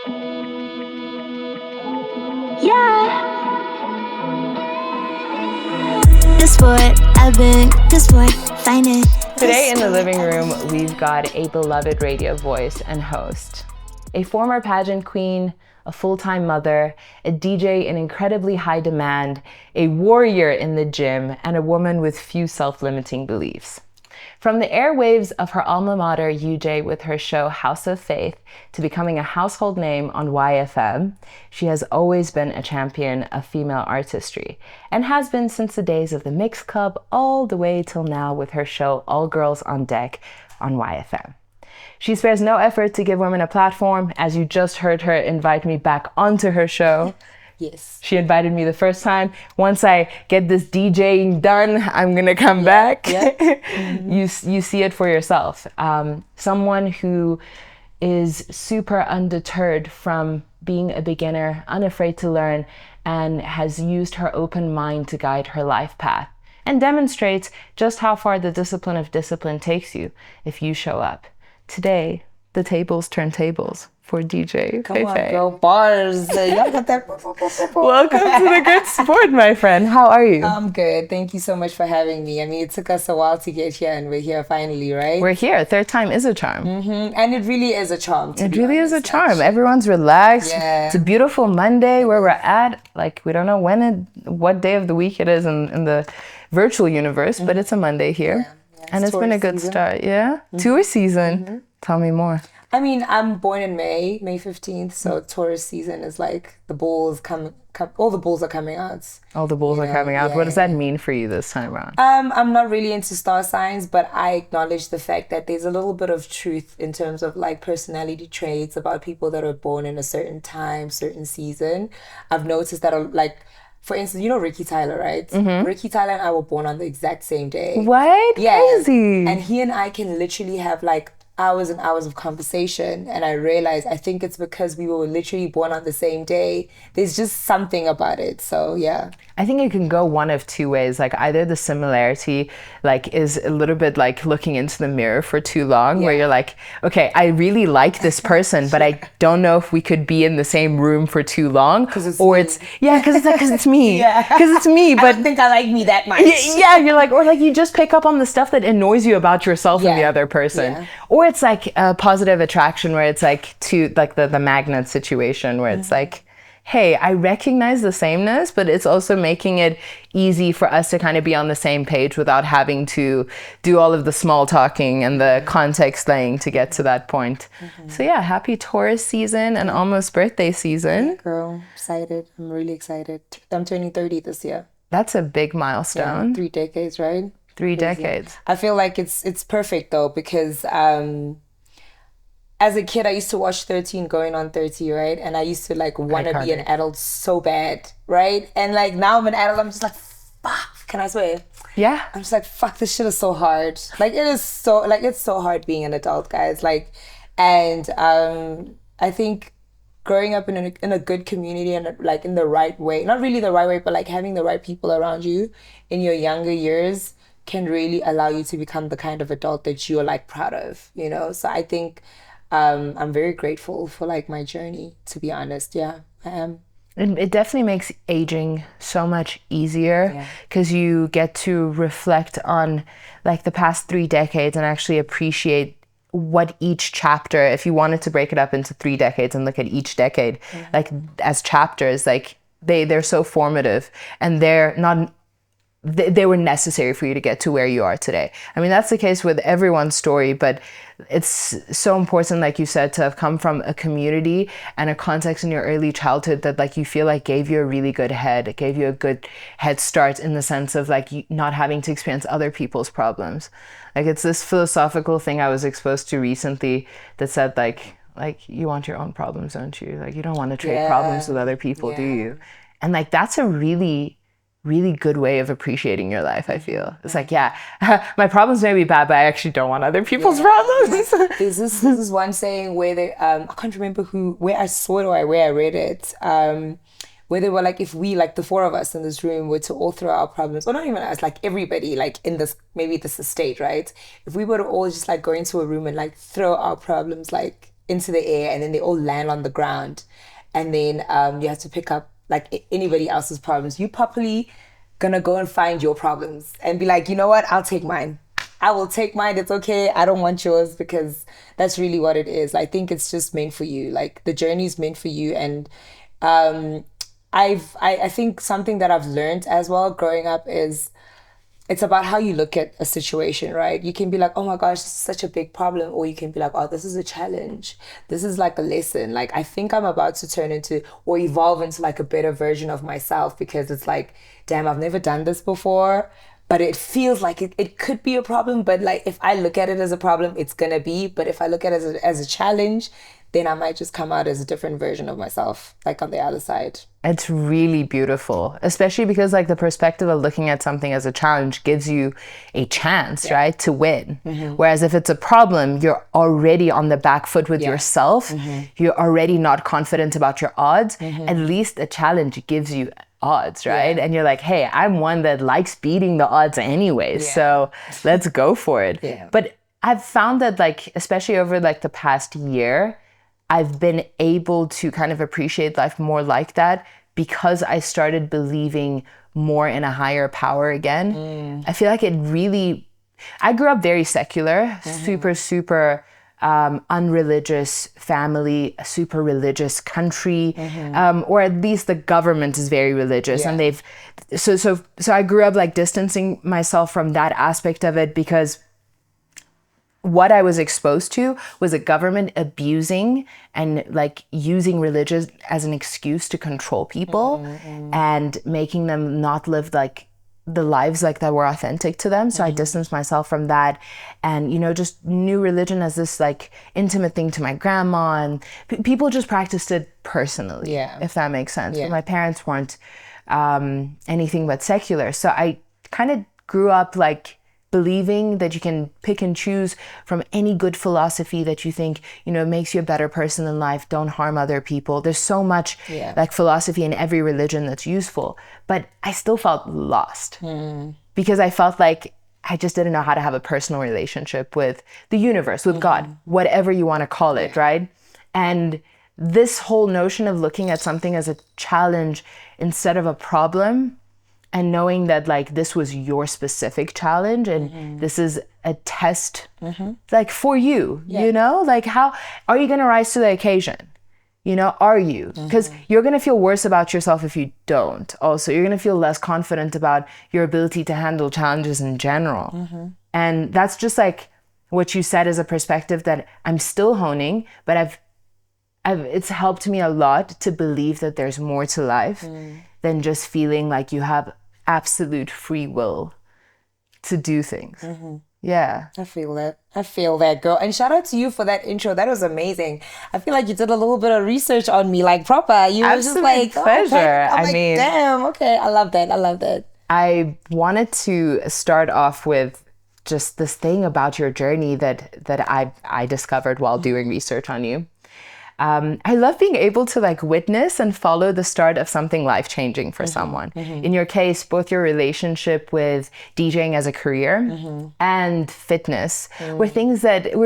Yeah. The sport, I've been the sport, find it. Today in the living room, we've got a beloved radio voice and host, a former pageant queen, a full-time mother, a DJ in incredibly high demand, a warrior in the gym, and a woman with few self-limiting beliefs. From the airwaves of her alma mater, UJ, with her show House of Faith, to becoming a household name on YFM, she has always been a champion of female artistry, and has been since the days of the Mix Club all the way till now with her show All Girls on Deck on YFM. She spares no effort to give women a platform, as you just heard her invite me back onto her show. Yes. She invited me the first time. Once I get this DJing done, I'm gonna come back. Yeah. Mm-hmm. You see it for yourself. Someone who is super undeterred from being a beginner, unafraid to learn, and has used her open mind to guide her life path, and demonstrates just how far the discipline of discipline takes you if you show up. Today, the tables turn tables for DJ Come Fae on, Fae. girl, bars. Y'all got that. Welcome to the good sport, my friend. How are you? I'm good. Thank you so much for having me. I mean, it took us a while to get here, and we're here finally, right? We're here. Third time is a charm. Mm-hmm. And it really is a charm. It really is a charm. Everyone's relaxed. Yeah. It's a beautiful Monday where we're at. Like, we don't know what day of the week it is in the virtual universe, but it's a Monday here. Yeah, and it's been a good start. Yeah? Tour season. Tell me more. I mean, I'm born in May 15th, so Taurus season is like the bulls all the bulls are coming out. All the bulls are coming out. Yeah. What does that mean for you this time around? I'm not really into star signs, but I acknowledge the fact that there's a little bit of truth in terms of like personality traits about people that are born in a certain time, certain season. I've noticed that like, for instance, you know Ricky Tyler, right? Mm-hmm. Ricky Tyler and I were born on the exact same day. What? Yeah. Crazy. And he and I can literally have like hours and hours of conversation, and I realized I think it's because we were literally born on the same day. There's just something about it. So yeah, I think it can go one of two ways. Like, either the similarity like is a little bit like looking into the mirror for too long, where you're like, okay, I really like this person, but I don't know if we could be in the same room for too long, because it's me. Because it's me. Because it's me. But I don't think I like me that much. Yeah, you're like, or like you just pick up on the stuff that annoys you about yourself and the other person. Or it's like a positive attraction, where it's like the magnet situation, where it's like, hey, I recognize the sameness, but it's also making it easy for us to kind of be on the same page without having to do all of the small talking and the context laying to get to that point. So yeah, happy Taurus season and almost birthday season. Yeah, girl, excited. I'm really excited. I'm turning 30 this year. That's a big milestone. 3 decades, right? 3 decades. I feel like it's perfect though, because as a kid, I used to watch 13 going on 30, right? And I used to like want to be an adult so bad, right? And like now I'm an adult, I'm just like, fuck, can I swear? Yeah. I'm just like, fuck, this shit is so hard. Like it's so hard being an adult, guys. Like, and I think growing up in a good community and like in the right way, not really the right way, but like having the right people around you in your younger years can really allow you to become the kind of adult that you're like proud of, you know? So I think I'm very grateful for like my journey, to be honest. Yeah, I am. It definitely makes aging so much easier, because you get to reflect on like the past 3 decades and actually appreciate what each chapter, if you wanted to break it up into 3 decades and look at each decade like as chapters, like they're so formative, and they were necessary for you to get to where you are today. I mean, that's the case with everyone's story, but it's so important, like you said, to have come from a community and a context in your early childhood that like you feel like gave you a really good head. It gave you a good head start in the sense of like not having to experience other people's problems. Like, it's this philosophical thing I was exposed to recently that said like you want your own problems, don't you? Like, you don't want to trade problems with other people, do you? And like, that's a really good way of appreciating your life, I feel. It's like, my problems may be bad, but I actually don't want other people's problems. This is one saying where they, I can't remember where I saw it or where I read it, where they were like, if we, like the 4 of us in this room, were to all throw our problems, or not even us, like everybody, like in this, maybe this is state, right? If we were to all just like go into a room and like throw our problems like into the air, and then they all land on the ground, and then you have to pick up like anybody else's problems. You properly gonna go and find your problems and be like, you know what, I'll take mine. I will take mine. It's okay. I don't want yours, because that's really what it is. I think it's just meant for you. Like the journey is meant for you. And I think something that I've learned as well growing up is it's about how you look at a situation, right? You can be like, oh my gosh, this is such a big problem. Or you can be like, oh, this is a challenge. This is like a lesson. Like, I think I'm about to turn into or evolve into like a better version of myself, because it's like, damn, I've never done this before. But it feels like it could be a problem. But like, if I look at it as a problem, it's going to be. But if I look at it as a challenge, then I might just come out as a different version of myself, like on the other side. It's really beautiful, especially because like the perspective of looking at something as a challenge gives you a chance, right, to win. Whereas if it's a problem, you're already on the back foot with yourself. You're already not confident about your odds. At least a challenge gives you odds, right? And you're like, hey, I'm one that likes beating the odds anyway. So let's go for it. But I've found that like, especially over like the past year, I've been able to kind of appreciate life more like that, because I started believing more in a higher power again. I feel like it really, I grew up very secular, super unreligious family, a super religious country, or at least the government is very religious, and they've, so I grew up like distancing myself from that aspect of it, because what I was exposed to was a government abusing and like using religion as an excuse to control people and making them not live like the lives like that were authentic to them. So I distanced myself from that, and you know, just knew religion as this like intimate thing to my grandma, and people just practiced it personally, if that makes sense. But my parents weren't anything but secular. So I kind of grew up like believing that you can pick and choose from any good philosophy that you think, you know, makes you a better person in life. Don't harm other people. There's so much like philosophy in every religion that's useful. But I still felt lost because I felt like I just didn't know how to have a personal relationship with the universe, with God, whatever you want to call it, right? And this whole notion of looking at something as a challenge instead of a problem, and knowing that like this was your specific challenge and this is a test like for you, you know, like how are you going to rise to the occasion? You know, are you? Because you're going to feel worse about yourself if you don't. Also, you're going to feel less confident about your ability to handle challenges in general. And that's just like what you said is a perspective that I'm still honing, but it's helped me a lot to believe that there's more to life than just feeling like you have absolute free will to do things. Yeah. I feel that, girl. And shout out to you for that intro. That was amazing. I feel like you did a little bit of research on me, like proper. You were just like, pleasure. Oh, okay. I'm I like, mean, damn, okay. I love that. I wanted to start off with just this thing about your journey that I discovered while doing research on you. I love being able to like witness and follow the start of something life-changing for someone. In your case, both your relationship with DJing as a career and fitness were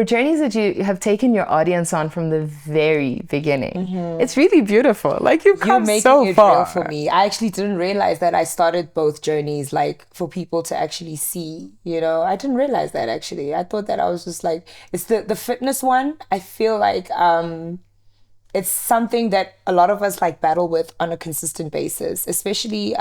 journeys that you have taken your audience on from the very beginning. It's really beautiful. Like you've come so far. Real for me. I actually didn't realize that I started both journeys like for people to actually see, you know. I didn't realize that actually. I thought that I was just like, it's the fitness one. I feel like it's something that a lot of us like battle with on a consistent basis, especially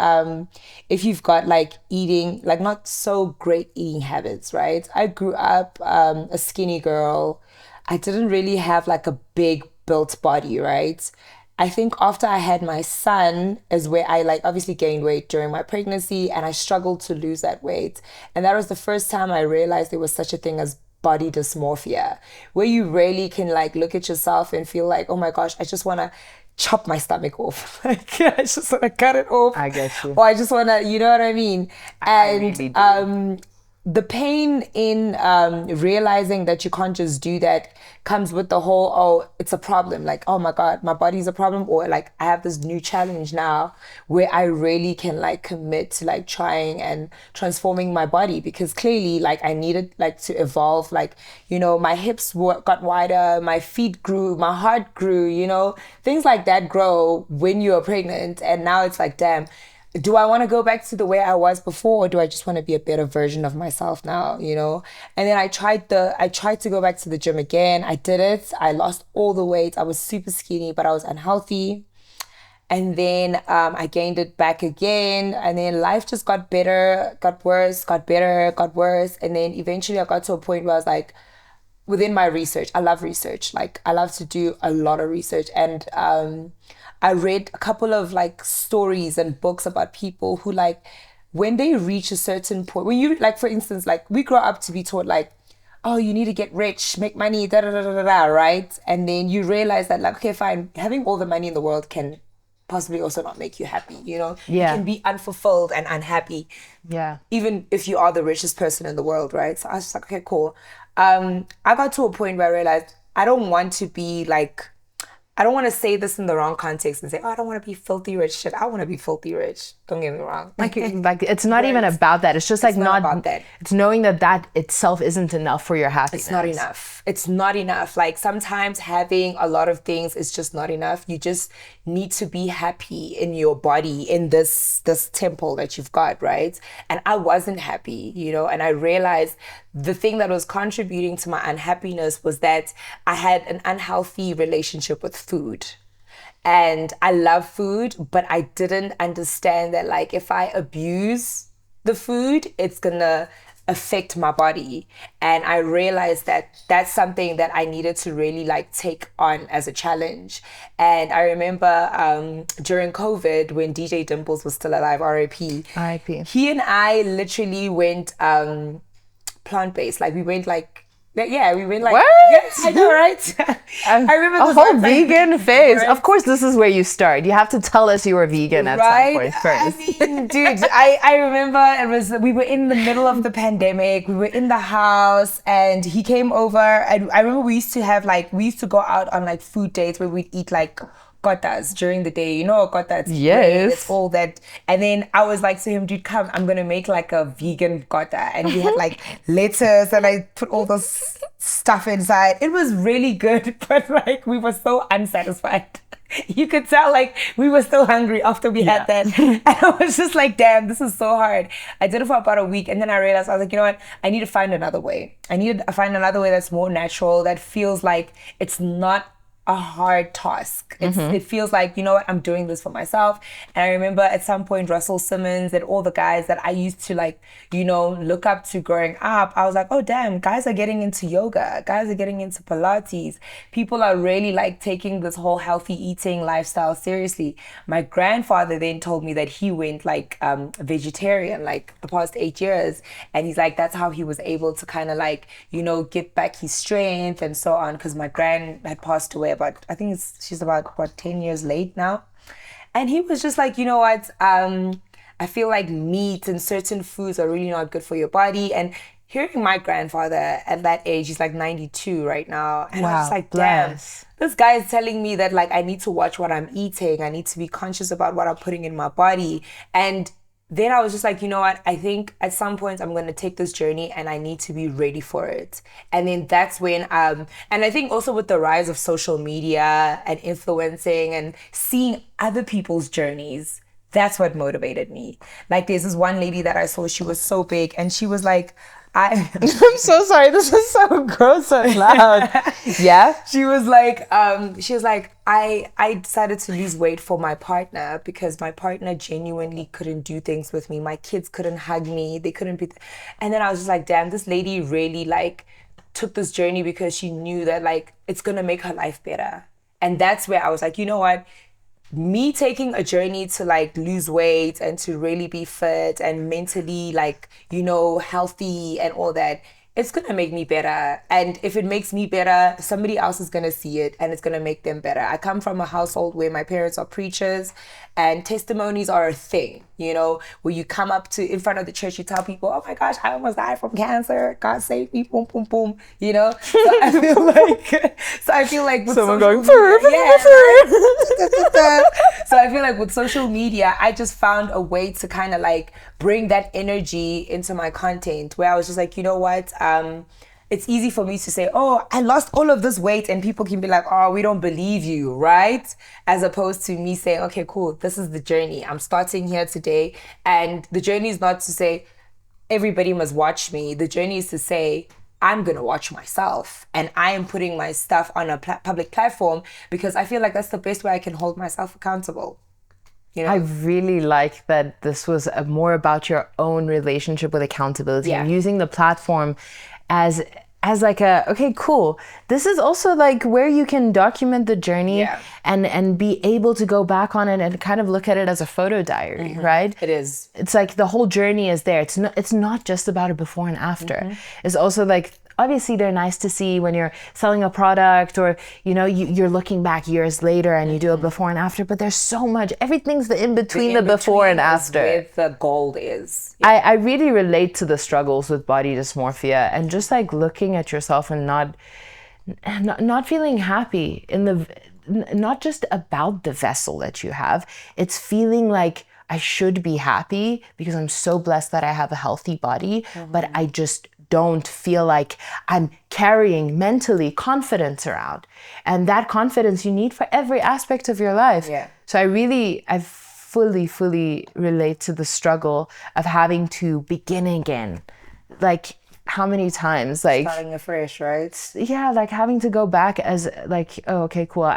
if you've got like eating, like not so great eating habits, right? I grew up a skinny girl. I didn't really have like a big built body, right? I think after I had my son is where I like obviously gained weight during my pregnancy, and I struggled to lose that weight. And that was the first time I realized there was such a thing as body dysmorphia, where you really can like look at yourself and feel like, oh my gosh, I just want to chop my stomach off. Like I just want to cut it off. I get you. Or I just want to, you know what I mean? And I really do. the pain in realizing that you can't just do that comes with the whole, oh, it's a problem. Like, oh my God, my body's a problem. Or like, I have this new challenge now where I really can like commit to like trying and transforming my body, because clearly like I needed like to evolve. Like, you know, my hips got wider, my feet grew, my heart grew, you know, things like that grow when you're pregnant. And now it's like, damn, do I want to go back to the way I was before, or do I just want to be a better version of myself now, you know? And then I tried to go back to the gym again. I did it. I lost all the weight. I was super skinny, but I was unhealthy. And then I gained it back again. And then life just got better, got worse, got better, got worse. And then eventually I got to a point where I was like, within my research, I love research. Like, I love to do a lot of research. And I read a couple of like stories and books about people who like, when they reach a certain point, when you like, for instance, like we grow up to be taught like, oh, you need to get rich, make money, da da da da da, right? And then you realize that like, okay, fine, having all the money in the world can possibly also not make you happy, you know? Yeah. You can be unfulfilled and unhappy. Yeah. Even if you are the richest person in the world, right? So I was just like, okay, cool. I got to a point where I realized I don't want to be like, I don't want to say this in the wrong context and say, oh, I don't want to be filthy rich. Shit, I want to be filthy rich. Don't get me wrong. Like it's not even about that. It's just like not about that. It's knowing that itself isn't enough for your happiness. It's not enough. It's not enough. Like sometimes having a lot of things is just not enough. You just need to be happy in your body, in this temple that you've got, right? And I wasn't happy, you know, and I realized the thing that was contributing to my unhappiness was that I had an unhealthy relationship with food. And I love food, but I didn't understand that like if I abuse the food, it's gonna affect my body. And I realized that that's something that I needed to really like take on as a challenge. And I remember during COVID when DJ Dimples was still alive, R.I.P. R.I.P. He and I literally went plant-based. Like we went like, yeah, we went like, what? Yes, I know, right? I remember a whole vegan phase. Right? Of course, this is where you start. You have to tell us you were vegan at some point first. I mean, dude, I remember we were in the middle of the pandemic. We were in the house and he came over, and I remember we used to go out on like food dates where we'd eat like kotas during the day, you know, kota. Yes. It's all that. And then I was like to him, dude, come, I'm gonna make like a vegan kota. And we had like lettuce and I put all this stuff inside. It was really good, but like we were so unsatisfied. You could tell like we were still hungry after we had that. And I was just like, damn, this is so hard. I did it for about a week and then I realized, I was like, you know what? I need to find another way. I need to find another way that's more natural, that feels like it's not a hard task. It feels like, you know what, I'm doing this for myself. And I remember at some point Russell Simmons and all the guys that I used to like, you know, look up to growing up, I was like, oh damn, guys are getting into yoga, guys are getting into Pilates. People are really like taking this whole healthy eating lifestyle seriously. My grandfather then told me that he went like vegetarian like the past 8 years, and he's like, that's how he was able to kind of like, you know, get back his strength and so on, because my gran had passed away about, I think she's about 10 years late now. And he was just like, you know what, I feel like meat and certain foods are really not good for your body. And hearing my grandfather at that age, he's like 92 right now, and I was just like, damn, this guy is telling me that like I need to watch what I'm eating, I need to be conscious about what I'm putting in my body. And then I was just like, you know what, I think at some point I'm going to take this journey and I need to be ready for it. And then that's when, and I think also with the rise of social media and influencing and seeing other people's journeys, that's what motivated me. Like there's this one lady that I saw, she was so big and she was like, I'm so sorry, this is so gross and loud. Yeah. She was like, I decided to lose weight for my partner because my partner genuinely couldn't do things with me. My kids couldn't hug me. They couldn't be. And then I was just like, damn, this lady really like took this journey because she knew that like it's going to make her life better. And that's where I was like, you know what? Me taking a journey to like lose weight and to really be fit and mentally like, you know, healthy and all that, it's going to make me better. And if it makes me better, somebody else is going to see it and it's going to make them better. I come from a household where my parents are preachers and testimonies are a thing, you know, where you come up to in front of the church, you tell people, oh my gosh, I almost died from cancer. God save me, boom, boom, boom, you know? So I feel like with someone social going, media, so I feel like with social media, I just found a way to kind of like bring that energy into my content where I was just like, you know what? It's easy for me to say, oh, I lost all of this weight, and people can be like, oh, we don't believe you, right? As opposed to me saying, okay, cool, this is the journey. I'm starting here today. And the journey is not to say, everybody must watch me. The journey is to say, I'm going to watch myself, and I am putting my stuff on a public platform because I feel like that's the best way I can hold myself accountable. You know? I really like that this was more about your own relationship with accountability and using the platform as like a, okay, cool. This is also like where you can document the journey and be able to go back on it and kind of look at it as a photo diary, right? It is. It's like the whole journey is there. It's not just about a before and after. It's also like, obviously they're nice to see when you're selling a product or, you know, you're looking back years later and you do a before and after, but there's so much, everything's the in-between the before and after. Where the gold is. I really relate to the struggles with body dysmorphia and just like looking at yourself and not feeling happy not just about the vessel that you have. It's feeling like I should be happy because I'm so blessed that I have a healthy body, but I just don't feel like I'm carrying mentally confidence around. And that confidence you need for every aspect of your life. Yeah. So I fully relate to the struggle of having to begin again. Like how many times, like starting afresh, right? Yeah, like having to go back as like, oh, okay, cool.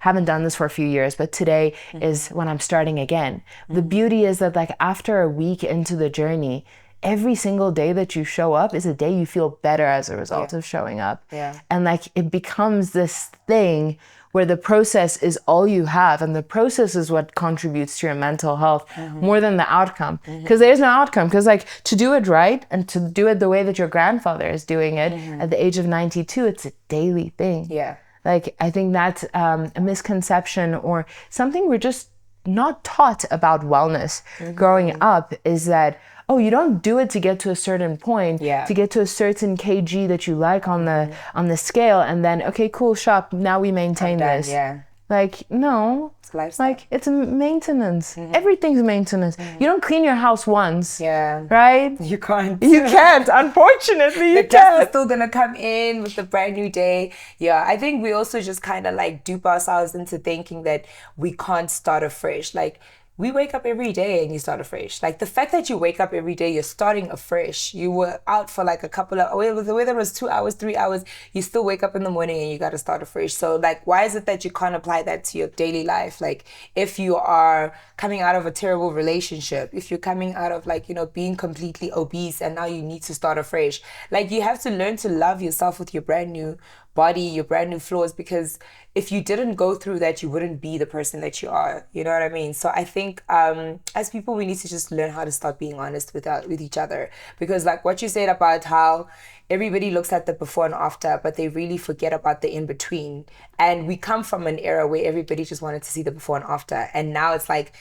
Haven't done this for a few years, but today is when I'm starting again. The beauty is that like after a week into the journey, every single day that you show up is a day you feel better as a result of showing up. Yeah. And like it becomes this thing where the process is all you have, and the process is what contributes to your mental health more than the outcome. Because there's no outcome. Because like to do it right and to do it the way that your grandfather is doing it at the age of 92, it's a daily thing. Yeah. Like I think that's a misconception or something we're just not taught about wellness growing up is that, oh, you don't do it to get to a certain point, to get to a certain kg that you like on the scale, and then, okay, cool, shop, now we maintain this. Yeah. Like, no. It's lifestyle. Like, it's a maintenance. Everything's maintenance. You don't clean your house once. Yeah. Right? You can't. You can't. Unfortunately, you the can't. dust is still gonna come in with a brand new day. Yeah, I think we also just kind of like dupe ourselves into thinking that we can't start afresh. Like, we wake up every day and you start afresh. Like the fact that you wake up every day, you're starting afresh. You were out for like a couple of, whether it was 2 hours, 3 hours, you still wake up in the morning and you got to start afresh. So like, why is it that you can't apply that to your daily life? Like if you are coming out of a terrible relationship, if you're coming out of like, you know, being completely obese and now you need to start afresh, like you have to learn to love yourself with your brand new body, your brand new flaws, because if you didn't go through that, you wouldn't be the person that you are. You know what I mean? So I think as people, we need to just learn how to start being honest with each other. Because like what you said about how everybody looks at the before and after, but they really forget about the in-between. And we come from an era where everybody just wanted to see the before and after. And now it's like,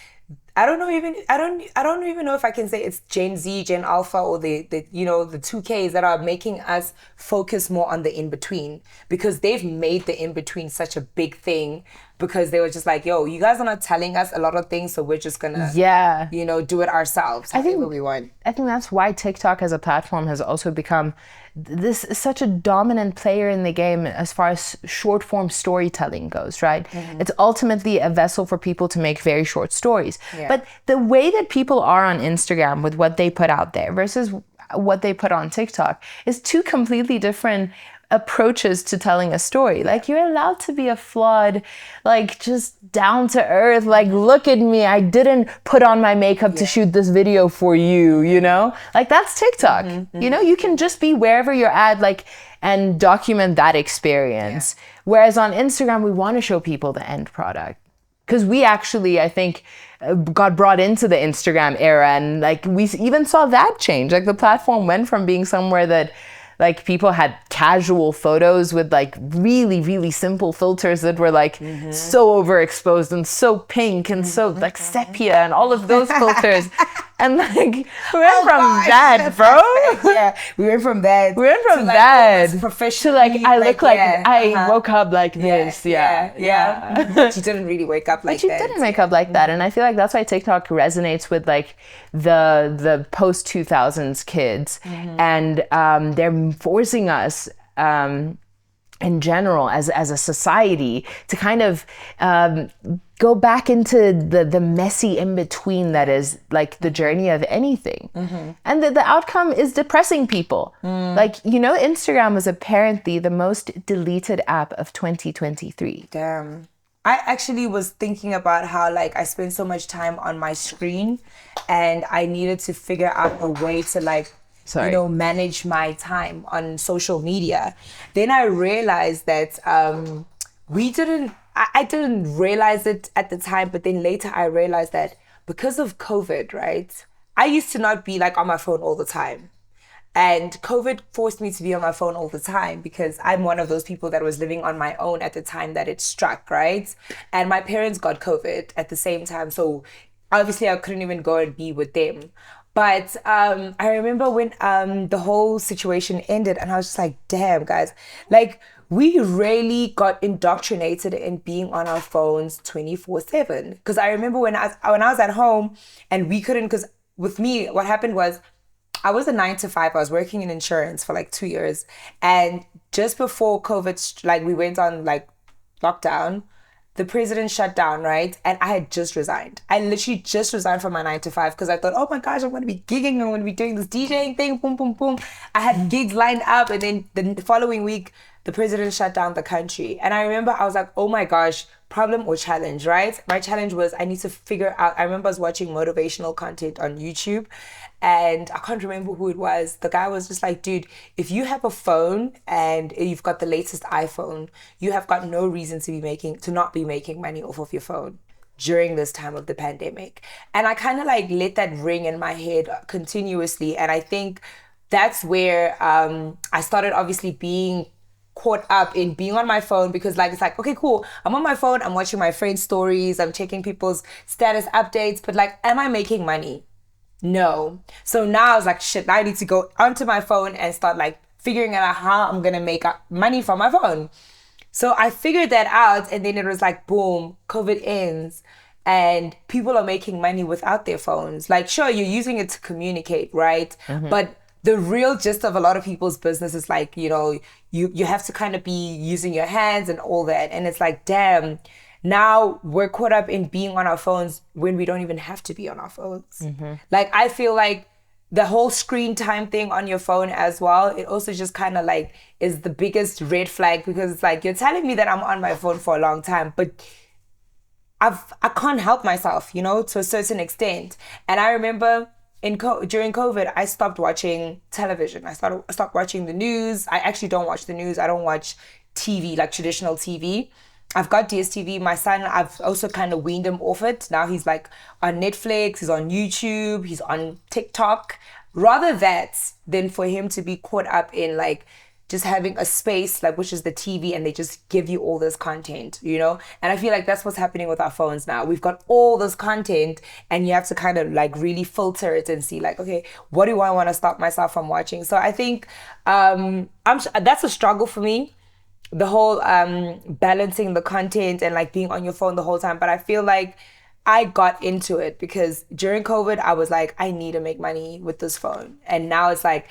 I don't even know if I can say it's Gen Z, Gen Alpha, or the you know, the 2Ks that are making us focus more on the in-between, because they've made the in-between such a big thing, because they were just like, yo, you guys are not telling us a lot of things, so we're just gonna you know, do it ourselves. I think we want. I think that's why TikTok as a platform has also become such a dominant player in the game as far as short form storytelling goes, right? It's ultimately a vessel for people to make very short stories. But the way that people are on Instagram with what they put out there versus what they put on TikTok is two completely different approaches to telling a story. Like you're allowed to be a flawed, like just down to earth, like look at me, I didn't put on my makeup to shoot this video for you, you know? Like that's TikTok. You know, you can just be wherever you're at, like, and document that experience. Whereas on Instagram, we want to show people the end product. Because we actually, I think, got brought into the Instagram era, and like we even saw that change. Like the platform went from being somewhere that like people had casual photos with like really, really simple filters that were like so overexposed and so pink and so like sepia and all of those filters. And like we went from that, bro. Yeah, we went from that. We went from to, like, that to like I look like I woke up like this. Yeah. But you didn't really wake up like that. But you didn't wake up like that, and I feel like that's why TikTok resonates with like the post 2000s kids, and they're forcing us. In general, as a society, to kind of go back into the messy in between that is like the journey of anything, and the outcome is depressing people. Like, you know, Instagram was apparently the most deleted app of 2023. Damn. I actually was thinking about how like I spend so much time on my screen, and I needed to figure out a way to like manage my time on social media. Then I realized that I didn't realize it at the time, but then later I realized that because of COVID, right? I used to not be like on my phone all the time. And COVID forced me to be on my phone all the time because I'm one of those people that was living on my own at the time that it struck, right? And my parents got COVID at the same time. So obviously I couldn't even go and be with them. But I remember when the whole situation ended, and I was just like, damn, guys, like we really got indoctrinated in being on our phones 24/7. Because I remember when I was at home and we couldn't, because with me, what happened was I was a 9-to-5. I was working in insurance for like 2 years. And just before COVID, like we went on like lockdown, the president shut down, right? And I had just resigned. I literally just resigned from my 9-to-5 because I thought, oh my gosh, I'm going to be gigging. I'm going to be doing this DJing thing, boom, boom, boom. I had gigs lined up. And then the following week, the president shut down the country. And I remember I was like, oh my gosh, problem or challenge, right? My challenge was I need to figure out, I remember I was watching motivational content on YouTube, and I can't remember who it was. The guy was just like, dude, if you have a phone and you've got the latest iPhone, you have got no reason to not be making money off of your phone during this time of the pandemic. And I kind of like let that ring in my head continuously. And I think that's where I started obviously being caught up in being on my phone, because like it's like, okay, cool, I'm on my phone, I'm watching my friends' stories, I'm checking people's status updates, but like, am I making money? No. So now I was like, shit, now I need to go onto my phone and start like figuring out how I'm gonna make money from my phone. So I figured that out, and then it was like, boom, COVID ends and people are making money without their phones. Like, sure, you're using it to communicate, right? But the real gist of a lot of people's business is like, you know, you have to kind of be using your hands and all that. And it's like, damn, now we're caught up in being on our phones when we don't even have to be on our phones. Like, I feel like the whole screen time thing on your phone as well, it also just kind of like is the biggest red flag, because it's like, you're telling me that I'm on my phone for a long time, but I can't help myself, you know, to a certain extent. And I remember during COVID, I stopped watching television. I stopped watching the news. I actually don't watch the news. I don't watch TV, like traditional TV. I've got DSTV. My son, I've also kind of weaned him off it. Now he's like on Netflix, he's on YouTube, he's on TikTok. Rather that than for him to be caught up in like just having a space, like, which is the TV, and they just give you all this content, you know? And I feel like that's what's happening with our phones now. We've got all this content, and you have to kind of like really filter it and see like, okay, what do I want to stop myself from watching? So I think that's a struggle for me, the whole balancing the content and like being on your phone the whole time. But I feel like I got into it because during COVID, I was like, I need to make money with this phone. And now it's like,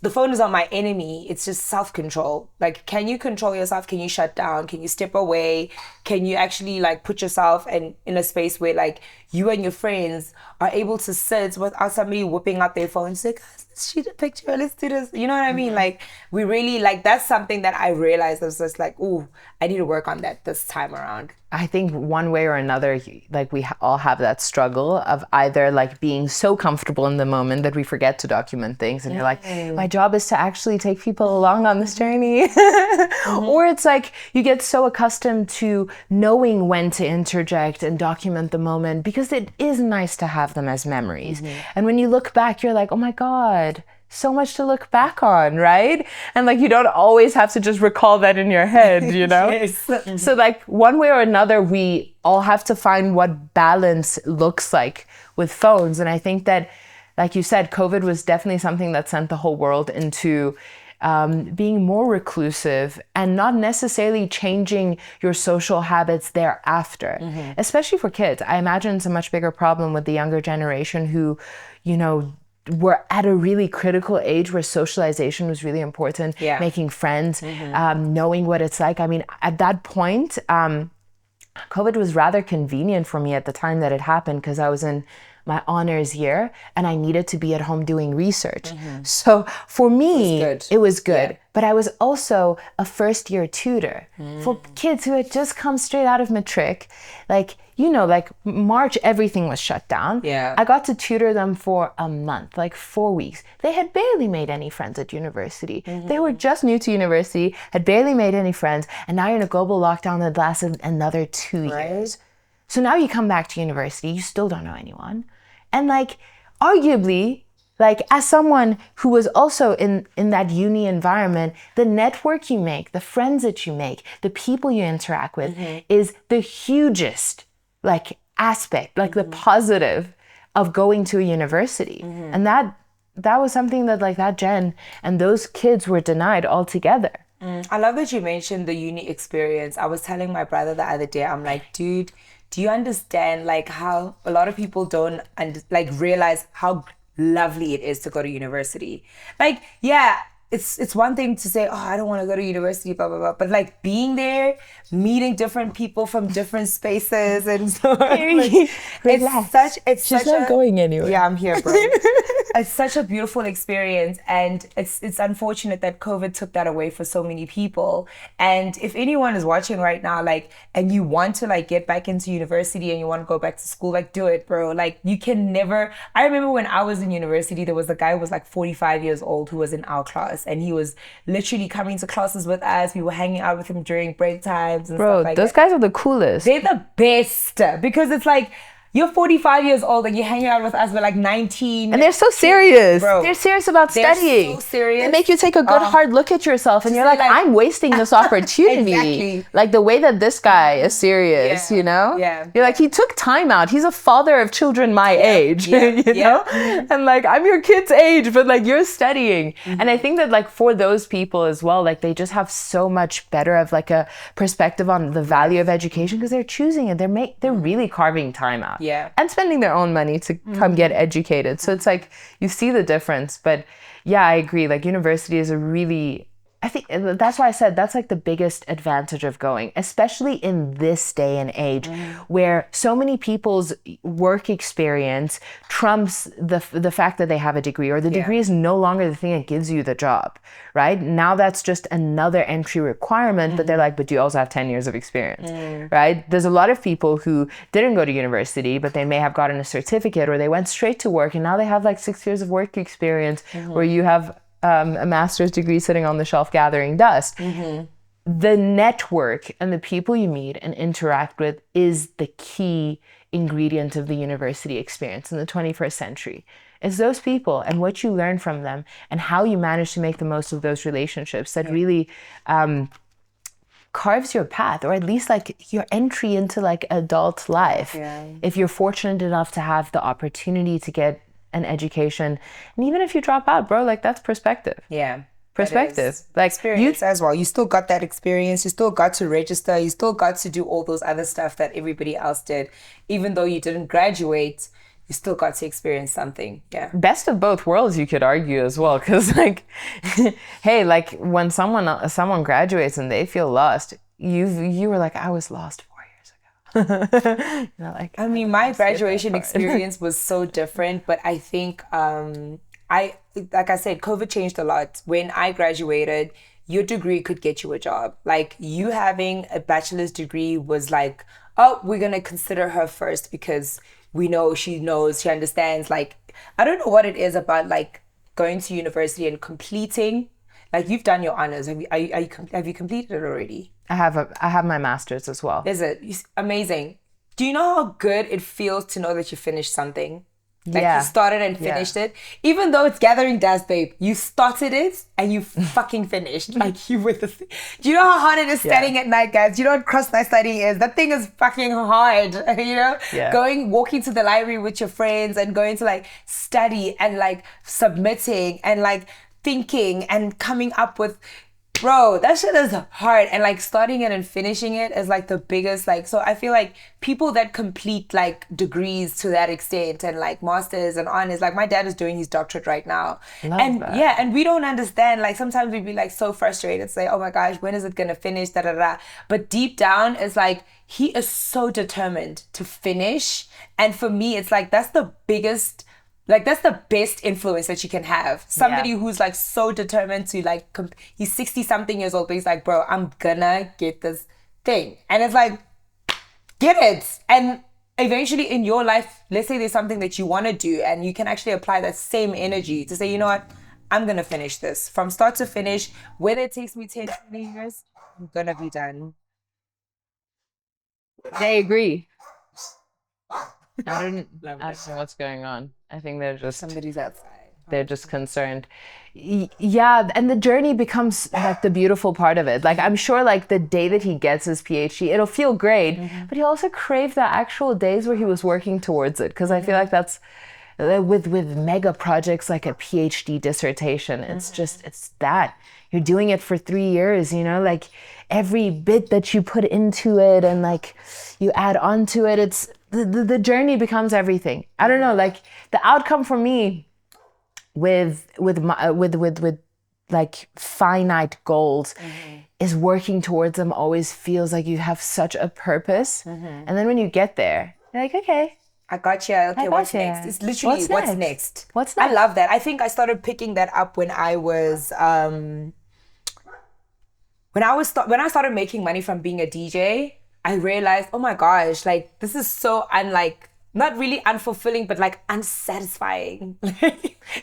the phone is not my enemy. It's just self-control. Like, can you control yourself? Can you shut down? Can you step away? Can you actually like put yourself in a space where like you and your friends are able to sit without somebody whipping out their phone and say, guys, let's shoot a picture, let's do this. You know what I mean? Like, we really, like, that's something that I realized. I was just like, ooh, I need to work on that this time around. I think one way or another, like we all have that struggle of either like being so comfortable in the moment that we forget to document things, and you're like, my job is to actually take people along on this journey. Or it's like you get so accustomed to knowing when to interject and document the moment because it is nice to have them as memories. And when you look back, you're like, oh my God, so much to look back on, right? And like, you don't always have to just recall that in your head, you know? Yes. So like, one way or another, we all have to find what balance looks like with phones. And I think that, like you said, COVID was definitely something that sent the whole world into being more reclusive and not necessarily changing your social habits thereafter, especially for kids. I imagine it's a much bigger problem with the younger generation who, you know, were at a really critical age where socialization was really important, making friends, knowing what it's like. I mean, at that point, COVID was rather convenient for me at the time that it happened because I was in my honors year and I needed to be at home doing research. So for me, it was good. Yeah. But I was also a first year tutor for kids who had just come straight out of matric. Like, you know, like March, everything was shut down. Yeah. I got to tutor them for a month, like 4 weeks. They had barely made any friends at university. They were just new to university, had barely made any friends. And now you're in a global lockdown that lasted another 2 years. So now you come back to university, you still don't know anyone. And like, arguably, like as someone who was also in that uni environment, the network you make, the friends that you make, the people you interact with is the hugest like aspect, like the positive of going to a university. And that was something that like that gen and those kids were denied altogether. I love that you mentioned the uni experience. I was telling my brother the other day, I'm like, dude, do you understand like how a lot of people don't realize how lovely it is to go to university? Like, yeah, it's one thing to say, oh, I don't want to go to university, blah, blah, blah. But like being there, meeting different people from different spaces and so on. She's not going anywhere. Yeah, I'm here, bro. It's such a beautiful experience. And it's unfortunate that COVID took that away for so many people. And if anyone is watching right now, like, and you want to like get back into university and you want to go back to school, like do it, bro. Like you can never, I remember when I was in university, there was a guy who was like 45 years old who was in our class. And he was literally coming to classes with us. We were hanging out with him during break times and stuff like that. Those guys are the coolest. They're the best because it's like, you're 45 years old and you're hanging out with us. We're like 19. And they're so serious. Bro, they're serious about studying. They're so serious. They make you take a good hard look at yourself and you're like, I'm wasting this opportunity. Exactly. Like the way that this guy is serious, you know? Yeah. You're like, he took time out. He's a father of children my age, you know? And like, I'm your kid's age, but like you're studying. And I think that like for those people as well, like they just have so much better of like a perspective on the value of education because they're choosing it. They're really carving time out. Yeah. And spending their own money to come get educated. So it's like, you see the difference. But yeah, I agree. Like university is a really, I think that's why I said that's like the biggest advantage of going, especially in this day and age where so many people's work experience trumps the fact that they have a degree, or the degree is no longer the thing that gives you the job, right? Now that's just another entry requirement, but they're like, but do you also have 10 years of experience, right? There's a lot of people who didn't go to university, but they may have gotten a certificate or they went straight to work and now they have like 6 years of work experience where you have a master's degree sitting on the shelf gathering dust. The network and the people you meet and interact with is the key ingredient of the university experience in the 21st century. It's those people and what you learn from them and how you manage to make the most of those relationships that really carves your path, or at least like your entry into like adult life. If you're fortunate enough to have the opportunity to get an education, and even if you drop out, bro, like that's perspective. Perspective, like experience as well. You still got that experience. You still got to register. You still got to do all those other stuff that everybody else did. Even though you didn't graduate, you still got to experience something. Best of both worlds, you could argue as well, because like, hey, like when someone graduates and they feel lost, you were like, I was lost 4 years ago. You know, like, I mean, my graduation experience was so different, but I think like I said, COVID changed a lot. When I graduated, your degree could get you a job. Like you having a bachelor's degree was like, oh, we're going to consider her first because we know she understands. Like, I don't know what it is about like going to university and completing. Like you've done your honors. Have you completed it already? I have my master's as well. Is it? Amazing. Do you know how good it feels to know that you finished something? Like Yeah. you started and finished it. Even though it's gathering dust, babe, you started it and you fucking finished. Like you with the do you know how hard it is studying at night, guys? Do you know what cross-night studying is? That thing is fucking hard, you know? Yeah. Walking to the library with your friends and going to like study and like submitting and like thinking and coming up with, bro, that shit is hard. And like starting it and finishing it is like the biggest, like, so I feel like people that complete like degrees to that extent and like masters and honors, like my dad is doing his doctorate right now. Love that. Yeah, and we don't understand, like sometimes we'd be like so frustrated, say, oh my gosh, when is it gonna finish, da da da. But deep down it's like he is so determined to finish. And for me it's like that's the biggest, like that's the best influence that you can have. Somebody who's like so determined to like, he's 60 something years old, but he's like, bro, I'm gonna get this thing. And it's like, get it. And eventually in your life, let's say there's something that you want to do and you can actually apply that same energy to say, you know what, I'm gonna finish this from start to finish. Whether it takes me 10, 20 years, I'm gonna be done. They agree. I don't know what's going on. I think Somebody's outside. they're just concerned. Yeah, and the journey becomes like the beautiful part of it. Like I'm sure like the day that he gets his PhD, it'll feel great, but he'll also crave the actual days where he was working towards it. Because I feel like that's with mega projects like a PhD dissertation, it's just, it's that. You're doing it for 3 years, you know, like every bit that you put into it and like you add on to it, it's the journey becomes everything. I don't know, like the outcome for me with like finite goals is working towards them always feels like you have such a purpose. And then when you get there, you're like, okay, I got you. Okay, what's next? It's literally what's next. What's next? I love that. I think I started picking that up when I was when I started making money from being a DJ. I realized, oh my gosh, like this is so not really unfulfilling, but like unsatisfying.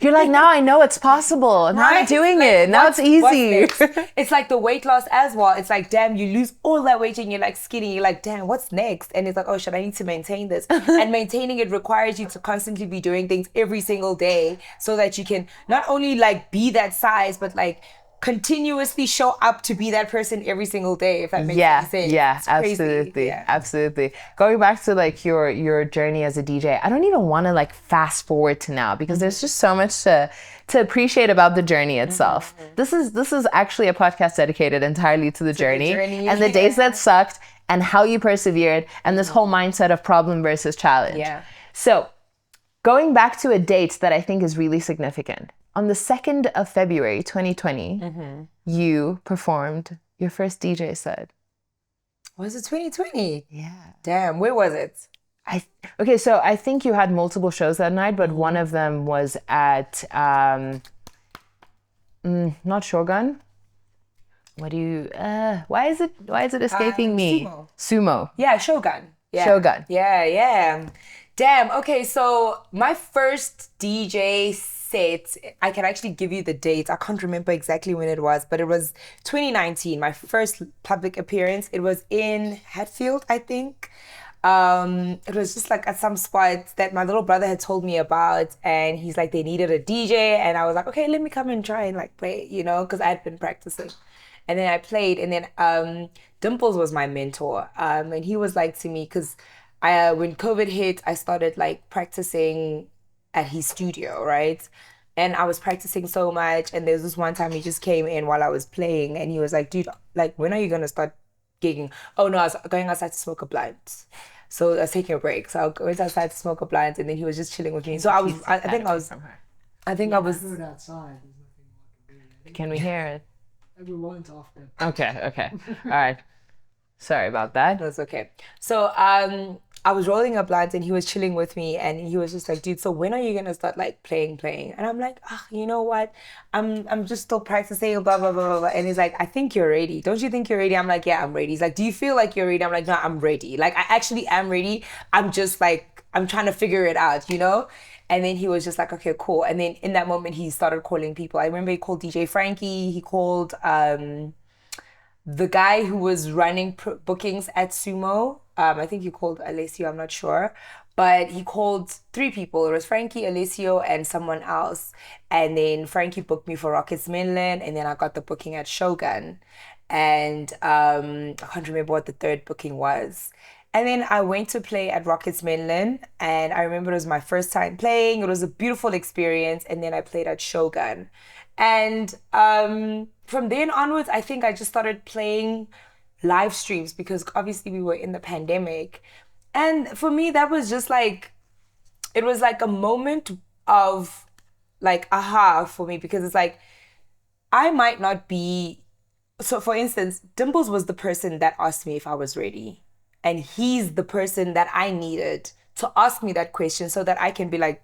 You're like, now I know it's possible. Now I'm doing it. Now it's easy. It's like the weight loss as well. It's like, damn, you lose all that weight and you're like skinny. You're like, damn, what's next? And it's like, oh shit, I need to maintain this. And maintaining it requires you to constantly be doing things every single day so that you can not only like be that size, but like continuously show up to be that person every single day, if that makes sense. Yeah, absolutely. Absolutely. Going back to like your journey as a DJ, I don't even want to like fast forward to now because there's just so much to appreciate about the journey itself. This is actually a podcast dedicated entirely to the journey and the days that sucked and how you persevered and this whole mindset of problem versus challenge. So going back to a date that I think is really significant. On the 2nd of February, 2020, you performed your first DJ set. Was it 2020? Yeah. Damn, where was it? Okay, so I think you had multiple shows that night, but one of them was at, not Shogun. Why is it escaping me? Sumo. Yeah, Shogun. Yeah. Shogun. Yeah. Damn, okay, so my first DJ set, I can actually give you the date. I can't remember exactly when it was, but it was 2019, my first public appearance. It was in Hatfield, I think. It was just like at some spot that my little brother had told me about, and he's like, they needed a DJ, and I was like, okay, let me come and try and like play, you know, because I had been practicing. And then I played, and then Dimples was my mentor, and he was like to me, because when COVID hit, I started like practicing at his studio, right? And I was practicing so much, and there's this one time he just came in while I was playing, and he was like, dude, like, when are you gonna start gigging? Oh no, I was going outside to smoke a blunt. So I was taking a break. So I went outside to smoke a blunt, and then he was just chilling with me. So I think I was heard outside. There's nothing I can do. Can we hear it? Everyone's off there. Okay. All right. Sorry about that. That's okay. So I was rolling a blunt and he was chilling with me, and he was just like, dude, so when are you gonna start like playing? And I'm like, you know what? I'm just still practicing, blah, blah, blah, blah, blah. And he's like, I think you're ready. Don't you think you're ready? I'm like, yeah, I'm ready. He's like, do you feel like you're ready? I'm like, no, I'm ready. Like, I actually am ready. I'm just like, I'm trying to figure it out, you know? And then he was just like, okay, cool. And then in that moment, he started calling people. I remember he called DJ Frankie. He called the guy who was running bookings at Sumo. I think he called Alessio, I'm not sure. But he called 3 people. It was Frankie, Alessio, and someone else. And then Frankie booked me for Rockets Mainland, and then I got the booking at Shogun. And I can't remember what the 3rd booking was. And then I went to play at Rockets Mainland, and I remember it was my first time playing. It was a beautiful experience. And then I played at Shogun. And from then onwards, I think I just started playing live streams because obviously we were in the pandemic. And for me, that was just like, it was like a moment of like, aha for me, because it's like, I might not be, so for instance, Dimples was the person that asked me if I was ready. And he's the person that I needed to ask me that question so that I can be like,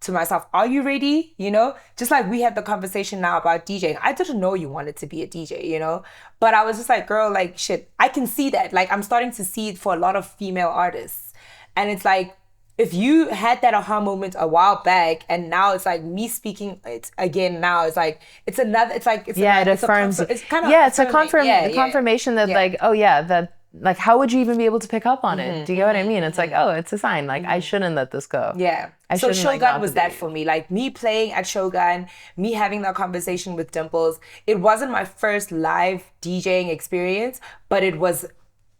to myself, are you ready? You know, just like we had the conversation now about DJing. I didn't know you wanted to be a DJ, you know, but I was just like, girl, like shit, I can see that. Like I'm starting to see it for a lot of female artists. And it's like, if you had that aha moment a while back and now it's like me speaking it again now, it's like, it's another, it's like, it's yeah, another, it affirms. it's kind of, yeah, it's a confirmation that yeah. like, oh yeah, that like, how would you even be able to pick up on it? Do you get what I mean? It's like, oh, it's a sign. Like, I shouldn't let this go. Yeah. So Shogun was that for me. Like me playing at Shogun, me having that conversation with Dimples. It wasn't my first live DJing experience, but it was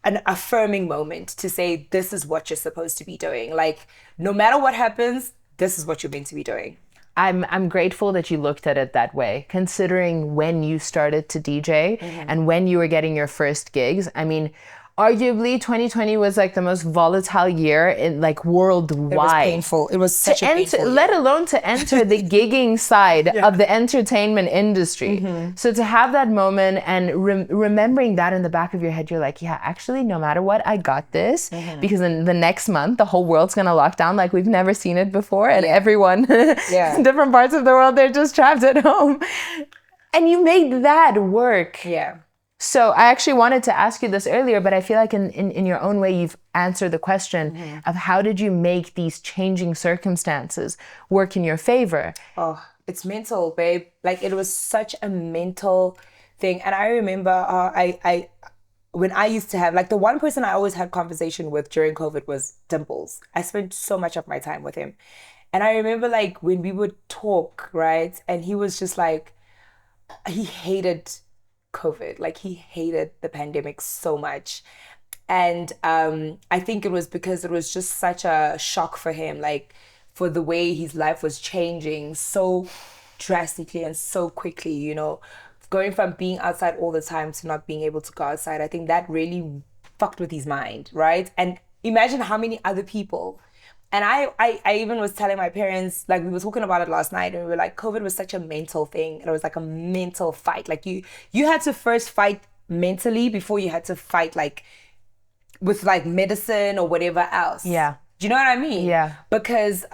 an affirming moment to say, this is what you're supposed to be doing. Like, no matter what happens, this is what you're meant to be doing. I'm grateful that you looked at it that way, considering when you started to DJ and when you were getting your first gigs. I mean, arguably 2020 was like the most volatile year in like worldwide. It was painful. It was such a painful year. Let alone to enter the gigging side of the entertainment industry. So to have that moment and remembering that in the back of your head, you're like, yeah, actually, no matter what, I got this. Because in the next month, the whole world's gonna lock down like we've never seen it before. And everyone in different parts of the world, they're just trapped at home. And you made that work. Yeah. So I actually wanted to ask you this earlier, but I feel like in your own way, you've answered the question of how did you make these changing circumstances work in your favor? Oh, it's mental, babe. Like it was such a mental thing. And I remember when I used to have, like the one person I always had conversation with during COVID was Dimples. I spent so much of my time with him. And I remember like when we would talk, right? And he was just like, he hated COVID. Like he hated the pandemic so much. And I think it was because it was just such a shock for him, like for the way his life was changing so drastically and so quickly, you know, going from being outside all the time to not being able to go outside. I think that really fucked with his mind, right? And imagine how many other people. And I even was telling my parents, like we were talking about it last night, and we were like, COVID was such a mental thing. It was like a mental fight. Like you had to first fight mentally before you had to fight like with like medicine or whatever else. Yeah. Do you know what I mean? Yeah. Because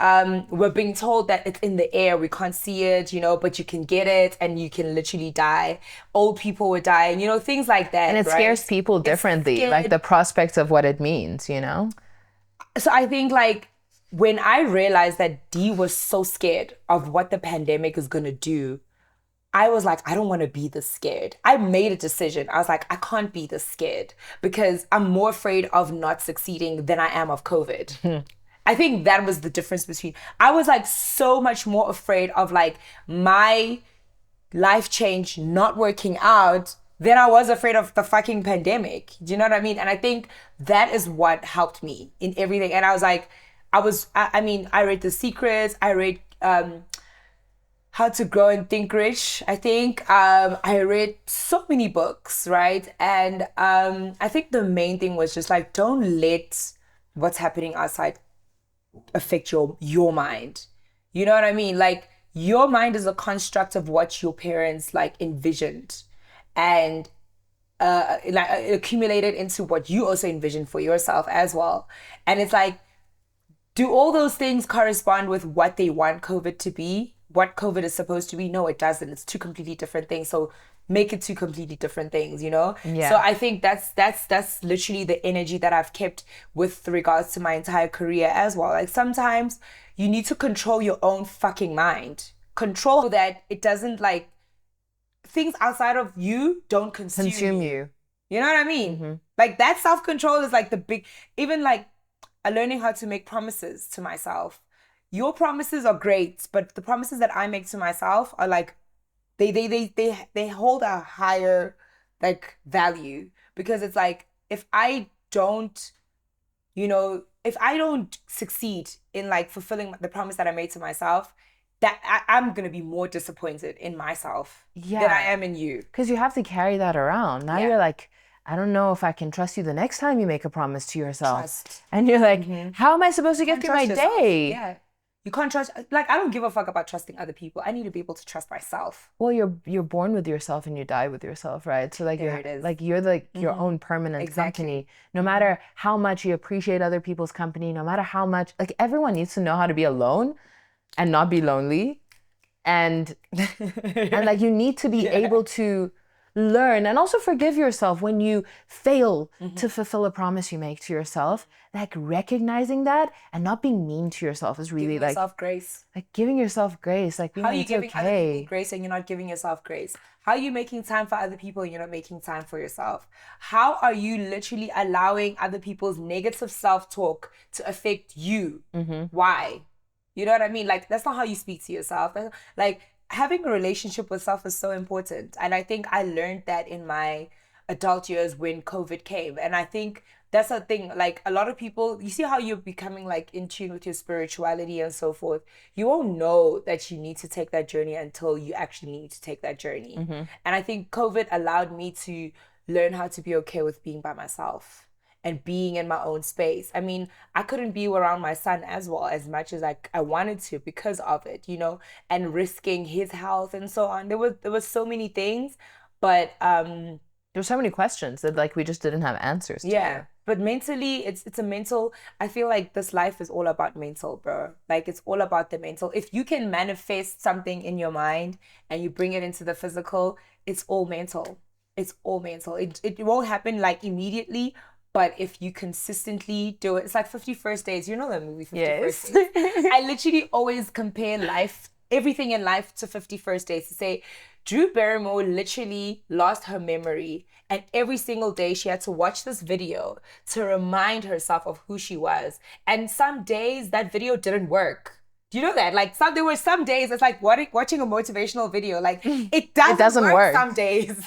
we're being told that it's in the air, we can't see it, you know, but you can get it and you can literally die. Old people would die, and you know, things like that. And it scares people differently, like the prospects of what it means, you know? So I think like, when I realized that D was so scared of what the pandemic is going to do, I was like, I don't want to be this scared. I made a decision. I was like, I can't be this scared because I'm more afraid of not succeeding than I am of COVID. I think that was the difference between, I was like so much more afraid of like my life change not working out than I was afraid of the fucking pandemic. Do you know what I mean? And I think that is what helped me in everything. And I was like, I mean, I read The Secrets. I read How to Grow and Think Rich, I think. I read so many books, right? And I think the main thing was just like, don't let what's happening outside affect your mind. You know what I mean? Like, your mind is a construct of what your parents like envisioned and like accumulated into what you also envisioned for yourself as well. And it's like, do all those things correspond with what they want COVID to be? What COVID is supposed to be? No, it doesn't. It's two completely different things. So make it two completely different things, you know? Yeah. So I think that's literally the energy that I've kept with regards to my entire career as well. Like sometimes you need to control your own fucking mind. Control that it doesn't like, things outside of you don't consume you. You know what I mean? Like that self-control is like the big, even like learning how to make promises to myself. Your promises are great, but the promises that I make to myself are like, they hold a higher like value, because it's like, if I don't, if I don't succeed in like fulfilling the promise that I made to myself, that I'm going to be more disappointed in myself than I am in you. Because you have to carry that around. Now you're like, I don't know if I can trust you the next time you make a promise to yourself. Trust. And you're like, how am I supposed to get through my day? Yeah. You can't trust, like, I don't give a fuck about trusting other people. I need to be able to trust myself. Well, you're born with yourself and you die with yourself, right? So like you're like your own permanent company. No matter how much you appreciate other people's company, no matter how much, like, everyone needs to know how to be alone and not be lonely. And and like, you need to be able to learn and also forgive yourself when you fail to fulfill a promise you make to yourself. Like, recognizing that and not being mean to yourself is really giving yourself grace. Like giving yourself grace. Like, how are you giving other people grace and you're not giving yourself grace? How are you making time for other people and you're not making time for yourself? How are you literally allowing other people's negative self-talk to affect you? Why? You know what I mean? Like, that's not how you speak to yourself. Like, having a relationship with self is so important. And I think I learned that in my adult years when COVID came. And I think that's the thing. Like, a lot of people, you see how you're becoming like in tune with your spirituality and so forth. You won't know that you need to take that journey until you actually need to take that journey. And I think COVID allowed me to learn how to be okay with being by myself and being in my own space. I mean, I couldn't be around my son as well as much as I wanted to because of it, and risking his health and so on. There was so many things, but there were so many questions that like we just didn't have answers to. Yeah, but mentally, it's a mental. I feel like this life is all about mental, bro. Like, it's all about the mental. If you can manifest something in your mind and you bring it into the physical, it's all mental. It's all mental. It won't happen like immediately. But if you consistently do it, it's like 50 First Dates. You know that movie, 50 First Dates? I literally always compare everything in life to 50 First Dates to say, Drew Barrymore literally lost her memory. And every single day she had to watch this video to remind herself of who she was. And some days that video didn't work. Do you know that? Like, there were some days it's like watching a motivational video. Like, it doesn't work some days,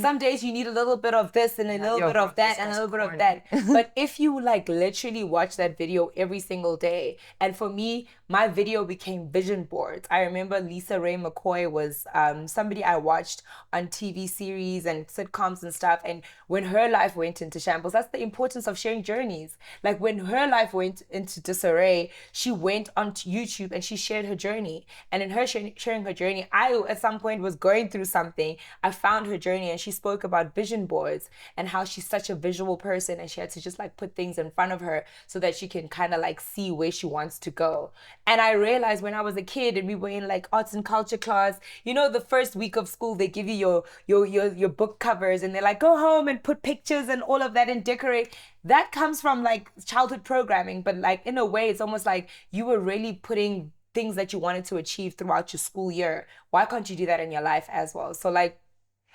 Some days you need a little bit of this and a little bit of that and a little bit of that. But if you like literally watch that video every single day, and for me, my video became vision boards. I remember Lisa Ray McCoy was somebody I watched on TV series and sitcoms and stuff. And when her life went into shambles, that's the importance of sharing journeys. Like, when her life went into disarray, she went onto YouTube and she shared her journey. And in her sharing her journey, I at some point was going through something. I found her journey and she spoke about vision boards and how she's such a visual person and she had to just like put things in front of her so that she can kind of like see where she wants to go. And I realized when I was a kid and we were in like arts and culture class, the first week of school, they give you your book covers and they're like, go home and put pictures and all of that and decorate. That comes from like childhood programming, but like in a way, it's almost like you were really putting things that you wanted to achieve throughout your school year. Why can't you do that in your life as well? So like,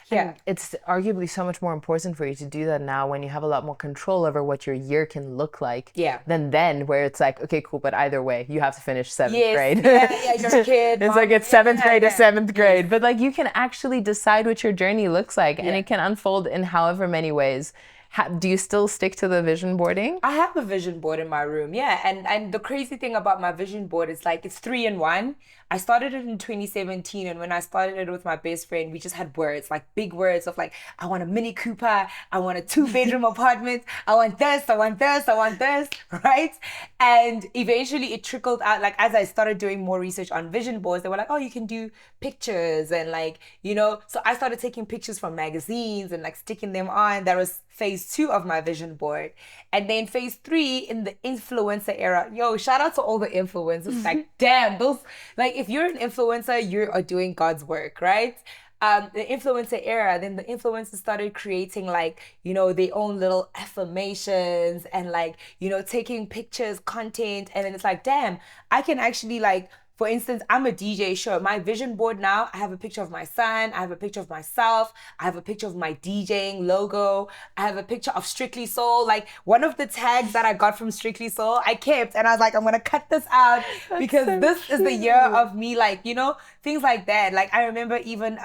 yeah. And it's arguably so much more important for you to do that now when you have a lot more control over what your year can look like than then, where it's like, okay, cool, but either way, you have to finish seventh grade. Yeah, you're a kid. It's like it's seventh grade to seventh grade. But like, you can actually decide what your journey looks like and it can unfold in however many ways. Do you still stick to the vision boarding? I have a vision board in my room, and the crazy thing about my vision board is like it's 3-in-1. I started it in 2017, and when I started it with my best friend, we just had words, like big words of like, I want a Mini Cooper, I want a 2-bedroom apartment, I want this, I want this, I want this, right? And eventually it trickled out, like as I started doing more research on vision boards, they were like, oh, you can do pictures and like, so I started taking pictures from magazines and like sticking them on. That was phase 2 of my vision board. And then phase 3 in the influencer era, shout out to all the influencers. Like, damn, those, like, if you're an influencer, you are doing God's work, right? The influencer era, then the influencers started creating like, their own little affirmations and like, taking pictures, content. And then it's like, damn, I can actually like for instance, I'm a DJ, sure. My vision board now, I have a picture of my son, I have a picture of myself, I have a picture of my DJing logo, I have a picture of Strictly Soul. Like one of the tags that I got from Strictly Soul, I kept, and I was like, I'm gonna cut this out because so this is the year of me, like, you know, things like that. Like I remember even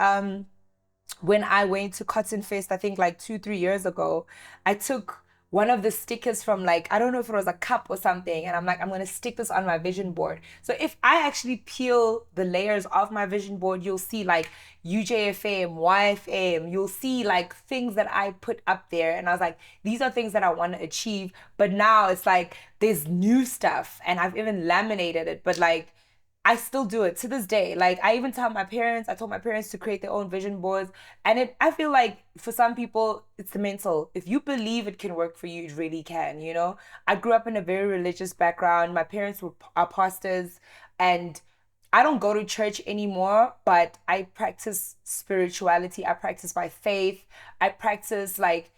when I went to Cotton Fest, I think like 2-3 years ago, I took one of the stickers from like, I don't know if it was a cup or something. And I'm like, I'm going to stick this on my vision board. So if I actually peel the layers of my vision board, you'll see like UJFM, YFM, you'll see like things that I put up there. And I was like, these are things that I want to achieve. But now it's like, there's new stuff and I've even laminated it. But like, I still do it to this day. Like I even tell my parents, I told my parents to create their own vision boards. And I feel like for some people, it's the mental. If you believe it can work for you, it really can, you know? I grew up in a very religious background. My parents are pastors and I don't go to church anymore, but I practice spirituality. I practice my faith. I practice like,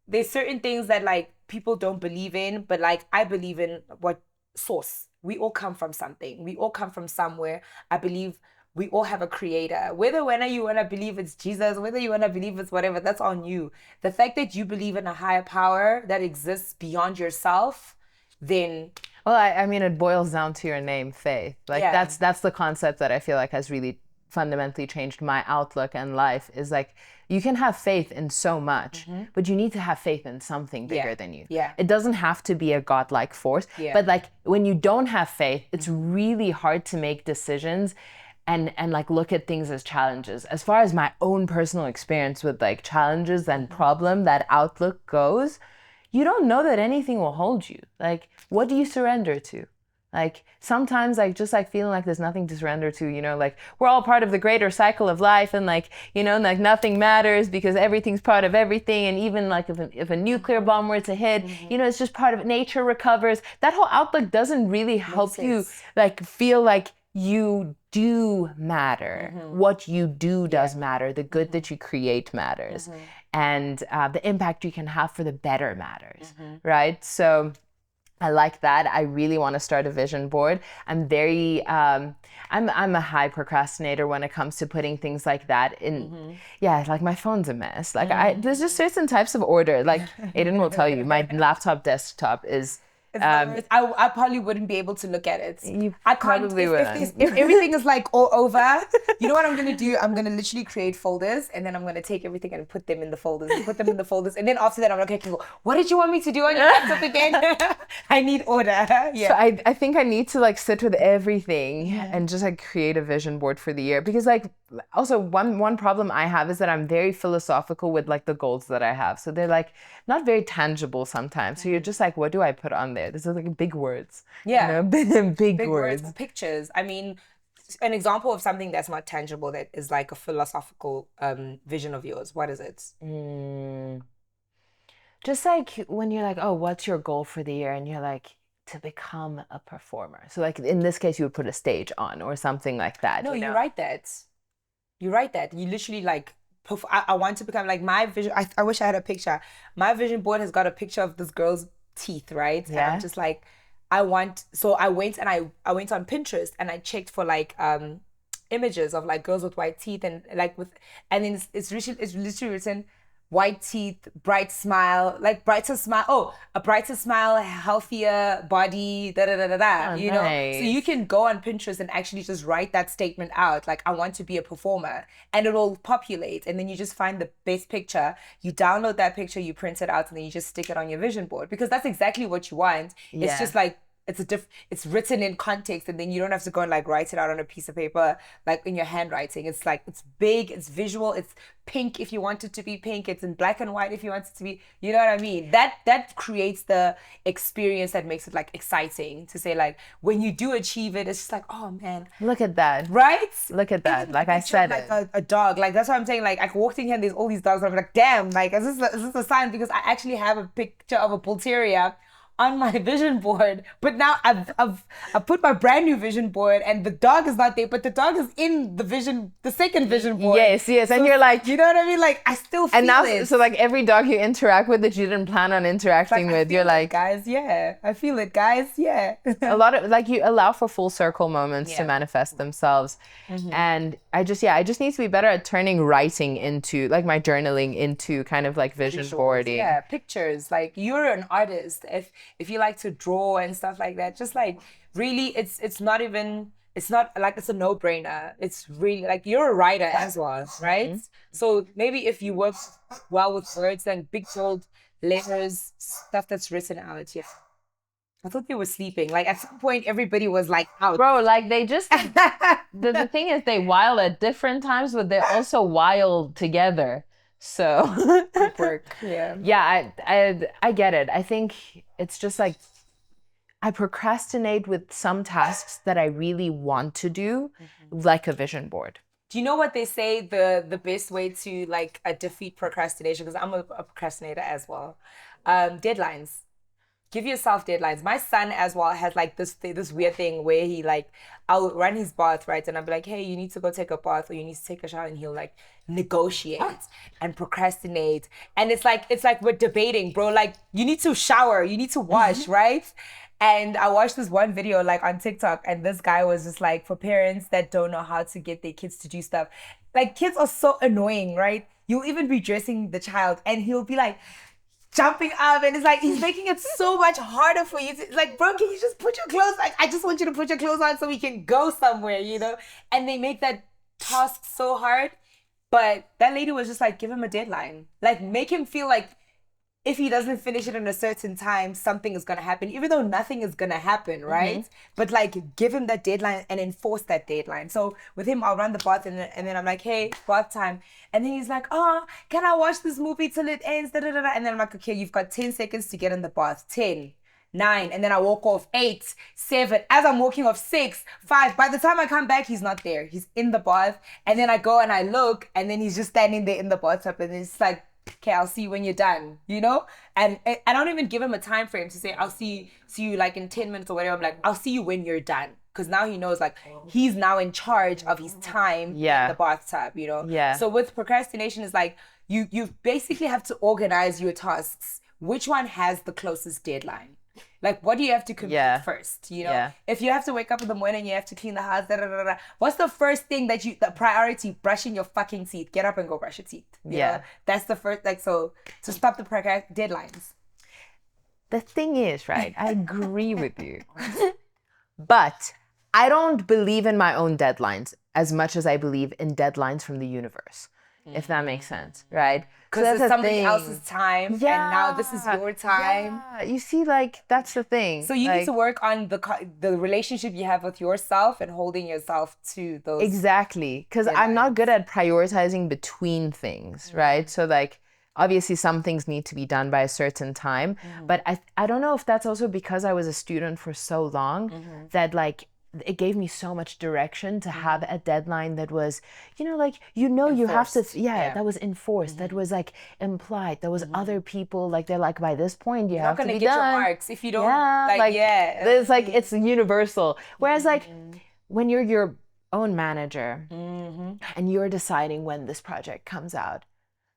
there's certain things that like people don't believe in, but like I believe in what source. We all come from something. We all come from somewhere. I believe we all have a creator. Whether you want to believe it's Jesus, whether you want to believe it's whatever, that's on you. The fact that you believe in a higher power that exists beyond yourself, then... Well, I mean, it boils down to your name, Faith. Like that's the concept that I feel like has really fundamentally changed my outlook and life is like, you can have faith in so much, but you need to have faith in something bigger than you. Yeah. It doesn't have to be a godlike force, but like when you don't have faith, it's really hard to make decisions and like look at things as challenges. As far as my own personal experience with like challenges and problem, that outlook goes, you don't know that anything will hold you. Like, what do you surrender to? Like sometimes like just like feeling like there's nothing to surrender to, you know, like we're all part of the greater cycle of life and like, you know, like nothing matters because everything's part of everything. And even like if a nuclear bomb were to hit, you know, it's just part of it. Nature recovers. That whole outlook doesn't really help you like feel like you do matter. What you do does matter. The good that you create matters. And the impact you can have for the better matters, right? So I like that. I really want to start a vision board. I'm very, I'm a high procrastinator when it comes to putting things like that in. Yeah, like my phone's a mess. Like there's just certain types of order. Like Aiden will tell you, my laptop desktop is. I probably wouldn't be able to look at it. You I can't. probably wouldn't. If everything is like all over, you know what I'm gonna do? I'm gonna literally create folders, and then I'm gonna take everything and put them in the folders. And then after that, I'm like, okay, what did you want me to do on your laptop again? I need order. Yeah. So I think I need to like sit with everything and just like create a vision board for the year, because like also one problem I have is that I'm very philosophical with like the goals that I have. So they're like not very tangible sometimes. So you're just like, what do I put on there? This is like big words. Yeah. You know? big words. Pictures. I mean, an example of something that's not tangible that is like a philosophical vision of yours. What is it? Just like when you're like, oh, what's your goal for the year? And you're like, to become a performer. So like in this case, you would put a stage on or something like that. No, you know? you write that. You write that. You literally like, I want to become like my vision. I wish I had a picture. My vision board has got a picture of this girl's teeth, right? Yeah. And I'm just like, I went on Pinterest and I checked for like images of like girls with white teeth and like and then it's literally written white teeth, bright smile, like brighter smile. Oh, a brighter smile, healthier body, Oh, you nice. know? So you can go on Pinterest and actually just write that statement out. Like, I want to be a performer, and it'll populate. And then you just find the best picture. You download that picture, you print it out, and then you just stick it on your vision board, because that's exactly what you want. Yeah. It's just like, it's written in context, and then you don't have to go and like write it out on a piece of paper like in your handwriting. It's like, it's big, it's visual, it's pink if you want it to be pink, it's in black and white if you want it to be, you know what I mean? That creates the experience that makes it like exciting to say, like, when you do achieve it, it's just like, oh man, Look at that. right? Look at that. Even Like the I picture said of, it. like a dog, like that's what I'm saying. Like I walked in here and there's all these dogs, and I'm like, damn, like is this a sign? Because I actually have a picture of a bull terrier on my vision board, but now I've put my brand new vision board and the dog is not there, but the dog is in the second vision board. Yes, So, and you're like, you know what I mean? Like I still feel and now, it. so like every dog you interact with that you didn't plan on interacting I with, feel you're it, like, guys, yeah, I feel it, guys, yeah. a lot of like you allow for full circle moments to Yeah. manifest themselves. And I just need to be better at turning writing into like my journaling into kind of like vision boarding. Yeah, pictures. Like you're an artist. If you like to draw and stuff like that, just like really, it's not like it's a no-brainer. It's really like you're a writer as well, right? So maybe if you work well with words and big bold letters, stuff that's written out. Yeah. I thought they were sleeping. Like at some point, everybody was like out. Bro, like they just the thing is they wild at different times, but they're also wild together. So Work. Yeah. yeah, I get it. I think it's just like I procrastinate with some tasks that I really want to do, like a vision board. Do you know what they say the best way to like defeat procrastination? Because I'm a procrastinator as well. Deadlines. Give yourself deadlines. My son as well has like this weird thing where he like, I'll run his bath, right? And I'll be like, hey, you need to go take a bath or you need to take a shower. And he'll like negotiate and procrastinate. And it's like we're debating, bro. Like you need to shower, you need to wash, right? And I watched this one video like on TikTok and this guy was just like, for parents that don't know how to get their kids to do stuff. Like kids are so annoying, right? You'll even be dressing the child and he'll be like, jumping up and it's like he's making it so much harder for you to, like, bro, can you just put your clothes, like I just want you to put your clothes on so we can go somewhere, you know? And they make that task so hard. But that lady was just like, give him a deadline, like make him feel like if he doesn't finish it in a certain time, something is gonna happen, even though nothing is gonna happen, right? But like give him that deadline and enforce that deadline. So with him, I'll run the bath and then I'm like, hey, bath time. And then he's like, oh, can I watch this movie till it ends? Da, da, da, da. And then I'm like, okay, you've got 10 seconds to get in the bath. 10, 9, and then I walk off 8, 7. As I'm walking off 6, 5. By the time I come back, he's not there. He's in the bath. And then I go and I look, and then he's just standing there in the bathtub, and it's like, okay, I'll see you when you're done, you know? And I don't even give him a time frame to say, I'll see you like in 10 minutes or whatever. I'm like, I'll see you when you're done. Because now he knows like he's now in charge of his time in the bathtub, you know? Yeah. So with procrastination, is like you basically have to organize your tasks. Which one has the closest deadline? Like, what do you have to complete first? You know, if you have to wake up in the morning, you have to clean the house. Da, da, da, da. What's the first thing the priority? Brushing your fucking teeth. Get up and go brush your teeth. You know? That's the first. Like, so to stop the deadlines. The thing is, right? I agree with you, but I don't believe in my own deadlines as much as I believe in deadlines from the universe. If that makes sense, right? Because it's somebody else's time, and now this is your time. Yeah. You see, like, that's the thing. So you need to work on the relationship you have with yourself and holding yourself to those. Exactly, because I'm not good at prioritizing between things, right? So, like, obviously some things need to be done by a certain time, but I don't know if that's also because I was a student for so long that, like, it gave me so much direction to have a deadline that was, like, enforced. You have to, that was enforced, that was like implied, there was other people, like, they're like, by this point you have to be done. You're not gonna get your marks if you don't, It's like, it's universal. Whereas like, when you're your own manager and you're deciding when this project comes out,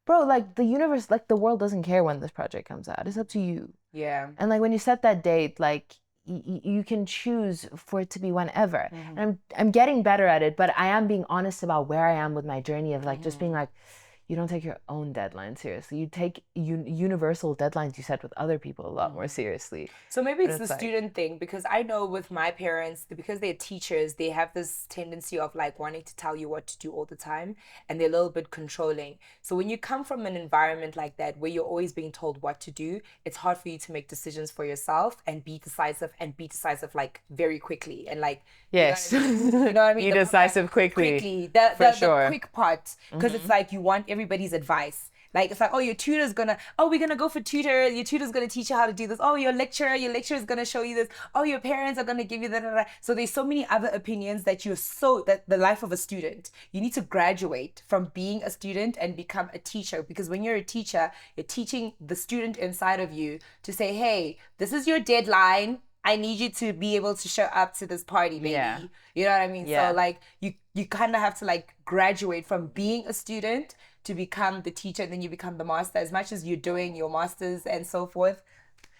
bro, like the universe, like the world doesn't care when this project comes out. It's up to you. Yeah. And like when you set that date, like, you can choose for it to be whenever. And I'm getting better at it, but I am being honest about where I am with my journey of like just being like, you don't take your own deadline seriously. You take universal deadlines you set with other people a lot more seriously. So maybe it's the student thing, because I know with my parents, because they're teachers, they have this tendency of like wanting to tell you what to do all the time, and they're a little bit controlling. So when you come from an environment like that where you're always being told what to do, it's hard for you to make decisions for yourself and be decisive like very quickly and like yes, you know what I mean? Be decisive quickly. The quick part, because it's like you want everybody's advice. Like, it's like, oh, your tutor's gonna, oh, we're gonna go for tutor. Your tutor's gonna teach you how to do this. Oh, your lecturer is gonna show you this. Oh, your parents are gonna give you that. So there's so many other opinions that that the life of a student, you need to graduate from being a student and become a teacher. Because when you're a teacher, you're teaching the student inside of you to say, hey, this is your deadline. I need you to be able to show up to this party, baby. Yeah. You know what I mean? Yeah. So like you kind of have to like graduate from being a student to become the teacher, and then you become the master. As much as you're doing your masters and so forth,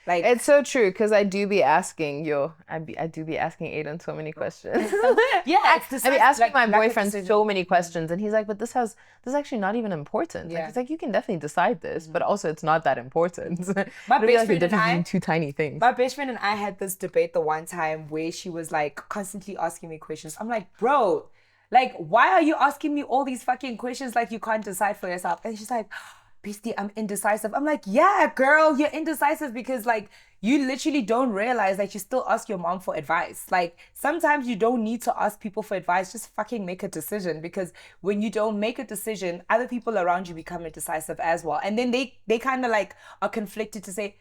like it's so true, because I do be asking Aiden so many questions. yeah, I be asking my boyfriend so many questions, and he's like, but this is actually not even important. Yeah. Like, he's like, you can definitely decide this, but also it's not that important. My It'll be best like friend the and difference I- between two tiny things. My best friend and I had this debate the one time where she was like constantly asking me questions. I'm like, bro, like, why are you asking me all these fucking questions like you can't decide for yourself? And she's like, Beastie, I'm indecisive. I'm like, yeah, girl, you're indecisive because like you literally don't realize that you still ask your mom for advice. Like sometimes you don't need to ask people for advice, just fucking make a decision, because when you don't make a decision, other people around you become indecisive as well. And then they kind of like are conflicted to say,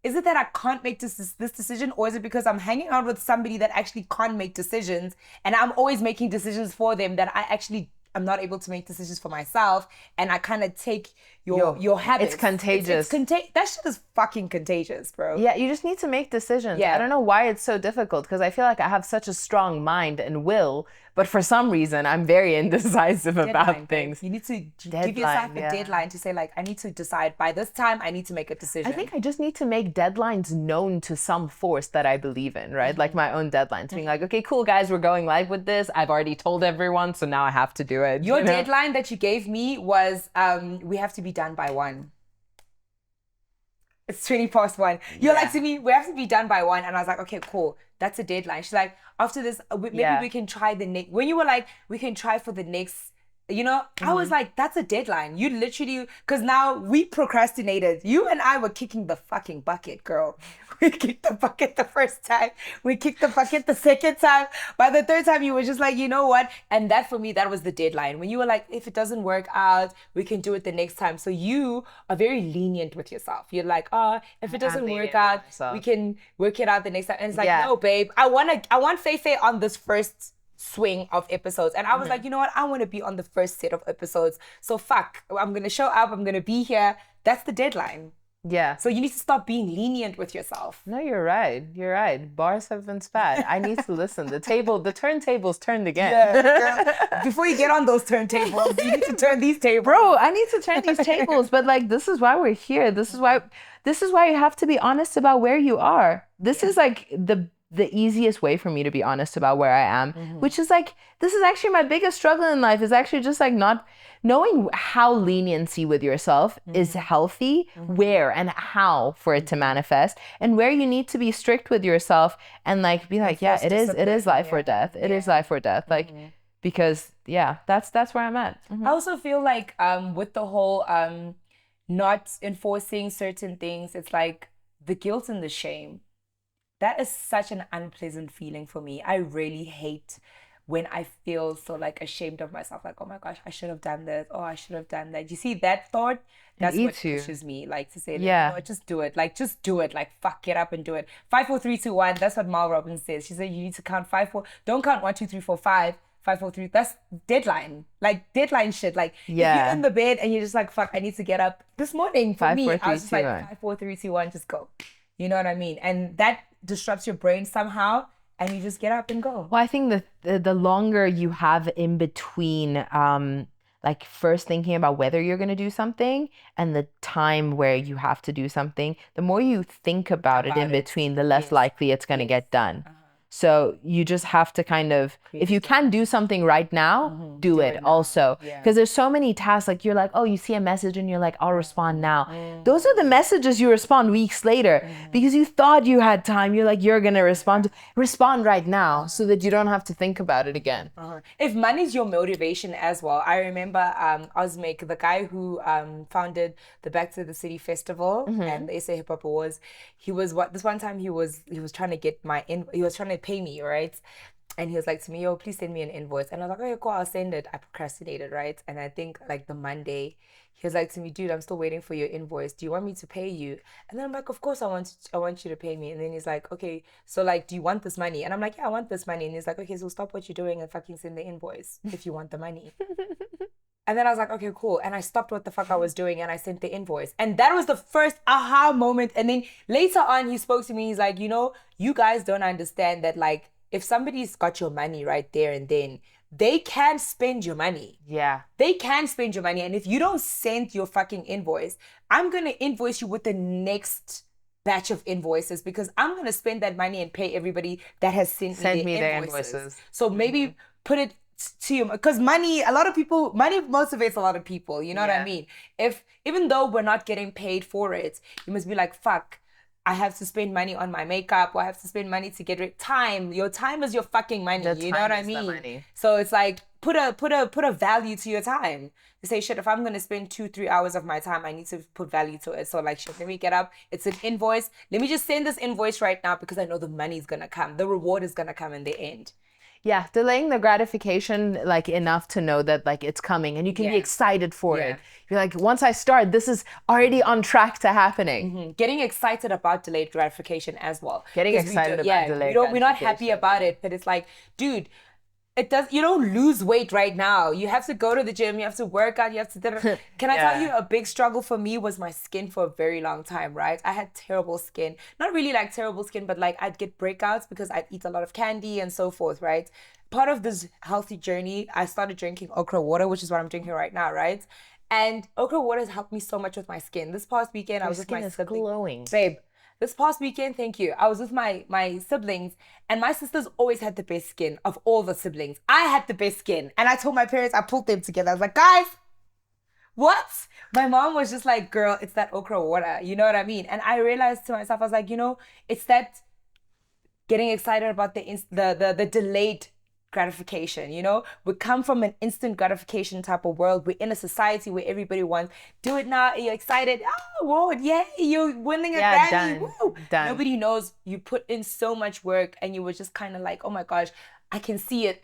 is it that I can't make this decision, or is it because I'm hanging out with somebody that actually can't make decisions and I'm always making decisions for them that I actually am not able to make decisions for myself, and I kind of take your habits. It's contagious. That shit is fucking contagious, bro. Yeah, you just need to make decisions. Yeah. I don't know why it's so difficult, because I feel like I have such a strong mind and will, but for some reason I'm very indecisive about things. You need to give yourself a deadline to say like, I need to decide by this time, I need to make a decision. I think I just need to make deadlines known to some force that I believe in, right? Like my own deadlines, being like, okay, cool guys, we're going live with this. I've already told everyone, so now I have to do it. Your deadline that you gave me was we have to be done by 1. It's 1:20. You're like to me, we have to be done by 1. And I was like, okay, cool. That's a deadline. She's like, after this, maybe we can try the next. When you were like, we can try for the next, I was like, that's a deadline. You literally, because now we procrastinated. You and I were kicking the fucking bucket, girl. We kicked the bucket the first time. We kicked the bucket the second time. By the third time, you were just like, you know what? And that for me, that was the deadline. When you were like, if it doesn't work out, we can do it the next time. So you are very lenient with yourself. You're like, if it doesn't work out, we can work it out the next time. And it's like, no, babe, I want Fae Fae on this first swing of episodes. And I was like, you know what? I want to be on the first set of episodes. So fuck, I'm going to show up. I'm going to be here. That's the deadline. Yeah. So you need to stop being lenient with yourself. No, you're right. You're right. Bars have been spat. I need to listen. The turntable's turned again. Yeah, girl. Before you get on those turntables, you need to turn these tables. Bro, I need to turn these tables. But like, this is why we're here. This is why you have to be honest about where you are. This is like the easiest way for me to be honest about where I am, which is like, this is actually my biggest struggle in life, is actually just like not knowing how leniency with yourself is healthy, where and how for it to manifest, and where you need to be strict with yourself and like be like, yeah, it is life or death. It is life or death. Like, because that's where I'm at. I also feel like with the whole not enforcing certain things, it's like the guilt and the shame. That is such an unpleasant feeling for me. I really hate when I feel so like ashamed of myself, like, oh my gosh, I should have done this. Oh, I should have done that. You see that thought? That's what pushes me, like to say, just do it. Like, just do it. Like, fuck, get up and do it. 5, 4, 3, 2, 1. That's what Mal Robbins says. She said you need to count 5, 4. Don't count 1, 2, 3, 4, 5. 5, 4, 3. That's deadline. Like deadline shit. Like if you're in the bed and you're just like, fuck, I need to get up. This morning for 5, me, 4, 3, I was just 2, like 1. 5, 4, 3, 2, 1. Just go. You know what I mean? And that disrupts your brain somehow, and you just get up and go. Well, I think the longer you have in between, like first thinking about whether you're going to do something and the time where you have to do something, the more you think about it in between, the less likely it's going to get done. So you just have to kind of, if you can do something right now, do it also. Because there's so many tasks, like you're like, oh, you see a message and you're like, I'll respond now. Those are the messages you respond weeks later because you thought you had time. You're like, you're going to respond right now so that you don't have to think about it again. If money's your motivation as well, I remember Osmik, the guy who founded the Back to the City Festival and the SA Hip Hop Awards, this one time he was trying to get he was trying to pay me, right? And he was like to me, yo, please send me an invoice. And I was like, okay, cool, I'll send it. I procrastinated, right? And I think like the Monday, he was like to me, dude, I'm still waiting for your invoice. Do you want me to pay you? And then I'm like, of course I want you to pay me. And then he's like, okay, so like, do you want this money? And I'm like, yeah, I want this money. And he's like, okay, so stop what you're doing and fucking send the invoice if you want the money. And then I was like, okay, cool. And I stopped what the fuck I was doing and I sent the invoice. And that was the first aha moment. And then later on, he spoke to me. He's like, you know, you guys don't understand that, like, if somebody's got your money right there and then, they can spend your money. Yeah. They can spend your money. And if you don't send your fucking invoice, I'm going to invoice you with the next batch of invoices because I'm going to spend that money and pay everybody that has sent me their invoices. So maybe put it to you, because money motivates a lot of people, you know what I mean? If even though we're not getting paid for it, you must be like, fuck, I have to spend money on my makeup, or I have to spend money to get time. Your time is your fucking money. You know what I mean? So it's like put a value to your time. You say, shit, if I'm gonna spend 2-3 hours of my time, I need to put value to it. So like, shit, let me get up. It's an invoice. Let me just send this invoice right now because I know the money's gonna come. The reward is gonna come in the end. Yeah, delaying the gratification like enough to know that like it's coming and you can be excited for it. You're like, once I start, this is already on track to happening. Getting excited about delayed gratification as well. Getting excited about delayed gratification. We're not happy about it, but it's like, dude, you don't lose weight right now. You have to go to the gym, you have to work out, you have to... Can I tell you, a big struggle for me was my skin for a very long time, right? I had terrible skin. Not really like terrible skin, but like I'd get breakouts because I'd eat a lot of candy and so forth, right? Part of this healthy journey, I started drinking okra water, which is what I'm drinking right now, right? And okra water has helped me so much with my skin. This past weekend, I was with my siblings. Glowing. Babe, this past weekend, thank you, I was with my siblings, and my sisters always had the best skin of all the siblings. I had the best skin. And I told my parents, I pulled them together. I was like, guys, what? My mom was just like, girl, it's that okra water. You know what I mean? And I realized to myself, I was like, you know, it's that getting excited about the delayed gratification, you know? We come from an instant gratification type of world. We're in a society where everybody wants, do it now, you're excited, oh, whoa, yay, you're winning a Grammy, woo. Nobody knows you put in so much work and you were just kind of like, oh my gosh, I can see it,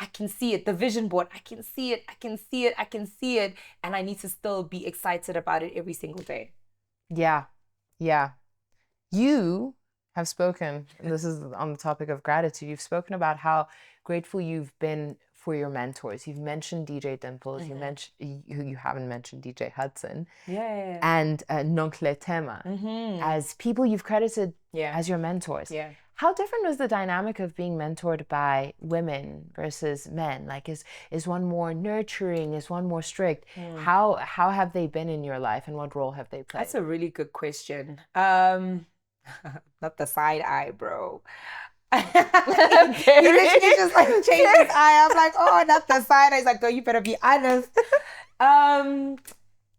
the vision board, I can see it, and I need to still be excited about it every single day. Yeah. You have spoken, and this is on the topic of gratitude, you've spoken about how grateful you've been for your mentors. You've mentioned DJ Dimples, you haven't mentioned DJ Hudson, and Noncle Tema as people you've credited as your mentors. How different was the dynamic of being mentored by women versus men? Like, is one more nurturing? Is one more strict? How have they been in your life, and what role have they played? That's a really good question. Not the side eye, bro. He literally just like changed his eye. I'm like, oh, not the side eye. He's like, girl, you better be honest.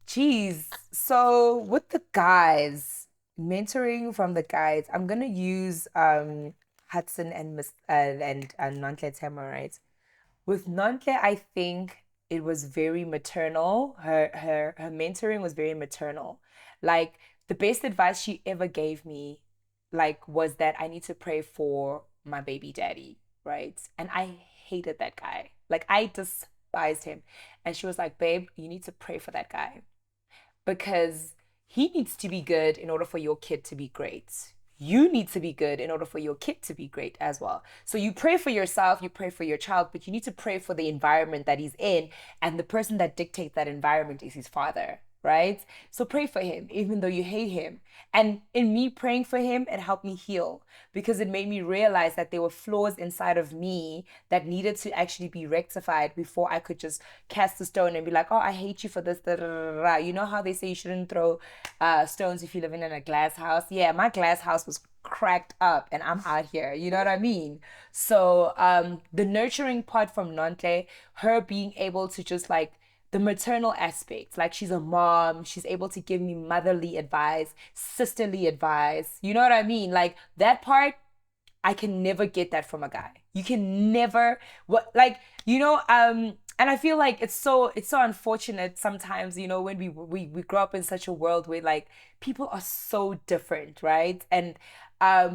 Geez. So with the guys, mentoring from the guys, I'm gonna use Hudson and Nontle Tema, right? With Nontle, I think it was very maternal. Her mentoring was very maternal. Like, the best advice she ever gave me, like, was that I need to pray for my baby daddy, right? And I hated that guy. Like, I despised him. And she was like, babe, you need to pray for that guy because he needs to be good in order for your kid to be great. You need to be good in order for your kid to be great as well. So you pray for yourself, you pray for your child, but you need to pray for the environment that he's in. And the person that dictates that environment is his father, right? So pray for him, even though you hate him. And in me praying for him, it helped me heal because it made me realize that there were flaws inside of me that needed to actually be rectified before I could just cast a stone and be like, oh, I hate you for this. Da, da, da, da. You know how they say you shouldn't throw stones if you live in a glass house? Yeah, my glass house was cracked up and I'm out here. You know what I mean? So the nurturing part from Nontle, her being able to just like, the maternal aspect, like she's a mom, she's able to give me motherly advice, sisterly advice. You know what I mean? Like that part, I can never get that from a guy. You can never, and I feel like it's so unfortunate sometimes, you know, when we grow up in such a world where like people are so different, right? And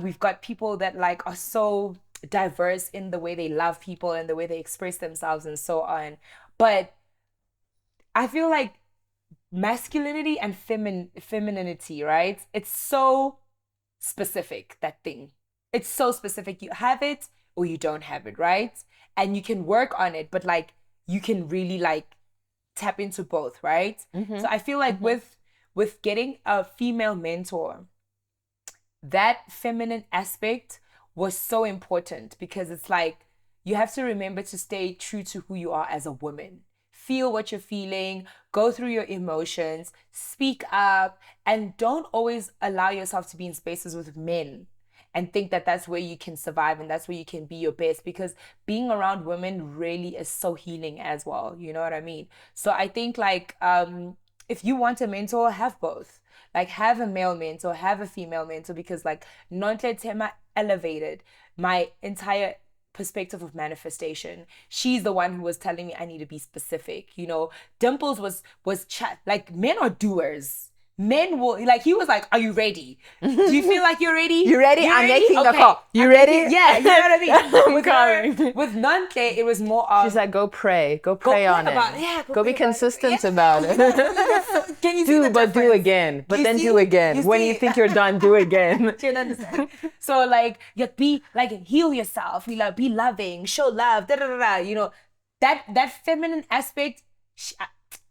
we've got people that like are so diverse in the way they love people and the way they express themselves and so on. But I feel like masculinity and femininity, right? It's so specific, that thing. It's so specific. You have it or you don't have it, right? And you can work on it, but like you can really like tap into both, right? So I feel like with getting a female mentor, that feminine aspect was so important, because it's like you have to remember to stay true to who you are as a woman. Feel what you're feeling, go through your emotions, speak up, and don't always allow yourself to be in spaces with men and think that that's where you can survive and that's where you can be your best, because being around women really is so healing as well. You know what I mean? So I think like if you want a mentor, have both. Like have a male mentor, have a female mentor, because like Nontle Tema elevated my entire perspective of manifestation. She's the one who was telling me I need to be specific. You know, Dimples was chat, like men are doers. Men will, like, he was like, are you ready? Do you feel like you're ready? You ready? You're I'm ready? making the Okay. call. You I'm ready? Yeah, you know what I mean? I'm coming. With Nontle, it was more of, She's like, go pray on it. Go be consistent about it. Can you see the Do difference? again. But You then see? do again. You When see? you think you're done, do again. Do you understand? So like, you be like, heal yourself. You like, be loving, show love. Da da da da. You know, that feminine aspect.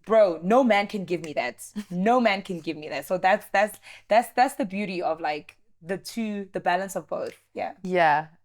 Bro, no man can give me that. No man can give me that. So that's the beauty of like the balance of both. Yeah.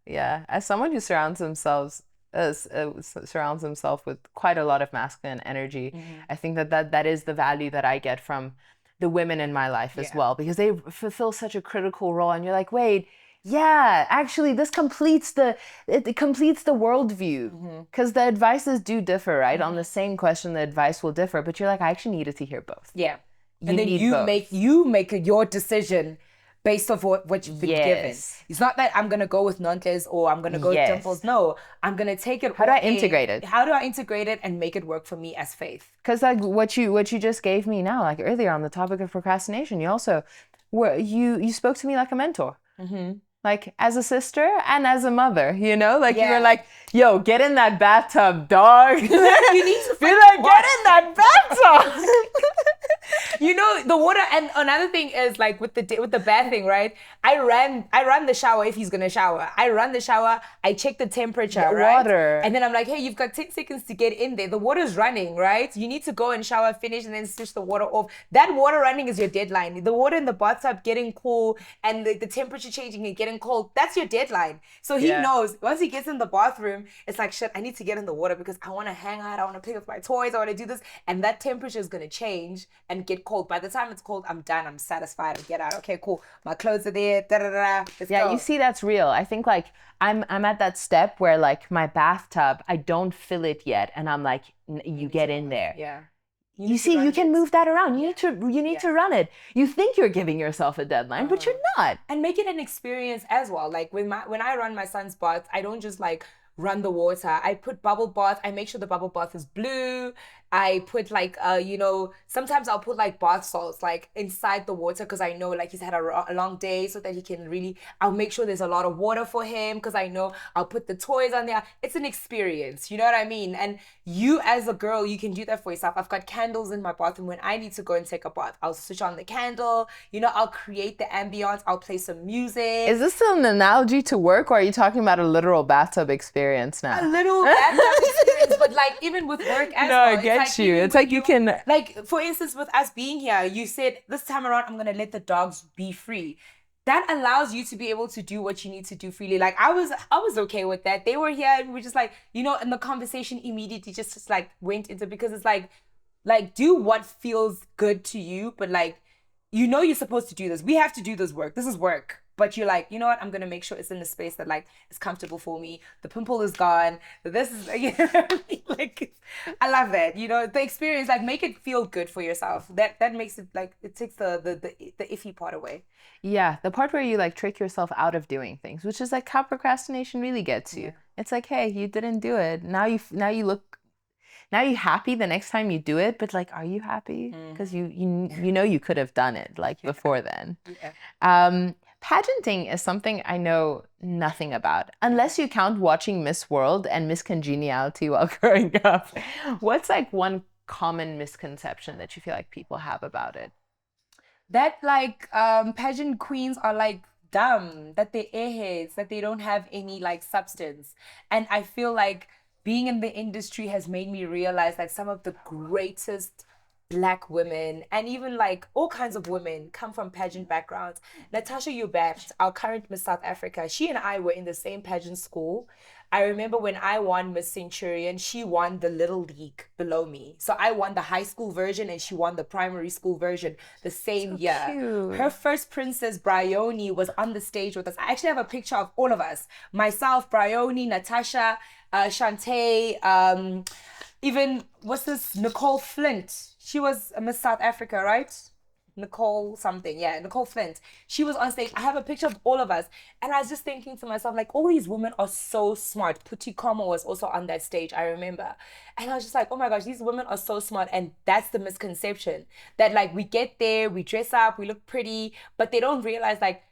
Yeah. As someone who surrounds himself with quite a lot of masculine energy, I think that is the value that I get from the women in my life as well, because they fulfill such a critical role, and you're like, wait, yeah, actually this completes the worldview, because the advices do differ, right? On the same question, the advice will differ, but you're like, I actually needed to hear both. Yeah. You And then need you both. make your decision based off what you've been given. It's not that I'm gonna go with Nontles or I'm gonna go with Dimples. No, I'm gonna take it. How do I integrate it? How do I integrate it and make it work for me as Faith? Because like what you just gave me now, like earlier on the topic of procrastination, you also you spoke to me like a mentor. Like as a sister and as a mother, you know, like you were like, yo, get in that bathtub, dog. You need to be like, get in that bathtub. You know, the water. And another thing is like with the bathing, right? I run the shower if he's gonna shower. I run the shower. I check the temperature, right? Water. And then I'm like, hey, you've got 10 seconds to get in there. The water's running, right? You need to go and shower, finish, and then switch the water off. That water running is your deadline. The water in the bathtub getting cool and the temperature changing and getting cold, that's your deadline. So he knows once he gets in the bathroom, it's like, shit, I need to get in the water because I want to hang out, I want to pick up my toys, I want to do this. And that temperature is going to change and get cold. By the time it's cold, I'm done, I'm satisfied, I get out. Okay, cool. My clothes are there, let's go. You see, that's real. I think like I'm at that step where like my bathtub, I don't fill it yet, and I'm like, you get in there. Yeah. You see, you can move that around. You need to run it. You think you're giving yourself a deadline, but you're not. And make it an experience as well. Like when I run my son's bath, I don't just like run the water. I put bubble bath. I make sure the bubble bath is blue. I put like, sometimes I'll put like bath salts like inside the water because I know like he's had a long day, so that he can really, I'll make sure there's a lot of water for him because I know I'll put the toys on there. It's an experience, you know what I mean? And you as a girl, you can do that for yourself. I've got candles in my bathroom. When I need to go and take a bath, I'll switch on the candle, I'll create the ambiance, I'll play some music. Is this an analogy to work, or are you talking about a literal bathtub experience now? A little bathtub experience, but like even with work as well. I get you. It's like you can, like for instance, with us being here, you said this time around I'm gonna let the dogs be free. That allows you to be able to do what you need to do freely. Like I was okay with that. They were here and we're just like, and the conversation immediately just like went into, because it's like do what feels good to you, but like you're supposed to do this. We have to do this work. This is work. But you're like, you know what? I'm going to make sure it's in a space that like is comfortable for me. The pimple is gone. This is, like, I love that. The experience, like make it feel good for yourself. That makes it like, it takes the iffy part away. Yeah. The part where you like trick yourself out of doing things, which is like how procrastination really gets you. Yeah. It's like, hey, you didn't do it. Now you you're happy the next time you do it, but like, are you happy? Because you could have done it like before then. Yeah. Pageanting is something I know nothing about, unless you count watching Miss World and Miss Congeniality while growing up. What's like one common misconception that you feel like people have about it? That like pageant queens are like dumb, that they're airheads, that they don't have any like substance. And I feel like being in the industry has made me realize that some of the greatest Black women and even like all kinds of women come from pageant backgrounds. Natasha Eubanks, our current Miss South Africa, she and I were in the same pageant school. I remember when I won Miss Centurion, she won the little league below me. So I won the high school version and she won the primary school version the same year. Cute. Her first princess, Bryony, was on the stage with us. I actually have a picture of all of us. Myself, Bryony, Natasha, Shantae, even, what's this, Nicole Flint. She was a Miss South Africa, right? Nicole something, yeah, Nicole Flint. She was on stage. I have a picture of all of us. And I was just thinking to myself, like, all these women are so smart. Puti Como was also on that stage, I remember. And I was just like, oh my gosh, these women are so smart. And that's the misconception. That like we get there, we dress up, we look pretty, but they don't realize like,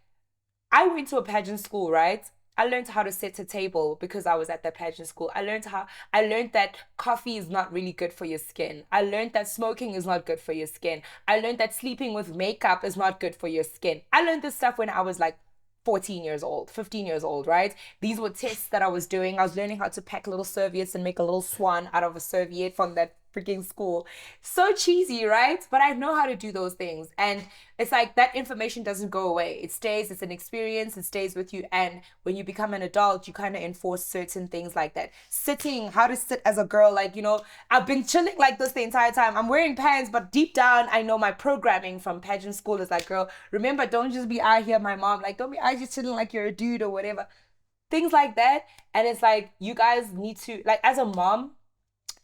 I went to a pageant school, right? I learned how to set a table because I was at that pageant school. I learned that coffee is not really good for your skin. I learned that smoking is not good for your skin. I learned that sleeping with makeup is not good for your skin. I learned this stuff when I was like 14 years old, 15 years old, right? These were tests that I was doing. I was learning how to pack little serviettes and make a little swan out of a serviette from that freaking school. So cheesy, right? But I know how to do those things. And it's like that information doesn't go away. It stays, it's an experience, it stays with you. And when you become an adult, you kind of enforce certain things like that. Sitting, how to sit as a girl, like, you know, I've been chilling like this the entire time. I'm wearing pants, but deep down, I know my programming from pageant school is like, girl, remember, don't just be out here, my mom, like, don't be out just chilling like you're a dude or whatever. Things like that. And it's like, you guys need to, like, as a mom,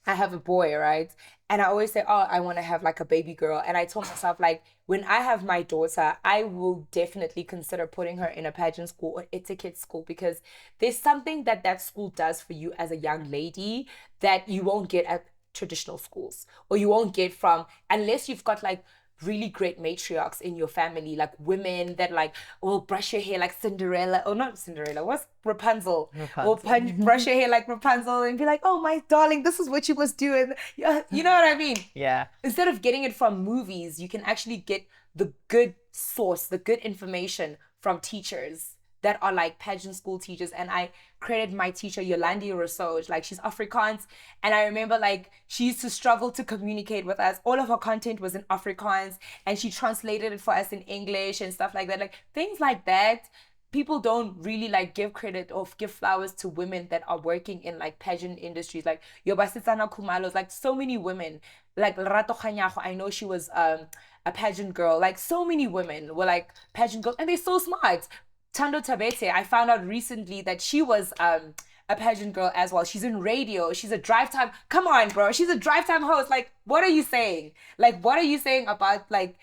I have a boy, right? And I always say, oh, I want to have like a baby girl. And I told myself, like, when I have my daughter, I will definitely consider putting her in a pageant school or etiquette school, because there's something that that school does for you as a young lady that you won't get at traditional schools, or you won't get from, unless you've got like really great matriarchs in your family, like women that like will brush your hair like Cinderella, or not Cinderella, what's Rapunzel? Or brush your hair like Rapunzel and be like, oh my darling, this is what you must do. And you know what I mean? Yeah. Instead of getting it from movies, you can actually get the good source, the good information from teachers that are like pageant school teachers. And I credit my teacher, Yolandi Rousseau, like she's Afrikaans. And I remember like she used to struggle to communicate with us. All of her content was in Afrikaans and she translated it for us in English and stuff like that. Like things like that. People don't really like give credit or give flowers to women that are working in like pageant industries, like Yobasitsana Kumalos, like so many women, like Lerato Kganyago, I know she was a pageant girl. Like so many women were like pageant girls and they're so smart. Tando Tabete, I found out recently that she was a pageant girl as well. She's in radio. She's a drive time. Come on, bro. She's a drive time host. Like, what are you saying? Like, what are you saying about like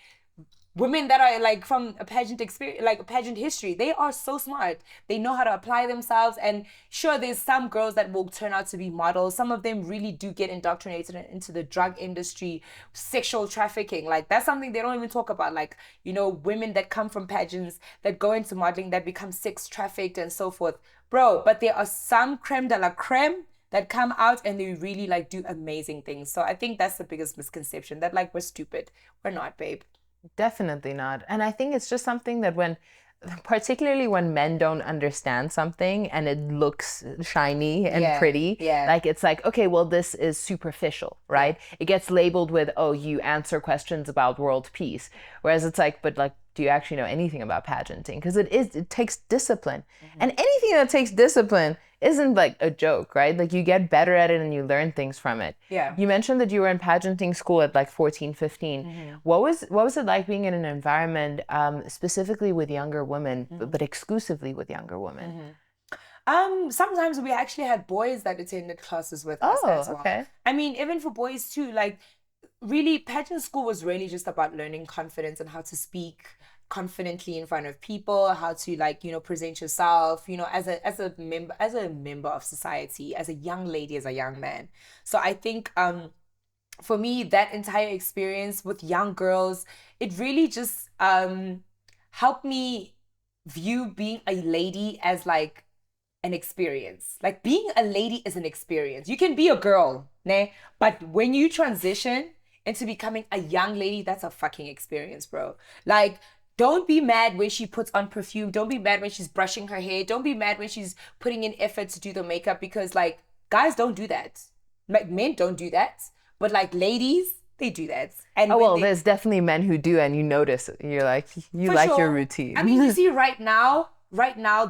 women that are like from a pageant experience, like a pageant history? They are so smart. They know how to apply themselves. And sure, there's some girls that will turn out to be models. Some of them really do get indoctrinated into the drug industry, sexual trafficking. Like that's something they don't even talk about. Like, you know, women that come from pageants that go into modeling that become sex trafficked and so forth. Bro, but there are some creme de la creme that come out and they really like do amazing things. So I think that's the biggest misconception, that like we're stupid. We're not, babe. Definitely not. And I think it's just something that particularly when men don't understand something and it looks shiny and pretty, like it's like, okay, well, this is superficial, right? It gets labeled with, oh, you answer questions about world peace. Whereas it's like, but like, do you actually know anything about pageanting? Because it takes discipline. And anything that takes discipline isn't like a joke, right? Like you get better at it and you learn things from it. Yeah. You mentioned that you were in pageanting school at like 14, 15. What was it like being in an environment specifically with younger women, but exclusively with younger women? Sometimes we actually had boys that attended classes with us as well. Okay. I mean, even for boys too, like really pageant school was really just about learning confidence and how to speak confidently in front of people, how to like, you know, present yourself, you know, as a member of society, as a young lady, as a young man. So I think for me, that entire experience with young girls, it really just helped me view being a lady as like an experience. Like being a lady is an experience. You can be a girl, ne? But when you transition into becoming a young lady, that's a fucking experience, bro. Like, don't be mad when she puts on perfume. Don't be mad when she's brushing her hair. Don't be mad when she's putting in effort to do the makeup, because like guys don't do that. Like men don't do that. But like ladies, they do that. And Oh, well, there's definitely men who do, and you notice it. You're like, you like your routine. I mean, you see right now,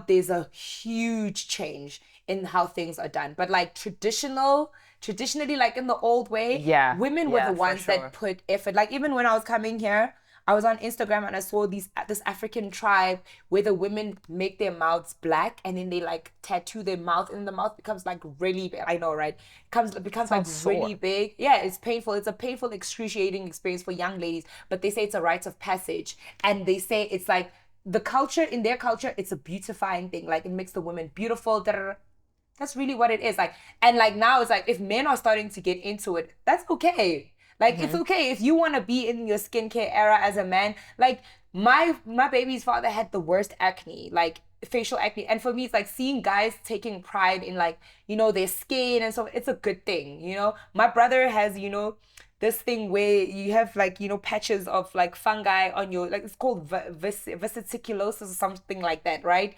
there's a huge change in how things are done. But like traditionally, like in the old way, women were the ones that put effort. Like even when I was coming here, I was on Instagram and I saw this African tribe where the women make their mouths black and then they like tattoo their mouth, and the mouth becomes like really big. I know, right? It becomes like really big. Yeah, it's painful. It's a painful, excruciating experience for young ladies, but they say it's a rite of passage. And they say it's like in their culture, it's a beautifying thing. Like it makes the women beautiful. That's really what it is. Like, and like now it's like if men are starting to get into it, that's okay. Like it's okay if you want to be in your skincare era as a man. Like my baby's father had the worst acne, like facial acne, and for me it's like seeing guys taking pride in like, you know, their skin and so it's a good thing. You know, my brother has, you know, this thing where you have like, you know, patches of like fungi on your, like it's called vesiculosis or something like that, right?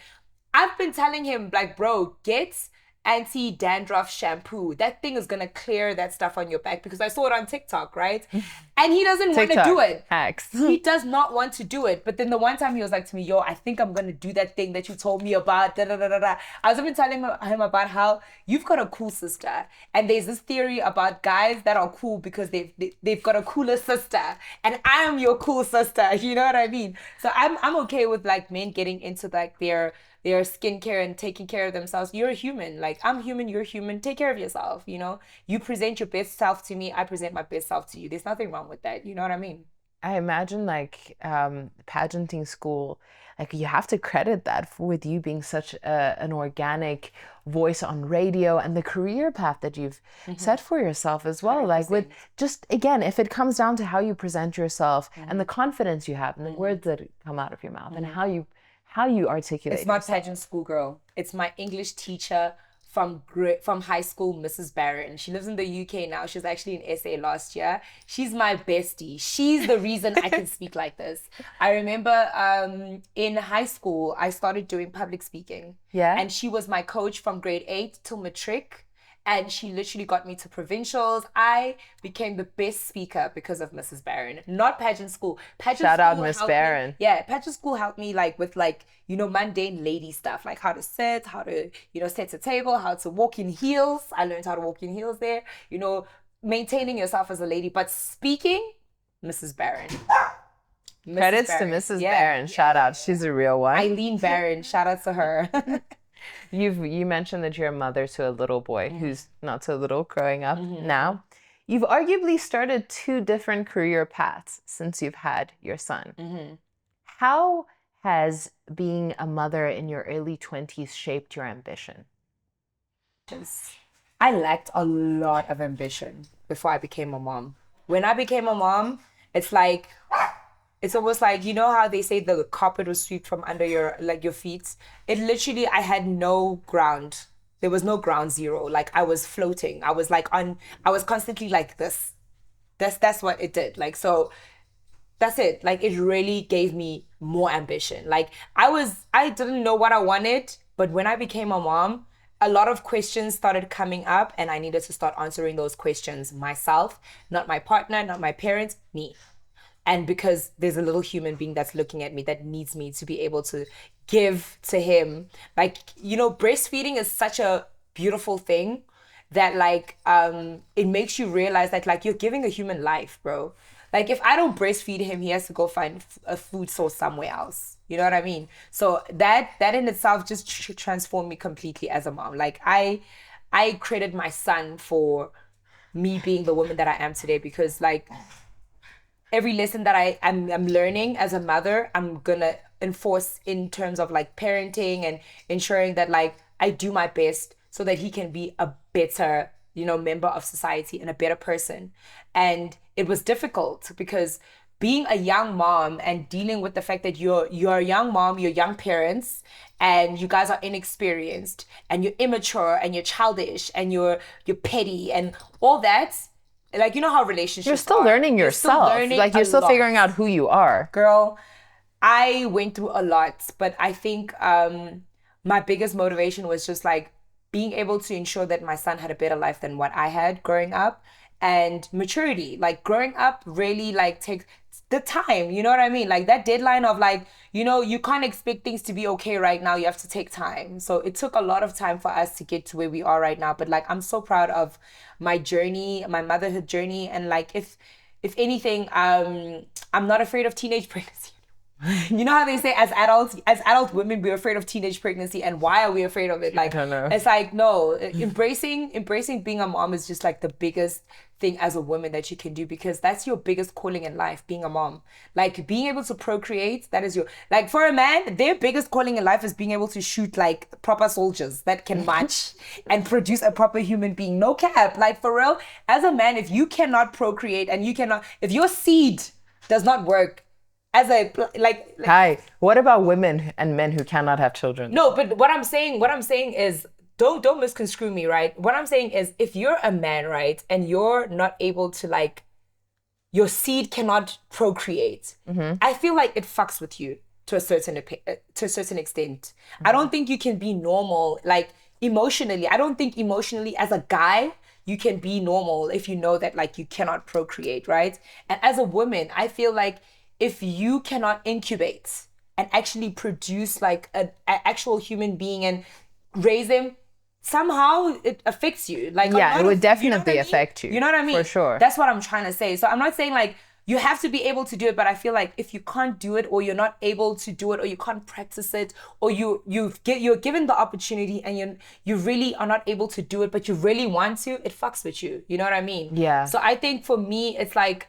I've been telling him like, bro, get anti-dandruff shampoo. That thing is gonna clear that stuff on your back, because I saw it on TikTok, right? And he doesn't want to do it. Hacks. He does not want to do it. But then the one time he was like to me, yo, I think I'm gonna do that thing that you told me about. Da, da, da, da, da. I was even telling him about how you've got a cool sister. And there's this theory about guys that are cool because they've got a cooler sister. And I'm your cool sister. You know what I mean? So I'm okay with like men getting into like their skincare and taking care of themselves. You're a human. Like, I'm human, you're human. Take care of yourself, you know? You present your best self to me, I present my best self to you. There's nothing wrong with that. You know what I mean? I imagine like pageanting school, like you have to credit that with you being such an organic voice on radio and the career path that you've set for yourself as well. 100%. Like with just, again, if it comes down to how you present yourself and the confidence you have and the words that come out of your mouth and how you articulate. It's not pageant school, girl. It's my English teacher from high school, Mrs. Barron. She lives in the UK now. She was actually in SA last year. She's my bestie. She's the reason I can speak like this. I remember in high school, I started doing public speaking. Yeah. And she was my coach from grade 8 till matric. And she literally got me to provincials. I became the best speaker because of Mrs. Barron, not pageant school. Shout out Miss Barron. Yeah, pageant school helped me like with like, you know, mundane lady stuff, like how to sit, how to, you know, set a table, how to walk in heels. I learned how to walk in heels there, you know, maintaining yourself as a lady. But speaking, Mrs. Barron. Credits to Mrs. Barron. Shout out. She's a real one. Eileen Barron. Shout out to her. You mentioned that you're a mother to a little boy who's not so little, growing up now. You've arguably started 2 different career paths since you've had your son. How has being a mother in your early 20s shaped your ambition? I lacked a lot of ambition before I became a mom. When I became a mom, it's almost like, you know how they say the carpet was swept from under your feet? It literally, I had no ground. There was no ground zero. Like I was floating. I was constantly like this. That's what it did. Like, so that's it. Like it really gave me more ambition. Like I didn't know what I wanted, but when I became a mom, a lot of questions started coming up and I needed to start answering those questions myself, not my partner, not my parents, me. And because there's a little human being that's looking at me that needs me to be able to give to him. Like, you know, breastfeeding is such a beautiful thing that like, it makes you realize that like you're giving a human life, bro. Like if I don't breastfeed him, he has to go find a food source somewhere else. You know what I mean? So that in itself just transformed me completely as a mom. Like I credit my son for me being the woman that I am today, because like, every lesson that I'm learning as a mother, I'm gonna enforce in terms of like parenting and ensuring that like I do my best so that he can be a better, you know, member of society and a better person. And it was difficult because being a young mom and dealing with the fact that you're a young mom, you're young parents, and you guys are inexperienced and you're immature and you're childish and you're petty and all that. Like, you know how relationships You're still are. learning You're still yourself. learning Like, you're a still lot. figuring out who you are. Girl, I went through a lot, but I think my biggest motivation was just like being able to ensure that my son had a better life than what I had growing up, and maturity. Like, growing up really like takes the time, you know what I mean? Like, that deadline of like, you know, you can't expect things to be okay right now. You have to take time. So it took a lot of time for us to get to where we are right now. But like, I'm so proud of my journey, my motherhood journey. And like, if anything, I'm not afraid of teenage pregnancy. You know how they say as adult women, we're afraid of teenage pregnancy, and why are we afraid of it? Like, I don't know. It's like, no, embracing being a mom is just like the biggest thing as a woman that you can do, because that's your biggest calling in life, being a mom. Like, being able to procreate, that is your, like, for a man, their biggest calling in life is being able to shoot like proper soldiers that can march and produce a proper human being. No cap. Like, for real, as a man, if you cannot procreate and if your seed does not work, as a like Hi, what about women and men who cannot have children? no, but what I'm saying is, don't misconstrue me, right? What I'm saying is, if you're a man, right, and you're not able to, like, your seed cannot procreate, I feel like it fucks with you to a certain extent. I don't think you can be normal, like, emotionally. I don't think emotionally as a guy you can be normal if you know that, like, you cannot procreate, right? And as a woman, I feel like if you cannot incubate and actually produce like an actual human being and raise him, somehow it affects you. Like, yeah, it would definitely you know affect you. You know what I mean? For sure. That's what I'm trying to say. So I'm not saying like you have to be able to do it, but I feel like if you can't do it, or you're not able to do it, or you can't practice it, or you're given the opportunity and you really are not able to do it, but you really want to, it fucks with you. You know what I mean? Yeah. So I think for me, it's like,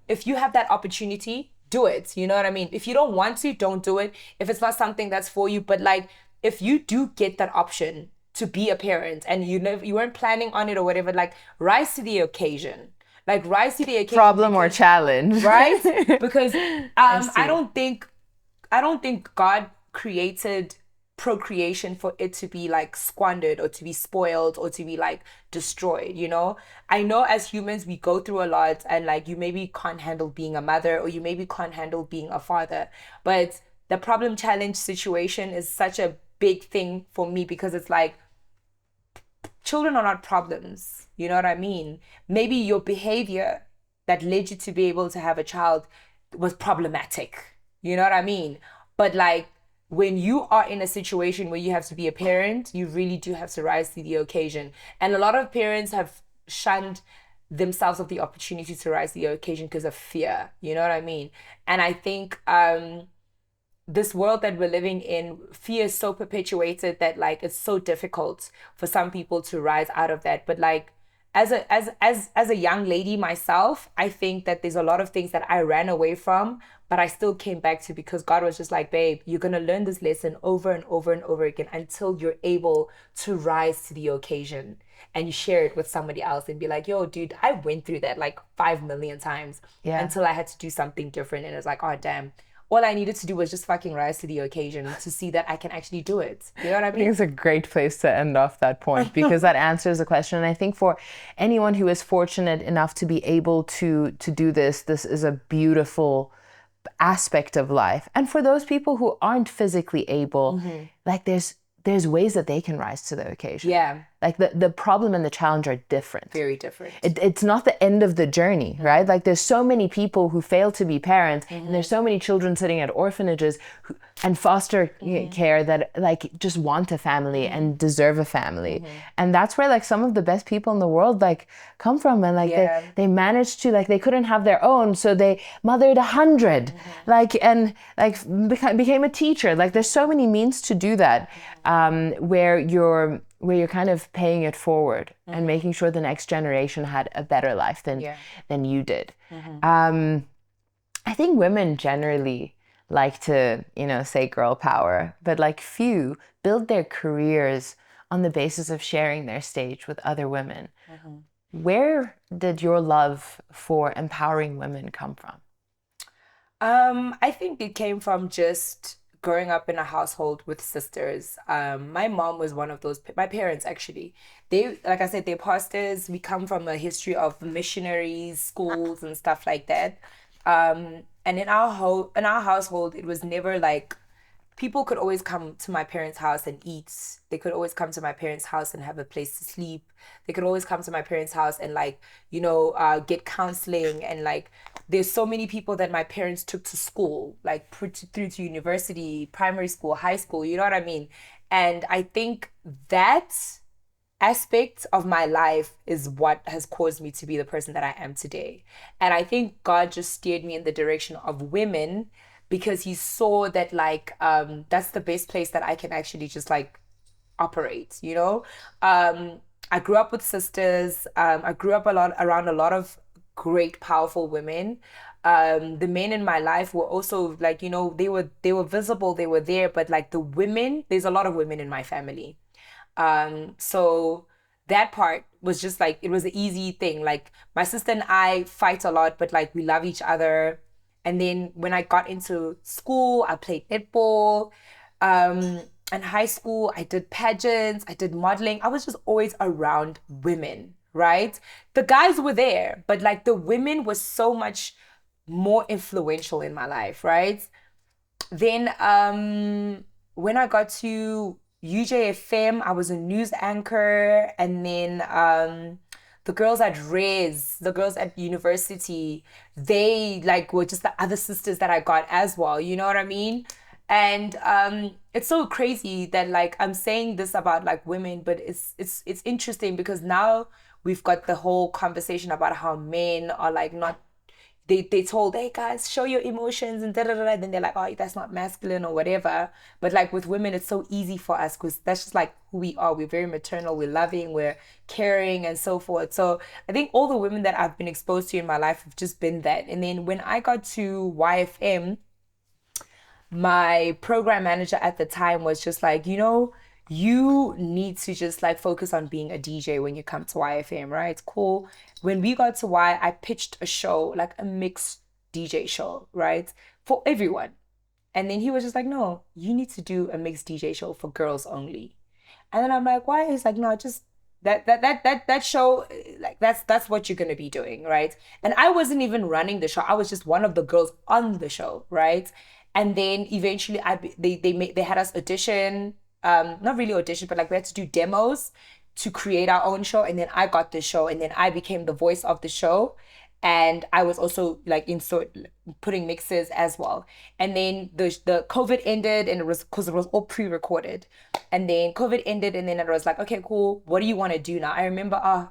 if you have that opportunity, do it. You know what I mean? If you don't want to, don't do it. If it's not something that's for you, but like, if you do get that option to be a parent and you weren't planning on it or whatever, like, rise to the occasion. Like, rise to the occasion. Problem or challenge. Right? Because I don't think God created procreation for it to be like squandered or to be spoiled or to be like destroyed, you know? I know as humans we go through a lot, and like, you maybe can't handle being a mother, or you maybe can't handle being a father, but the problem challenge situation is such a big thing for me, because it's like, children are not problems, you know what I mean? Maybe your behavior that led you to be able to have a child was problematic, you know what I mean? But like, when you are in a situation where you have to be a parent, you really do have to rise to the occasion. And a lot of parents have shunned themselves of the opportunity to rise to the occasion because of fear. You know what I mean? And I think this world that we're living in, fear is so perpetuated that like it's so difficult for some people to rise out of that. But like, as a young lady myself, I think that there's a lot of things that I ran away from, but I still came back to, because God was just like, babe, you're going to learn this lesson over and over and over again until you're able to rise to the occasion, and you share it with somebody else and be like, yo, dude, I went through that like 5 million times until I had to do something different. And it's like, oh, damn. All I needed to do was just fucking rise to the occasion to see that I can actually do it. You know what I mean? I think it's a great place to end off that point, because that answers the question. And I think for anyone who is fortunate enough to be able to do this is a beautiful aspect of life. And for those people who aren't physically able, like there's ways that they can rise to the occasion. Yeah. Like the problem and the challenge are different. Very different. It's not the end of the journey, right? Like, there's so many people who fail to be parents, and there's so many children sitting at orphanages and foster care that like just want a family and deserve a family. And that's where like some of the best people in the world like come from, and like they managed to, like, they couldn't have their own, so they mothered 100, like, and like became a teacher. Like, there's so many means to do that, where you're kind of paying it forward and making sure the next generation had a better life than you did. I think women generally like to, say girl power, but like few build their careers on the basis of sharing their stage with other women. Where did your love for empowering women come from? I think it came from just growing up in a household with sisters. My mom was one of those, my parents actually. They, like I said, they're pastors. We come from a history of missionaries, schools, and stuff like that. And in our household, it was never like people could always come to my parents' house and eat. They could always come to my parents' house and have a place to sleep. They could always come to my parents' house and like, get counseling. And like, there's so many people that my parents took to school, like through to university, primary school, high school, you know what I mean? And I think that aspect of my life is what has caused me to be the person that I am today. And I think God just steered me in the direction of women because he saw that like that's the best place that I can actually just like operate, you know? I grew up with sisters. I grew up a lot around a lot of great, powerful women. The men in my life were also like, they were visible, they were there, but like the women, there's a lot of women in my family. So that part was just like, it was an easy thing. Like my sister and I fight a lot, but like we love each other. And then when I got into school, I played netball. In high school, I did pageants, I did modeling. I was just always around women, right? The guys were there, but like the women were so much more influential in my life, right? Then when I got to UJFM, I was a news anchor, and then the girls at Res, the girls at university, they like were just the other sisters that I got as well. You know what I mean? And it's so crazy that like I'm saying this about like women, but it's interesting because now we've got the whole conversation about how men are like not they told, hey guys, show your emotions and da da da. Then they're like, oh, that's not masculine or whatever. But like with women, it's so easy for us because that's just like who we are. We're very maternal, we're loving, we're caring, and so forth. So I think all the women that I've been exposed to in my life have just been that. And then when I got to YFM, my program manager at the time was just like, you need to just like focus on being a DJ when you come to YFM, right? It's cool. When we got to Y, I pitched a show, like a mixed DJ show, right? For everyone. And then he was just like, no, you need to do a mixed DJ show for girls only. And then I'm like, why? He's like, no, just that show, like that's what you're gonna be doing, right? And I wasn't even running the show. I was just one of the girls on the show, right? And then eventually they had us audition, not really audition, but like we had to do demos to create our own show. And then I got the show, and then I became the voice of the show. And I was also like putting mixes as well. And then the COVID ended, and it was because it was all pre-recorded. And then COVID ended, and then it was like, okay, cool. What do you want to do now? I remember,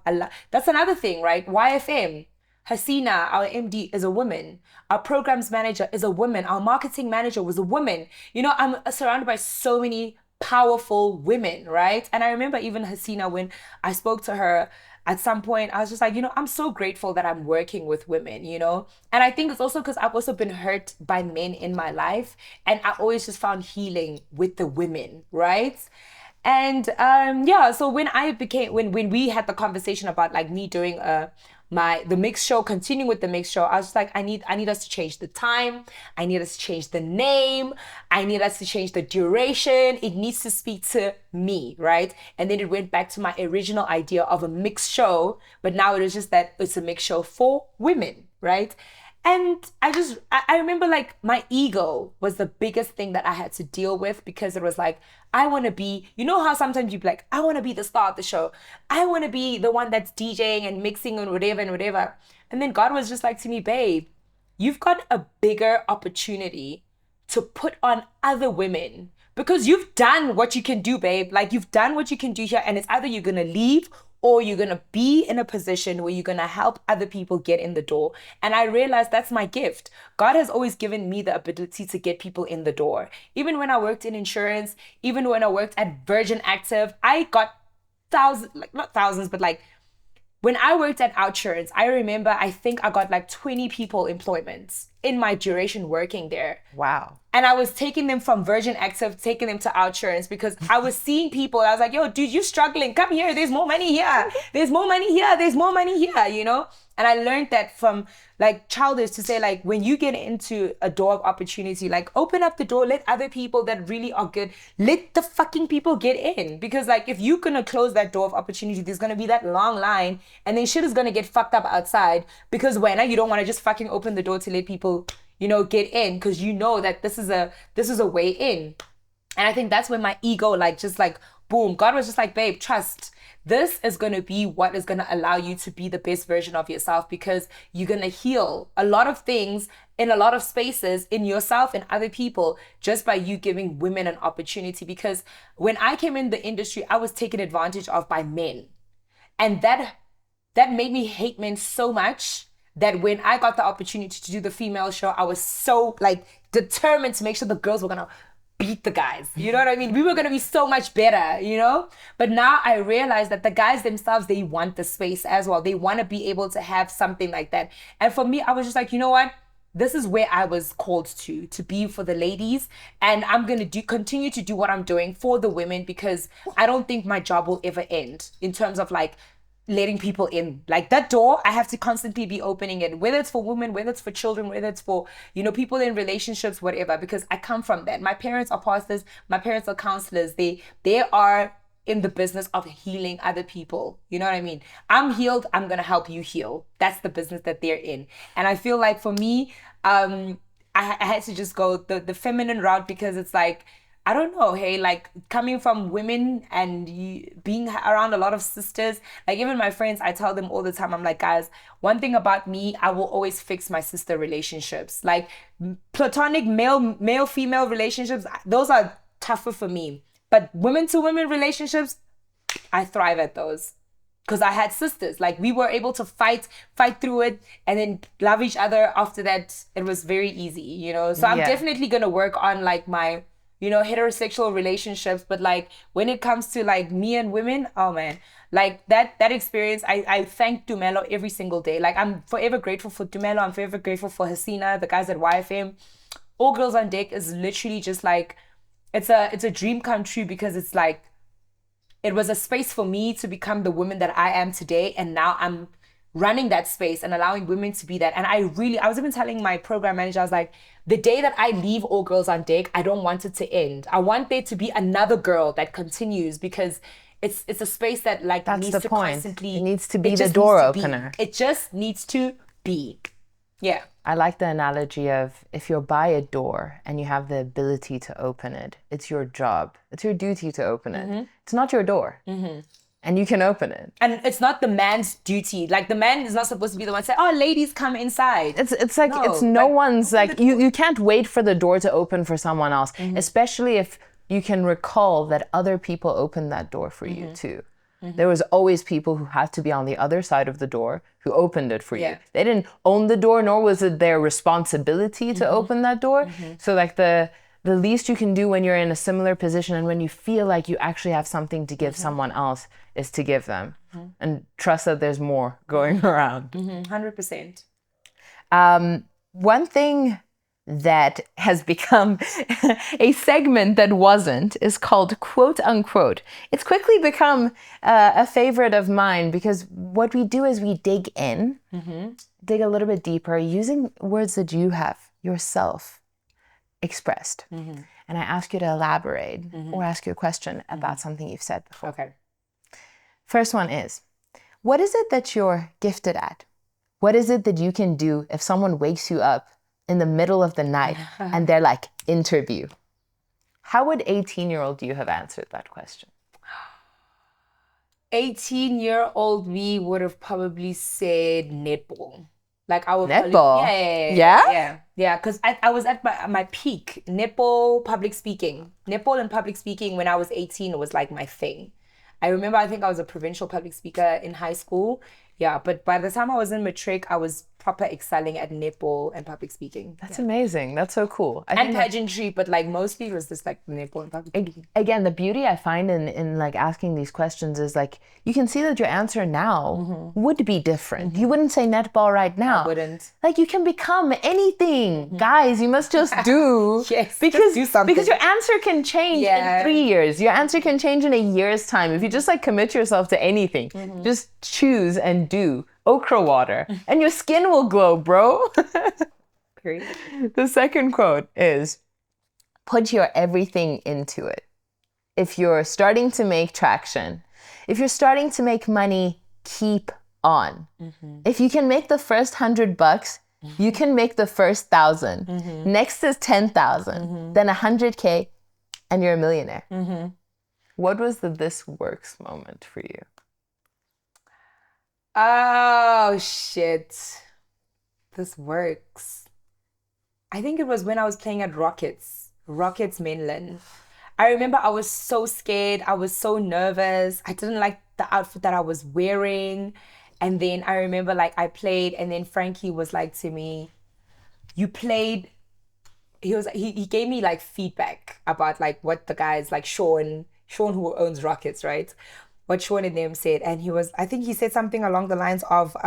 that's another thing, right? YFM. Hasina, our MD, is a woman. Our programs manager is a woman. Our marketing manager was a woman. I'm surrounded by so many powerful women, right? And I remember even Hasina, when I spoke to her at some point, I was just like, I'm so grateful that I'm working with women, And I think it's also because I've also been hurt by men in my life. And I always just found healing with the women, right? And so when we had the conversation about like me doing the mix show, continuing with the mix show, I was just like, I need us to change the time. I need us to change the name. I need us to change the duration. It needs to speak to me, right? And then it went back to my original idea of a mixed show, but now it is just that it's a mixed show for women, right? And I remember like my ego was the biggest thing that I had to deal with, because it was like, I want to be, how sometimes you be like, I want to be the star of the show. I want to be the one that's DJing and mixing and whatever and whatever. And then God was just like to me, babe, you've got a bigger opportunity to put on other women, because you've done what you can do, babe. Like you've done what you can do here, and it's either you're going to leave or you're going to be in a position where you're going to help other people get in the door. And I realized that's my gift. God has always given me the ability to get people in the door. Even when I worked in insurance, even when I worked at Virgin Active, I got not thousands, but like when I worked at Outsurance, I remember I think I got like 20 people employment in my duration working there. Wow. And I was taking them from Virgin Active, taking them to Outsurance because I was seeing people. I was like, yo, dude, you struggling. Come here. There's more money here. There's more money here. There's more money here, you know? And I learned that from like childish to say, like, when you get into a door of opportunity, like open up the door, let other people that really are good, let the fucking people get in. Because like, if you're going to close that door of opportunity, there's going to be that long line and then shit is going to get fucked up outside because when you don't want to just fucking open the door to let people, you know, get in because you know that this is a way in. And I think that's when my ego, like, just like, boom, God was just like, babe, trust. This is going to be what is going to allow you to be the best version of yourself because you're going to heal a lot of things in a lot of spaces in yourself and other people just by you giving women an opportunity. Because when I came in the industry, I was taken advantage of by men. And that made me hate men so much that when I got the opportunity to do the female show, I was so like determined to make sure the girls were gonna beat the guys. You know what I mean? We were gonna be so much better, you know? But now I realize that the guys themselves, they want the space as well. They want to be able to have something like that. And for me, I was just like, you know what? This is where I was called to be for the ladies. And I'm gonna continue to do what I'm doing for the women because I don't think my job will ever end in terms of like letting people in. Like that door, I have to constantly be opening it, whether it's for women, whether it's for children, whether it's for, you know, people in relationships, whatever, because I come from that. My parents are pastors, my parents are counselors. They are in the business of healing other people. You know what I mean? I'm healed, I'm gonna help you heal. That's the business that they're in. And I feel like for me, I had to just go the feminine route because it's like, I don't know, hey, like coming from women and being around a lot of sisters, like even my friends, I tell them all the time, I'm like, guys, one thing about me, I will always fix my sister relationships. Like platonic male-female relationships, those are tougher for me. But women-to-women relationships, I thrive at those. Because I had sisters, like we were able to fight through it and then love each other after that. It was very easy, you know? So I'm definitely going to work on like my, you know, heterosexual relationships. But like when it comes to like me and women, oh man, like that experience, I thank Dumelo every single day. Like I'm forever grateful for Dumelo. I'm forever grateful for Hasina, the guys at YFM. All Girls on Deck is literally just like, it's a dream come true because it's like, it was a space for me to become the woman that I am today. And now I'm running that space and allowing women to be that. And I was even telling my program manager, I was like, the day that I leave All Girls on Deck, I don't want it to end. I want there to be another girl that continues because it's a space that like That's needs the to point. constantly. It needs to be the door opener. It just needs to be. Yeah. I like the analogy of if you're by a door and you have the ability to open it, it's your job. It's your duty to open it. It's not your door. And you can open it. And it's not the man's duty. Like the man is not supposed to be the one to say, oh, ladies, come inside. It's like, it's no one's like, you can't wait for the door to open for someone else, especially if you can recall that other people opened that door for you too. There was always people who had to be on the other side of the door who opened it for you. They didn't own the door, nor was it their responsibility to open that door. So like the least you can do when you're in a similar position and when you feel like you actually have something to give someone else is to give them. And trust that there's more going around. 100%. One thing that has become a segment that wasn't is called quote unquote. It's quickly become a favorite of mine because what we do is we dig in, dig a little bit deeper using words that you have yourself expressed. And I ask you to elaborate or ask you a question about something you've said before. Okay. First one is, what is it that you're gifted at? What is it that you can do if someone wakes you up in the middle of the night and they're like, interview? How would 18-year-old you have answered that question? 18-year-old me would have probably said netball. Like I would netball? Yeah, because I was at my peak. Netball, public speaking. Netball and public speaking when I was 18 was like my thing. I remember, I think I was a provincial public speaker in high school. Yeah, but by the time I was in matric, I was proper excelling at netball and public speaking. That's amazing. That's so cool. And pageantry, but like mostly it was just like netball and public speaking. Again, the beauty I find in like asking these questions is like you can see that your answer now would be different. You wouldn't say netball right now. I wouldn't. Like you can become anything. Guys, you must just do. Yes, because just do something. because your answer can change in 3 years. Your answer can change in a year's time. If you just like commit yourself to anything, just choose and do. Okra water and your skin will glow, bro. Period. The second quote is, put your everything into it. If you're starting to make traction, if you're starting to make money, keep on. If you can make the first $100, you can make the first 1,000. Next is 10,000, then 100K, and you're a millionaire. What was the this works moment for you? Oh, shit. This works. I think it was when I was playing at Rockets mainland. I remember I was so scared. I was so nervous. I didn't like the outfit that I was wearing. And then I remember like I played and then Frankie was like to me, you played. He gave me like feedback about like what the guys like Sean who owns Rockets, right? What Sean and them said. And I think he said something along the lines of,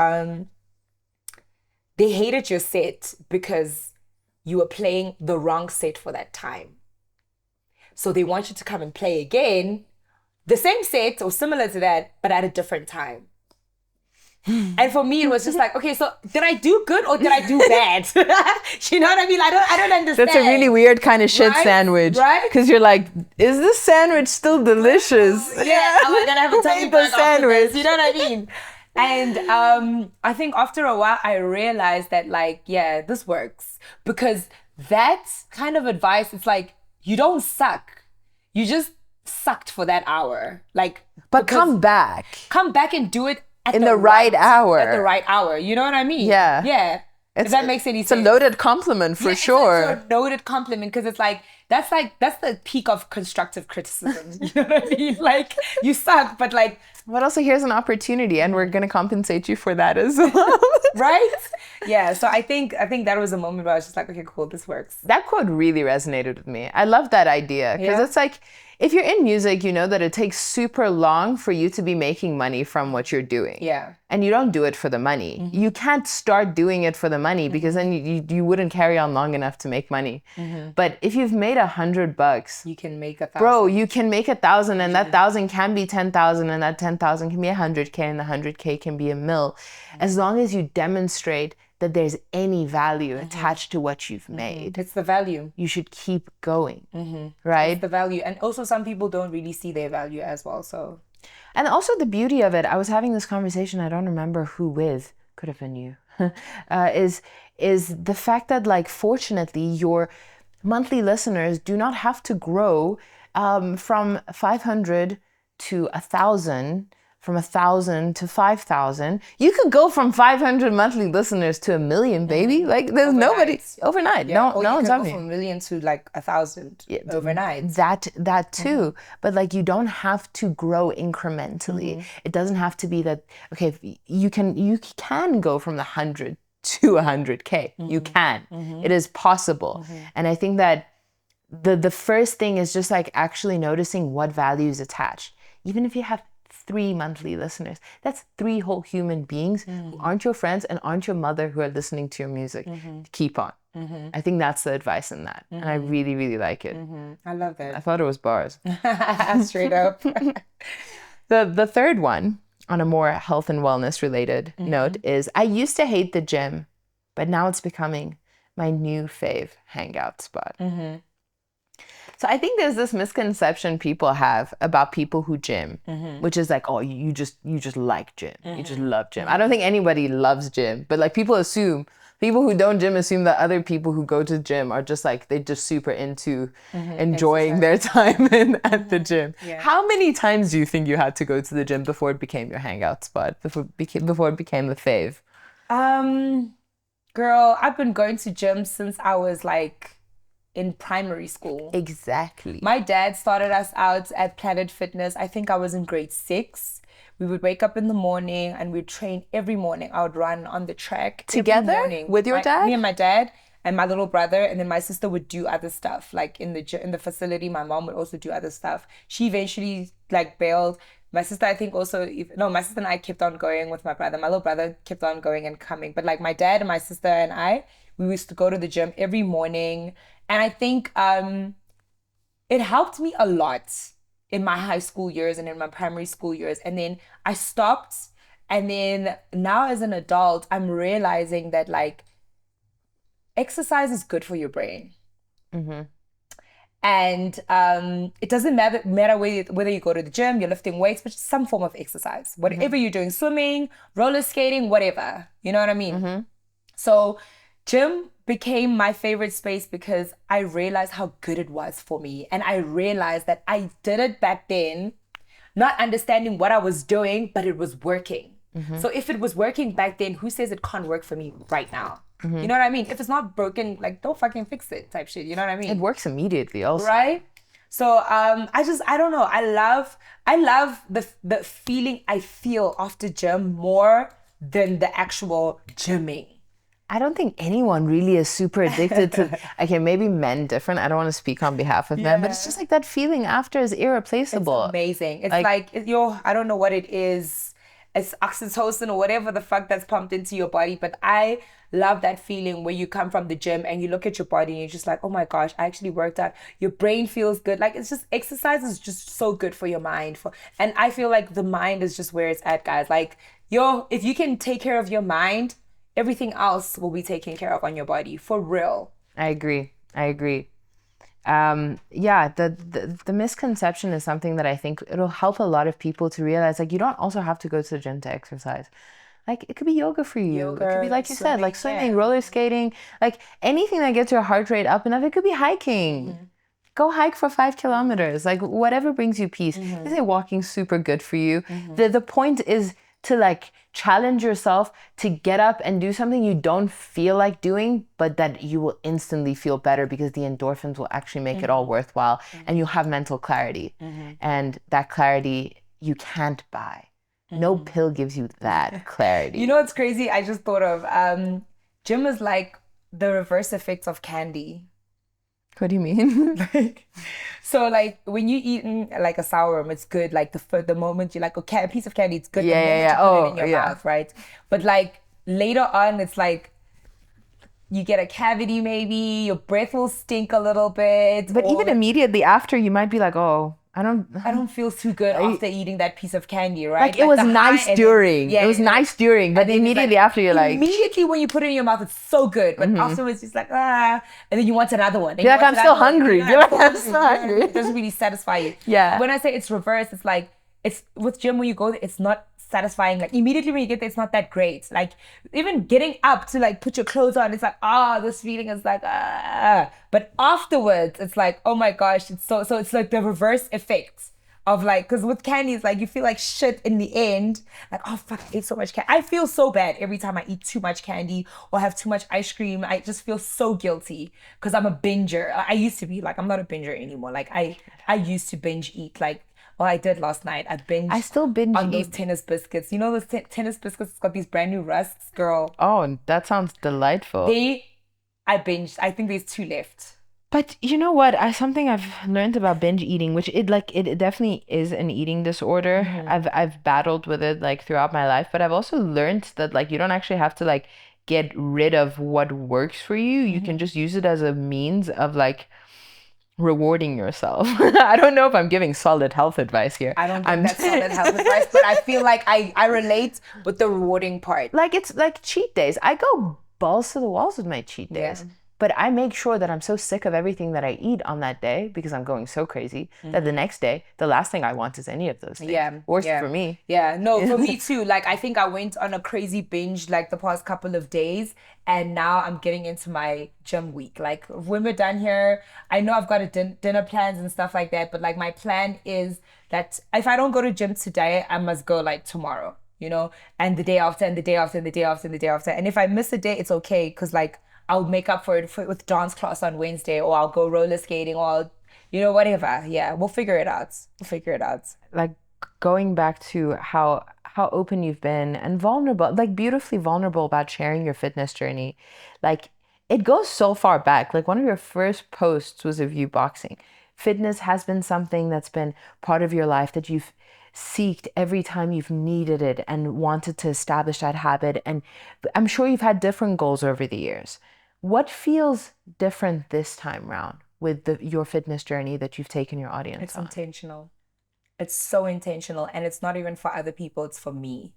they hated your set because you were playing the wrong set for that time. So they want you to come and play again, the same set or similar to that, but at a different time. And for me, it was just like, okay, so did I do good or did I do bad? You know what I mean? I don't understand. That's a really weird kind of shit sandwich. Right? Because you're like, is this sandwich still delicious? Yeah, am I gonna have a tummy bug sandwich? You know what I mean? And I think after a while, I realized that like, yeah, this works. Because that kind of advice, it's like, you don't suck. You just sucked for that hour. Like, but come back. Come back and do it at the right hour. At the right hour. You know what I mean? Yeah. Yeah. If that makes any sense. It's a loaded compliment for sure. It's a loaded compliment because it's like that's the peak of constructive criticism. You know what I mean? Like you suck, but like. But also here's an opportunity, and we're gonna compensate you for that as well. Right? Yeah. So I think that was a moment where I was just like, okay, cool, this works. That quote really resonated with me. I love that idea because it's like, if you're in music, you know that it takes super long for you to be making money from what you're doing. Yeah. And you don't do it for the money. You can't start doing it for the money because then you wouldn't carry on long enough to make money. But if you've made $100, you can make 1,000. Bro, you can make 1,000 and that 1,000 can be 10,000 and that 10,000 can be 100K and the 100K can be $1 million. As long as you demonstrate that there's any value attached to what you've made. It's the value. You should keep going, right? It's the value. And also some people don't really see their value as well, so. And also the beauty of it, I was having this conversation, I don't remember who with, could have been you, is the fact that like, fortunately, your monthly listeners do not have to grow from 500 to 1,000, from 1,000 to 5,000. You could go from 500 monthly listeners to 1 million, baby. Like there's nobody overnight. Yeah. No one's on me. From 1 million to like 1,000 overnight. That too. But like you don't have to grow incrementally. It doesn't have to be that. Okay, you can go from the 100 to 100K. You can. It is possible. And I think that the first thing is just like actually noticing what value is attached. Even if you have 3 monthly listeners, that's 3 whole human beings who aren't your friends and aren't your mother who are listening to your music. Keep on. I think that's the advice in that. And I really, really like it. I love that. I thought it was bars. Straight up. The third one, on a more health and wellness related note, is I used to hate the gym, but now it's becoming my new fave hangout spot. So I think there's this misconception people have about people who gym, which is like, oh, you just like gym. You just love gym. I don't think anybody loves gym, but like people who don't gym assume that other people who go to gym are just like, they're just super into enjoying their time at the gym. Yeah. How many times do you think you had to go to the gym before it became your hangout spot, before it became the fave? Girl, I've been going to gym since I was like in primary school. Exactly. My dad started us out at Planet Fitness. I think I was in grade 6. We would wake up in the morning and we'd train every morning. I would run on the track Together? every morning. With your dad? Me and my dad and my little brother, and then my sister would do other stuff. Like in the facility, my mom would also do other stuff. She eventually like bailed. My sister, I think also, my sister and I kept on going with my brother. My little brother kept on going and coming. But like my dad and my sister and I, we used to go to the gym every morning. And I think it helped me a lot in my high school years and in my primary school years. And then I stopped. And then now as an adult, I'm realizing that like exercise is good for your brain. Mm-hmm. And it doesn't matter whether you go to the gym, you're lifting weights, but some form of exercise. Whatever you're doing, swimming, roller skating, whatever. You know what I mean? Mm-hmm. So gym became my favorite space because I realized how good it was for me. And I realized that I did it back then, not understanding what I was doing, but it was working. Mm-hmm. So if it was working back then, who says it can't work for me right now? Mm-hmm. You know what I mean? If it's not broken, like, don't fucking fix it type shit. You know what I mean? It works immediately also. Right? So I don't know. I love the feeling I feel after gym more than the actual gymming. I don't think anyone really is super addicted to, okay, maybe men different. I don't want to speak on behalf of men, but it's just like that feeling after is irreplaceable. It's amazing. It's like I don't know what it is. It's oxytocin or whatever the fuck that's pumped into your body. But I love that feeling where you come from the gym and you look at your body and you're just like, oh my gosh, I actually worked out. Your brain feels good. Like, it's just, exercise is just so good for your mind. And I feel like the mind is just where it's at, guys. Like, if you can take care of your mind, everything else will be taken care of on your body, for real. I agree. The misconception is something that I think it'll help a lot of people to realize, like, you don't also have to go to the gym to exercise. Like, it could be yoga for you. It could be, like you said, like swimming, roller skating, like anything that gets your heart rate up enough. It could be hiking. Mm-hmm. Go hike for 5 kilometers. Like, whatever brings you peace. Mm-hmm. They say walking's super good for you. Mm-hmm. The point is to like challenge yourself to get up and do something you don't feel like doing, but that you will instantly feel better because the endorphins will actually make it all worthwhile, and you'll have mental clarity. And that clarity you can't buy. No pill gives you that clarity. You know what's crazy? I just thought of gym is like the reverse effects of candy. What do you mean? So like when you eat like a sourworm, it's good. Like the moment you like a piece of candy, it's good. You put it in your mouth, right? But like later on, it's like you get a cavity, maybe your breath will stink a little bit. But even immediately after, you might be like, oh, I don't feel too good after eating that piece of candy, right? Like it was nice during. It was nice during, but immediately after you're like... Immediately when you put it in your mouth, it's so good. But afterwards, it's like, and then you want another one. You're like, I'm still hungry. I'm still hungry. It doesn't really satisfy you. Yeah. When I say it's reverse, it's like, it's with gym when you go, it's not satisfying. Like immediately when you get there, it's not that great. Like even getting up to like put your clothes on, it's like, this feeling is like, but afterwards it's like, oh my gosh, it's so it's like the reverse effect of like, because with candy it's like you feel like shit in the end, like, oh fuck, I ate so much candy. I feel so bad every time I eat too much candy or have too much ice cream. I just feel so guilty because I'm a binger. I used to be, like, I'm not a binger anymore. Like I used to binge eat, like, I did last night. I still binge on those tennis biscuits. You know those tennis biscuits? It's got these brand new rusks, girl. Oh, that sounds delightful. I binged. I think there's 2 left. But you know what? Something I've learned about binge eating, which it definitely is an eating disorder. I've battled with it like throughout my life, but I've also learned that like you don't actually have to like get rid of what works for you. You can just use it as a means of like rewarding yourself. I don't know if I'm giving solid health advice here. I don't think that's solid health advice, but I feel like I relate with the rewarding part. Like it's like cheat days. I go balls to the walls with my cheat days. Yeah. But I make sure that I'm so sick of everything that I eat on that day because I'm going so crazy that the next day, the last thing I want is any of those things. Yeah. Worse for me. Yeah, no, for me too. Like, I think I went on a crazy binge like the past couple of days, and now I'm getting into my gym week. Like, when we're done here, I know I've got a dinner plans and stuff like that, but like my plan is that if I don't go to gym today, I must go like tomorrow, you know, and the day after, and the day after, and the day after, and the day after. And if I miss a day, it's okay, because like I'll make up for it with dance class on Wednesday, or I'll go roller skating, or I'll, you know, whatever. Yeah, we'll figure it out. Like going back to how open you've been and vulnerable, like beautifully vulnerable about sharing your fitness journey, like it goes so far back. Like one of your first posts was of you boxing. Fitness has been something that's been part of your life that you've seeked every time you've needed it and wanted to establish that habit. And I'm sure you've had different goals over the years. What feels different this time round with your fitness journey that you've taken your audience It's on? intentional. It's so intentional, and it's not even for other people, it's for me.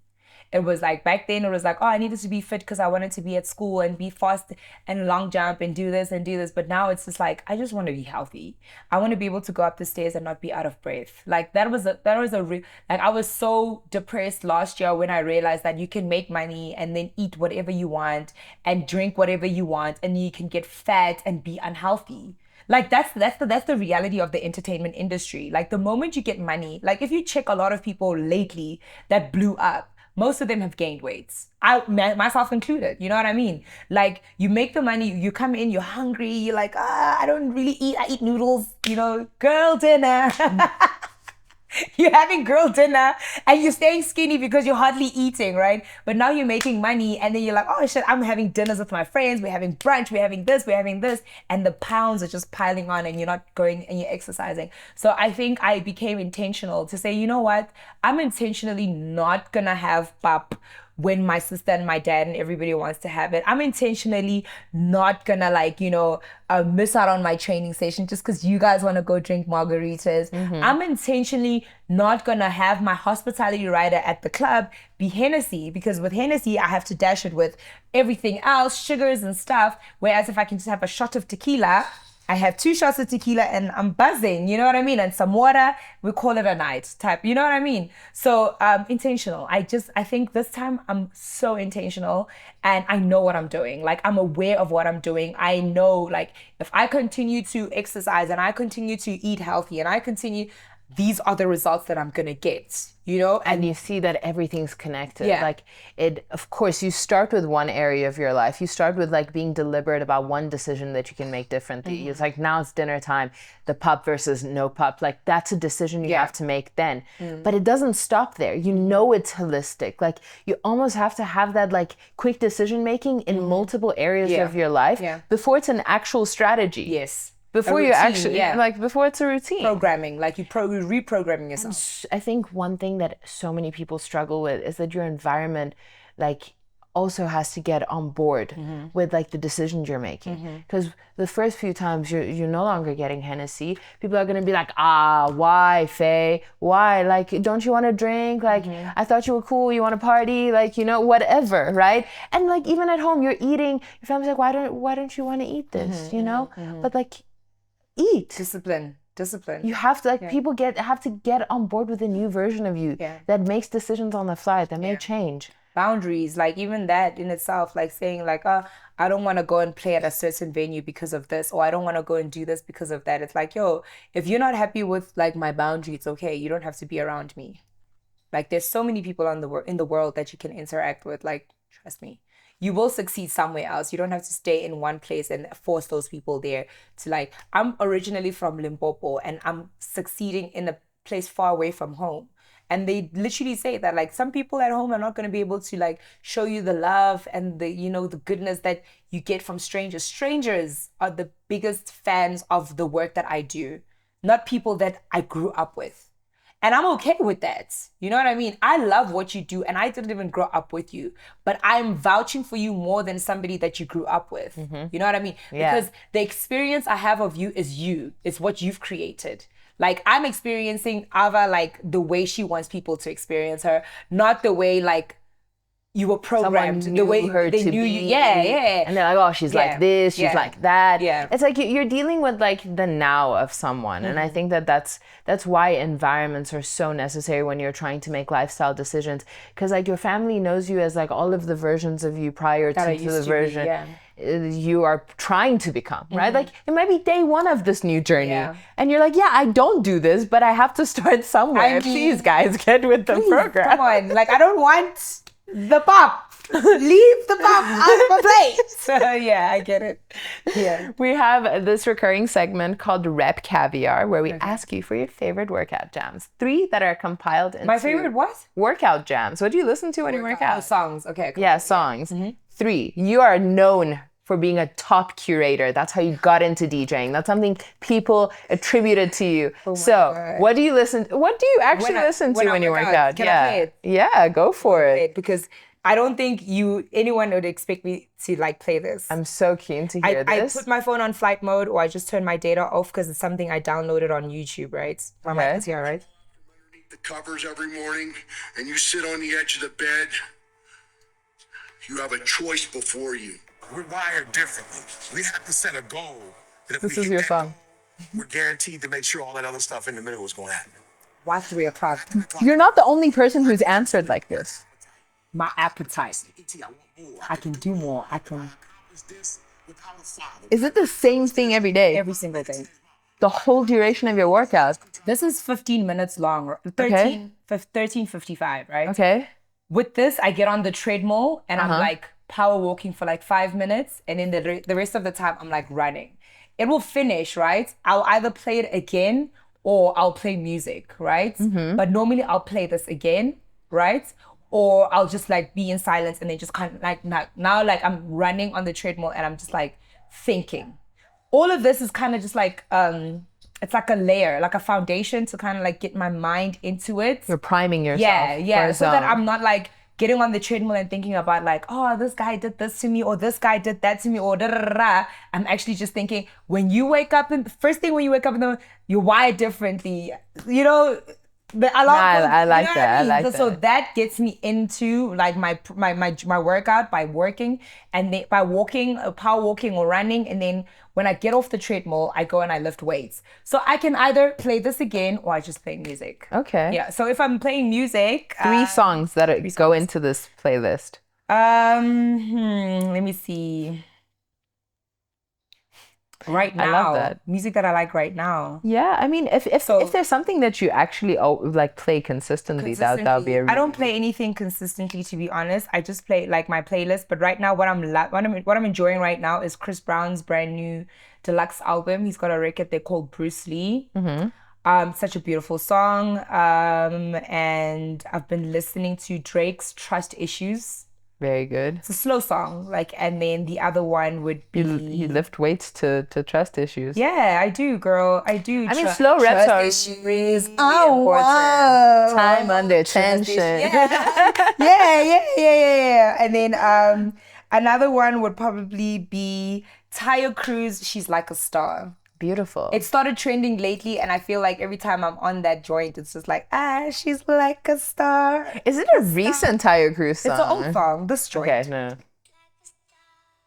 It was like back then it was like, oh, I needed to be fit because I wanted to be at school and be fast and long jump and do this and do this. But now it's just like, I just want to be healthy. I want to be able to go up the stairs and not be out of breath. Like like I was so depressed last year when I realized that you can make money and then eat whatever you want and drink whatever you want and you can get fat and be unhealthy. Like that's the reality of the entertainment industry. Like the moment you get money, like if you check a lot of people lately that blew up, most of them have gained weights. Myself included, you know what I mean? Like you make the money, you come in, you're hungry, you're like, I don't really eat, I eat noodles, girl dinner. You're having girl dinner and you're staying skinny because you're hardly eating, right? But now you're making money and then you're like, oh shit, I'm having dinners with my friends, we're having brunch, we're having this, and the pounds are just piling on and you're not going and you're exercising. So I think I became intentional to say, you know what? I'm intentionally not gonna have pap when my sister and my dad and everybody wants to have it. I'm intentionally not gonna miss out on my training session just because you guys want to go drink margaritas. I'm intentionally not gonna have my hospitality rider at the club be Hennessy, because with Hennessy I have to dash it with everything else, sugars and stuff. Whereas if I can just have a shot of tequila, I have 2 shots of tequila and I'm buzzing, you know what I mean? And some water, we call it a night type, you know what I mean? So intentional. I think this time I'm so intentional and I know what I'm doing. Like I'm aware of what I'm doing. I know like if I continue to exercise and I continue to eat healthy and these are the results that I'm gonna get, And you see that everything's connected. Yeah. Like of course, you start with one area of your life. You start with like being deliberate about one decision that you can make differently. It's like now it's dinner time, the pup versus no pup. Like that's a decision you have to make then. But it doesn't stop there. It's holistic. Like you almost have to have that like quick decision making in multiple areas of your life before it's an actual strategy. Yes. Before you actually, before it's a routine. Programming, like you're reprogramming yourself. I think one thing that so many people struggle with is that your environment, like, also has to get on board with like the decisions you're making. Because the first few times you're no longer getting Hennessy, people are gonna be like, why, Faye? Why? Like, don't you want to drink? Like, I thought you were cool. You want to party? Like, whatever, right? And like even at home, you're eating. Your family's like, why don't you want to eat this? But like, eat. Discipline. You have to people have to get on board with a new version of you that makes decisions on the fly that may change. Boundaries, like even that in itself, like saying like, I don't want to go and play at a certain venue because of this, or I don't want to go and do this because of that. It's like, yo, if you're not happy with like my boundary, it's okay. You don't have to be around me. Like there's so many people in the world that you can interact with. Like, trust me. You will succeed somewhere else. You don't have to stay in one place and force those people there to like, I'm originally from Limpopo and I'm succeeding in a place far away from home. And they literally say that like some people at home are not going to be able to like show you the love and the, the goodness that you get from strangers. Strangers are the biggest fans of the work that I do, not people that I grew up with. And I'm okay with that. You know what I mean? I love what you do and I didn't even grow up with you, but I'm vouching for you more than somebody that you grew up with. You know what I mean? Yeah. Because the experience I have of you is you. It's what you've created. Like I'm experiencing Ava like the way she wants people to experience her, not the way like you were programmed, the way her they to knew be, you. Yeah. And they're like, oh, she's like this, she's like that. Yeah. It's like you're dealing with like the now of someone. And I think that's why environments are so necessary when you're trying to make lifestyle decisions. Because like your family knows you as like all of the versions of you prior to the version you are trying to become, right? Like it might be day one of this new journey. And you're like, I don't do this, but I have to start somewhere. Please guys, get with the program. Come on. Like I don't want the pop. Leave the mom out of my plate. So yeah, I get it. Yeah. We have this recurring segment called Rep Caviar, where we ask you for your favorite workout jams. 3 that are compiled into My favorite what? workout jams. What do you listen to when you work out? Oh, songs. Okay. Cool. Yeah, songs. 3, you are known for being a top curator. That's how you got into DJing. That's something people attributed to you. God. What do you actually listen to when you work out? Can I play it? Yeah, go for it. Because I don't think anyone would expect me to like play this. I'm so keen to hear this. I put my phone on flight mode, or I just turn my data off because it's something I downloaded on YouTube, right? My mic is here, right? Underneath the covers every morning, and you sit on the edge of the bed. You have a choice before you. We're wired differently. We have to set a goal. That if This we is hit your that song. goal, we're guaranteed to make sure all that other stuff in the middle is going to happen. Why 3 o'clock? You're not the only person who's answered like this. My appetite. I can do more. I can. Is it the same thing every day? Every single day. The whole duration of your workout? This is 15 minutes long. 13:55, right? Okay. With this, I get on the treadmill and I'm like power walking for like 5 minutes, and then the rest of the time I'm like running. It will finish, right? I'll either play it again or I'll play music, right? But normally I'll play this again, right? Or I'll just like be in silence and then just kind of like now like I'm running on the treadmill and I'm just like thinking. All of this is kind of just like it's like a layer, like a foundation to kind of like get my mind into it. You're priming yourself. Yeah. So that I'm not like getting on the treadmill and thinking about like, oh, this guy did this to me, or this guy did that to me, or da da da da. I'm actually just thinking, when you wake up, first thing when you wake up in the morning, you're wired differently. You know, the alarm. I like that. I like that. So that gets me into like my workout by working, and then by walking, power walking or running, and then when I get off the treadmill, I go and I lift weights. So I can either play this again or I just play music. Okay. Yeah. So if I'm playing music, 3 songs that go into this playlist. let me see. Right now, I love that. Music that I like right now. Yeah, I mean, if there's something that you actually like play consistently, that would be a really... I don't play anything consistently, to be honest. I just play like my playlist. But right now, what I'm enjoying right now is Chris Brown's brand new deluxe album. He's got a record there called Bruce Lee. Such a beautiful song. And I've been listening to Drake's Trust Issues. Very good. It's a slow song, like, and then the other one would be... You lift weights to trust issues. Yeah, I do, girl. I do. I mean, slow reps are issues. Oh, wow. Time under tension. Yeah. And then another one would probably be Taya Cruz, She's Like a Star. Beautiful. It started trending lately, and I feel like every time I'm on that joint, it's just like, she's like a star. Is it a recent Taya Cruz song? It's an old song, this joint. Okay, no.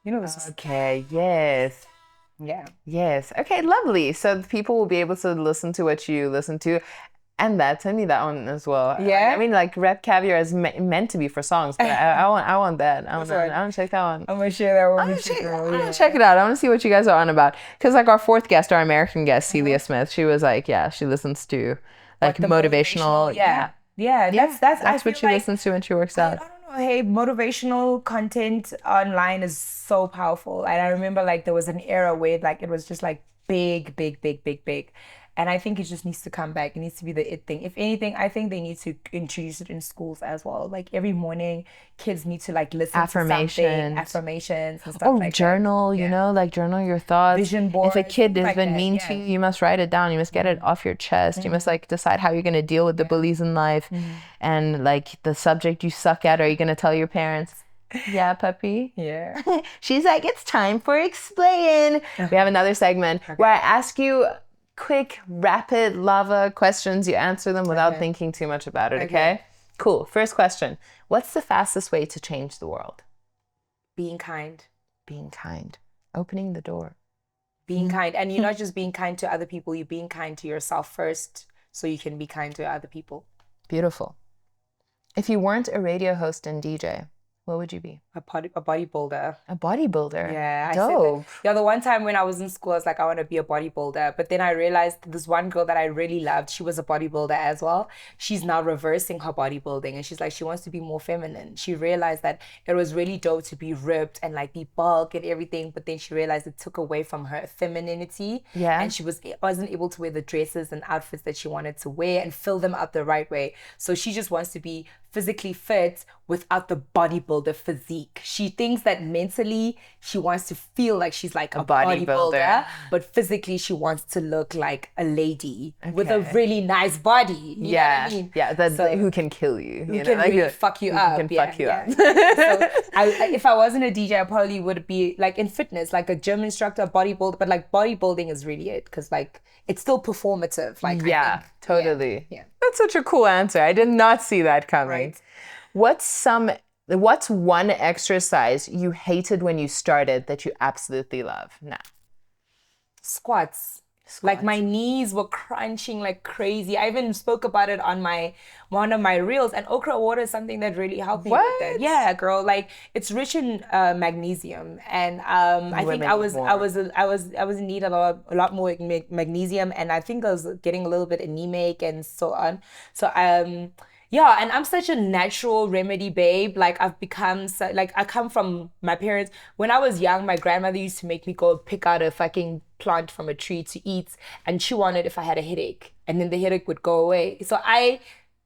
You know this. Okay, yes. Yeah. Yes. Okay, lovely. So people will be able to listen to what you listen to. And send me that one as well. Yeah. I mean, like Rep Caviar is meant to be for songs, but I want that. I want to check that one. I'm gonna share that one. I'm gonna check it out. I want to see what you guys are on about. Because like our 4th guest, our American guest, Celia Smith, she was like, she listens to like motivational. Yeah. That's what she listens to when she works out. I don't know. Hey, motivational content online is so powerful. And I remember like there was an era where like it was just like big. And I think it just needs to come back. It needs to be the it thing. If anything, I think they need to introduce it in schools as well. Like every morning, kids need to like listen to affirmations and stuff like journal, that. you know, like journal your thoughts. Vision board. If a kid has been mean to you, you must write it down. You must get it off your chest. You must like decide how you're going to deal with the bullies in life. And like the subject you suck at, are you going to tell your parents? Yeah, puppy. Yeah. She's like, it's time for explain. We have another segment where I ask you quick, rapid lava questions. You answer them without thinking too much about it, okay? Cool. First question. What's the fastest way to change the world? Being kind. Being kind. Opening the door. Being kind. And you're not just being kind to other people, you're being kind to yourself first so you can be kind to other people. Beautiful. If you weren't a radio host and DJ, What would you be? A bodybuilder. A bodybuilder. Yeah, I Dope. said that. Yeah, the one time when I was in school, I was like, I want to be a bodybuilder. But then I realized this one girl that I really loved, she was a bodybuilder as well. She's now reversing her bodybuilding, and she's like, she wants to be more feminine. She realized that it was really dope to be ripped and like be bulk and everything, but then she realized it took away from her femininity. Yeah. And she wasn't able to wear the dresses and outfits that she wanted to wear and fill them up the right way. So she just wants to be physically fit without the bodybuilder physique. She thinks that mentally she wants to feel like she's like a bodybuilder, but physically she wants to look like a lady with a really nice body. You know what I mean? Yeah, who can kill you. Who can really fuck you up. Who can fuck you up. So if I wasn't a DJ, I probably would be like in fitness, like a gym instructor, bodybuilder, but like bodybuilding is really it, because like it's still performative. Like yeah, I think, totally. Yeah. That's such a cool answer. I did not see that coming. Right. What's one exercise you hated when you started that you absolutely love now? Squats. Like my knees were crunching like crazy. I even spoke about it on one of my reels, and okra water is something that really helped me with that. Yeah, girl. Like it's rich in magnesium, and I think I was in need of a lot more magnesium, and I think I was getting a little bit anemic and so on. So yeah, and I'm such a natural remedy babe. Like I've become I come from my parents. When I was young, my grandmother used to make me go pick out a fucking plant from a tree to eat and chew on it if I had a headache, and then the headache would go away. So I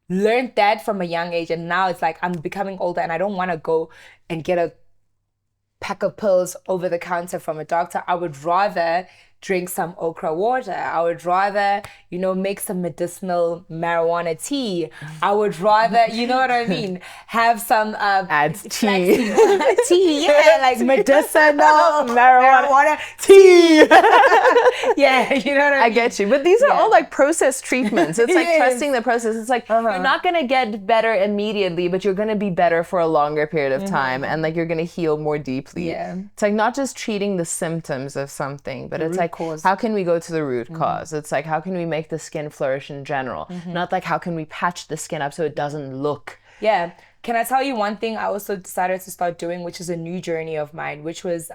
learned that from a young age, and now it's like I'm becoming older and I don't want to go and get a pack of pills over the counter from a doctor. I would rather drink some okra water. I would rather, make some medicinal marijuana tea. I would rather, you know what I mean, have some add tea. Tea, yeah, like medicinal marijuana tea. Yeah, you know what I mean? I get you. But these are all like process treatments. It's like It is. trusting the process. It's like you're not going to get better immediately, but you're going to be better for a longer period of time, and like you're going to heal more deeply. Yeah. It's like not just treating the symptoms of something, but it's like how can we go to the root cause? It's like how can we make the skin flourish in general? Not like how can we patch the skin up so it doesn't look. Yeah. Can I tell you one thing I also decided to start doing, which is a new journey of mine, which was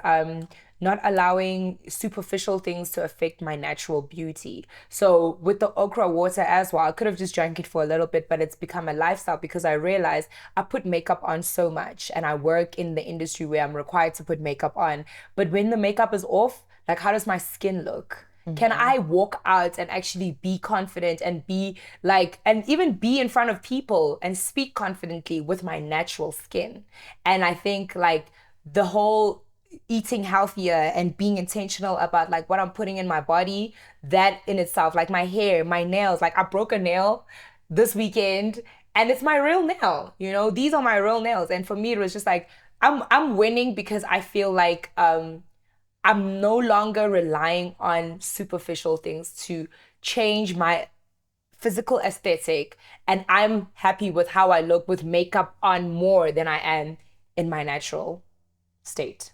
not allowing superficial things to affect my natural beauty. So with the okra water as well, I could have just drank it for a little bit, but it's become a lifestyle because I realized I put makeup on so much, and I work in the industry where I'm required to put makeup on. But when the makeup is off, like how does my skin look? Can I walk out and actually be confident and be like, and even be in front of people and speak confidently with my natural skin? And I think like the whole eating healthier and being intentional about like what I'm putting in my body, that in itself, like my hair, my nails, like I broke a nail this weekend and it's my real nail, these are my real nails. And for me, it was just like, I'm winning because I feel like, I'm no longer relying on superficial things to change my physical aesthetic, and I'm happy with how I look with makeup on more than I am in my natural state.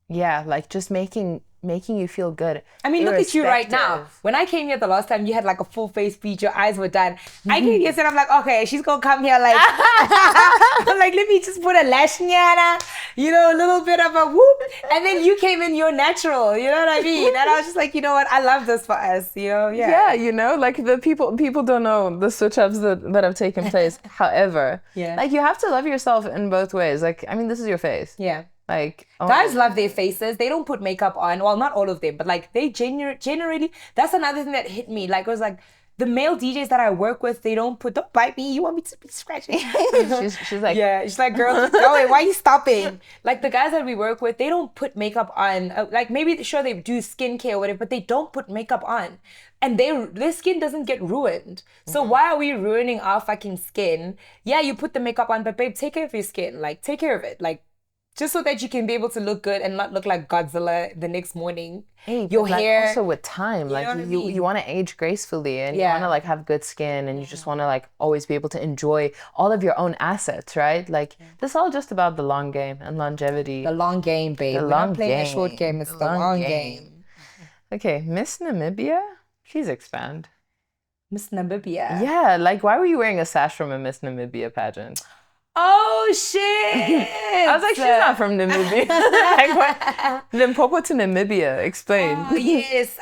Yeah, like just making you feel good. I mean, look at you right now. When I came here the last time, you had like a full face beat, your eyes were done. I came here and I'm like, okay, she's gonna come here like, I'm like, let me just put a lash nyana, a little bit of a whoop. And then you came in, you're natural, you know what I mean? And I was just like, you know what, I love this for us, Yeah, like the people don't know the switch ups that have taken place. However, like you have to love yourself in both ways. Like, I mean, this is your face. Yeah. Like guys love their faces. They don't put makeup on. Well, not all of them, but like they generally. That's another thing that hit me. Like it was like the male DJs that I work with, they don't bite me. You want me to be scratching? she's like, yeah. She's like, girl, keep going. Why are you stopping? Like the guys that we work with, they don't put makeup on. Like maybe sure they do skincare or whatever, but they don't put makeup on. And their skin doesn't get ruined. So why are we ruining our fucking skin? Yeah, you put the makeup on, but babe, take care of your skin. Like take care of it. Like just so that you can be able to look good and not look like Godzilla the next morning. Hey, your hair. Also with time, like you want to age gracefully and you want to like have good skin and you just want to like always be able to enjoy all of your own assets, right? Like this is all just about the long game and longevity. The long game, babe. We're not playing a short game. It's the long game. Okay, Miss Namibia, please expand. Miss Namibia. Yeah, like why were you wearing a sash from a Miss Namibia pageant? Oh shit! I was like, she's not from Namibia. Like, what? Limpopo to Namibia. Explain. Yes.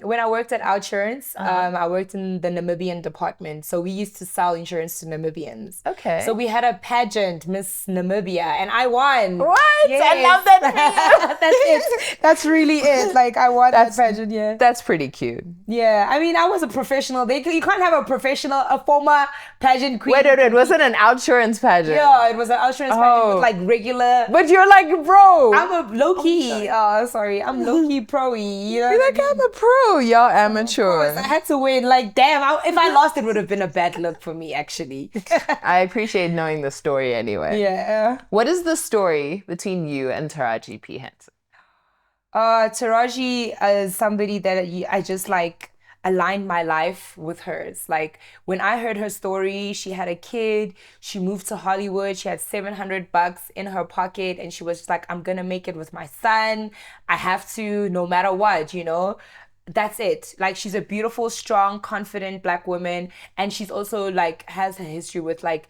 When I worked at Outsurance, I worked in the Namibian department. So we used to sell insurance to Namibians. Okay. So we had a pageant, Miss Namibia, and I won. What? Yes. I love that for you. That's it. That's really it. Like, I won that pageant, yeah. That's pretty cute. Yeah. I mean, I was a professional. You can't have a former pageant queen. Wait. Was it an Outsurance pageant? Yeah, it was an Outsurance pageant with like regular. But you're like, bro. I'm a low-key. Sorry. I'm low-key pro-y. You know You're what like, I'm a pro. Y'all I amateur. had to win. Like, damn, if I lost, it would have been a bad look for me, actually. I appreciate knowing the story anyway. Yeah. What is the story between you and Taraji P. Henson? Taraji is somebody that I just like aligned my life with hers. Like, when I heard her story, she had a kid, she moved to Hollywood, she had $700 in her pocket, and she was just like, I'm gonna make it with my son. I have to, no matter what, you know? That's it. Like, she's a beautiful, strong, confident Black woman, and she's also like has a history with like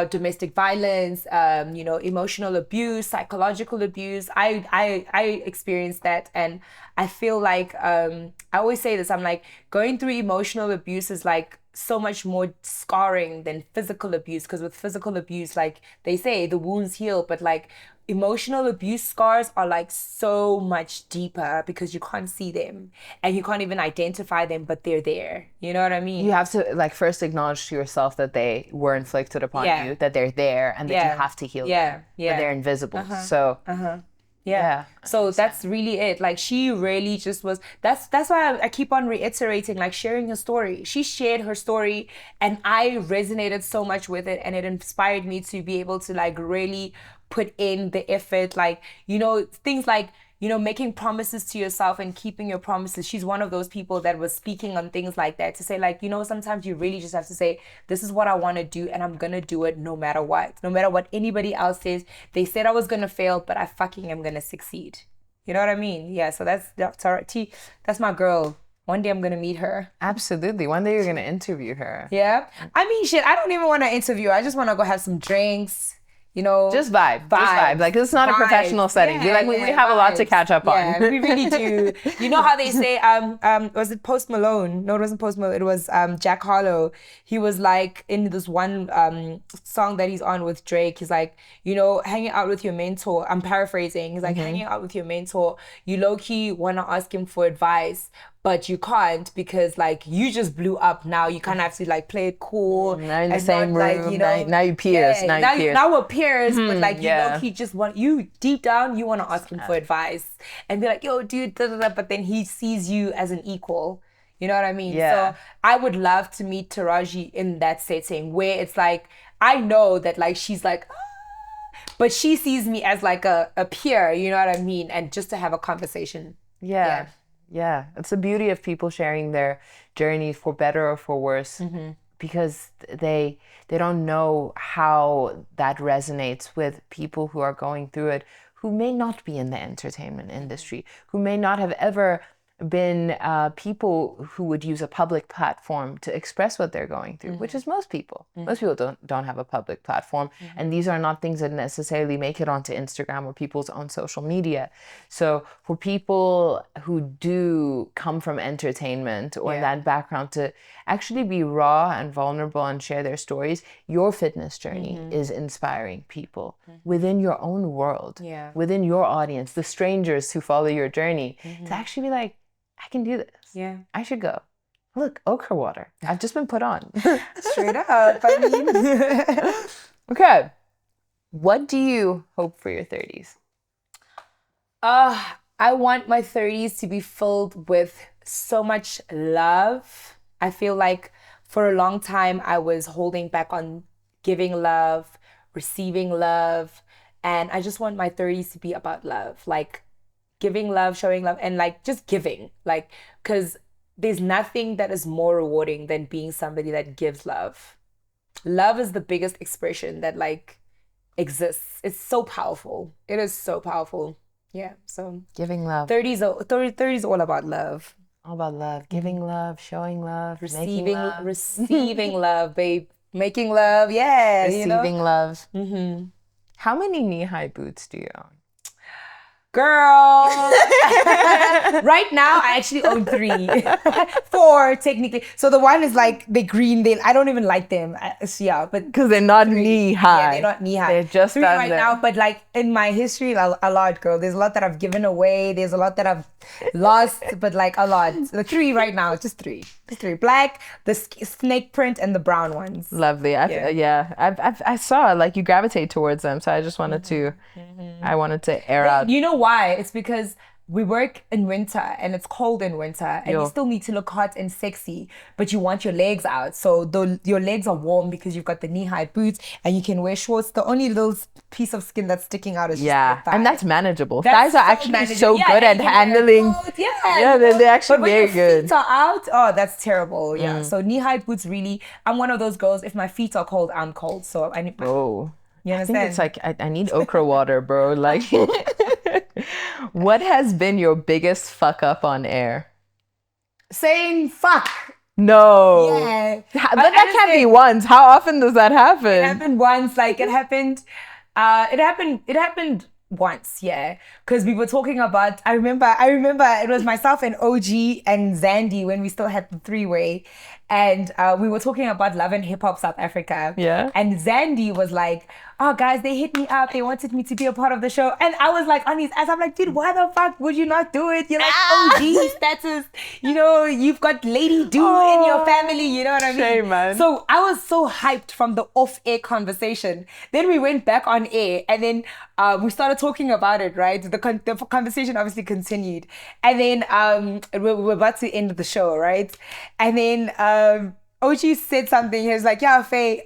domestic violence, emotional abuse, psychological abuse. I experienced that, and I feel like I always say this. I'm like, going through emotional abuse is like so much more scarring than physical abuse, because with physical abuse, like they say, the wounds heal, but like emotional abuse scars are like so much deeper because you can't see them and you can't even identify them, but they're there. You know what I mean? You have to like first acknowledge to yourself that they were inflicted upon you, that they're there, and that you have to heal them. Yeah. But they're invisible. So Yeah. So that's really it. Like, she really just was, that's why I keep on reiterating, like, sharing her story. She shared her story and I resonated so much with it, and it inspired me to be able to like really put in the effort, like, you know, things like, you know, making promises to yourself and keeping your promises. She's one of those people that was speaking on things like that, to say like, you know, sometimes you really just have to say, this is what I want to do and I'm going to do it no matter what. No matter what anybody else says. They said I was going to fail, but I fucking am going to succeed. You know what I mean? Yeah, so that's my girl. One day I'm going to meet her. absolutely. One day you're going to interview her. Yeah. I mean, shit, I don't even want to interview her. I just want to go have some drinks. You know, Just vibe. Like, this is not a professional setting. Yeah, we have a lot to catch up on. Yeah, we really do. You know how they say, was it Post Malone? No, it wasn't Post Malone. It was Jack Harlow. He was like, in this one song that he's on with Drake, he's like, you know, hanging out with your mentor. I'm paraphrasing. He's like, hanging out with your mentor, you low-key want to ask him for advice, but you can't, because like, you just blew up now. You kind of have to like play it cool. Now you're in the and same not, room. like, you know, now you peers. yeah, now we're peers, but like, you low-key just want, you deep down, you want to ask him for advice and be like, yo, dude, but then he sees you as an equal. You know what I mean? Yeah. So I would love to meet Taraji in that setting where it's like, I know that like, she's like, but she sees me as like a peer, you know what I mean? And just to have a conversation. Yeah. It's the beauty of people sharing their journey, for better or for worse, because they don't know how that resonates with people who are going through it, who may not be in the entertainment industry, who may not have ever been people who would use a public platform to express what they're going through, which is most people. Most people don't have a public platform, and these are not things that necessarily make it onto Instagram or people's own social media. So for people who do come from entertainment or in that background to actually be raw and vulnerable and share their stories, your fitness journey is inspiring people within your own world, within your audience, the strangers who follow your journey, to actually be like, I can do this. Yeah. I should go. Look, ochre water. I've just been put on. Straight up. I mean. Okay. What do you hope for your 30s? I want my 30s to be filled with so much love. I feel like for a long time I was holding back on giving love, receiving love, and I just want my 30s to be about love. Like, giving love, showing love, and like just giving, like, because there's nothing that is more rewarding than being somebody that gives love. Love is the biggest expression that like exists. It's so powerful. It is so powerful. Yeah. So giving love. 30's all about love. All about love. Giving love, showing love, receiving making love. Receiving love, babe. Making love. Yeah. Receiving love. How many knee-high boots do you own? Girl. Right now, I actually own 3. 4, technically. So the one is like the green. I don't even like them. Yeah, but Because they're not knee-high. yeah, they're not knee-high. They're just 3 right under. now, but like in my history, a lot, girl. There's a lot that I've given away. There's a lot that I've lost, but like a lot. The 3 right now, just 3. Just 3. Black, the snake print, and the brown ones. Lovely. I saw like you gravitate towards them, so I just wanted to. I wanted to air out. You know why? It's because we work in winter and it's cold in winter and you still need to look hot and sexy, but you want your legs out. So your legs are warm because you've got the knee-high boots and you can wear shorts. The only little piece of skin that's sticking out is just your thigh. And that's manageable. That's Thighs are so actually manageable. so Yeah, good at you can wear handling. both. Yeah, they're actually but when very your good. feet are out, oh, that's terrible. Yeah. So knee-high boots really. I'm one of those girls. If my feet are cold, I'm cold. So I need. Oh. You I understand? think it's like I need okra water, bro. Like, what has been your biggest fuck up on air? Saying fuck. No. Yeah. But that can't be once. How often does that happen? It happened once. Like it happened. It happened once. Yeah. Because we were talking about. I remember. It was myself and OG and Zandy when we still had the 3-way. And we were talking about Love and Hip Hop South Africa. Yeah. And Zandy was like, oh, guys, they hit me up. They wanted me to be a part of the show. And I was like on his ass. I'm like, dude, why the fuck would you not do it? You're like OG status. You know, you've got Lady Do in your family. You know what I mean? Shame, man. So I was so hyped from the off-air conversation. Then we went back on air and then we started talking about it, right? The conversation obviously continued. And then we were about to end the show, right? And then OG said something. He was like, yeah, Faye,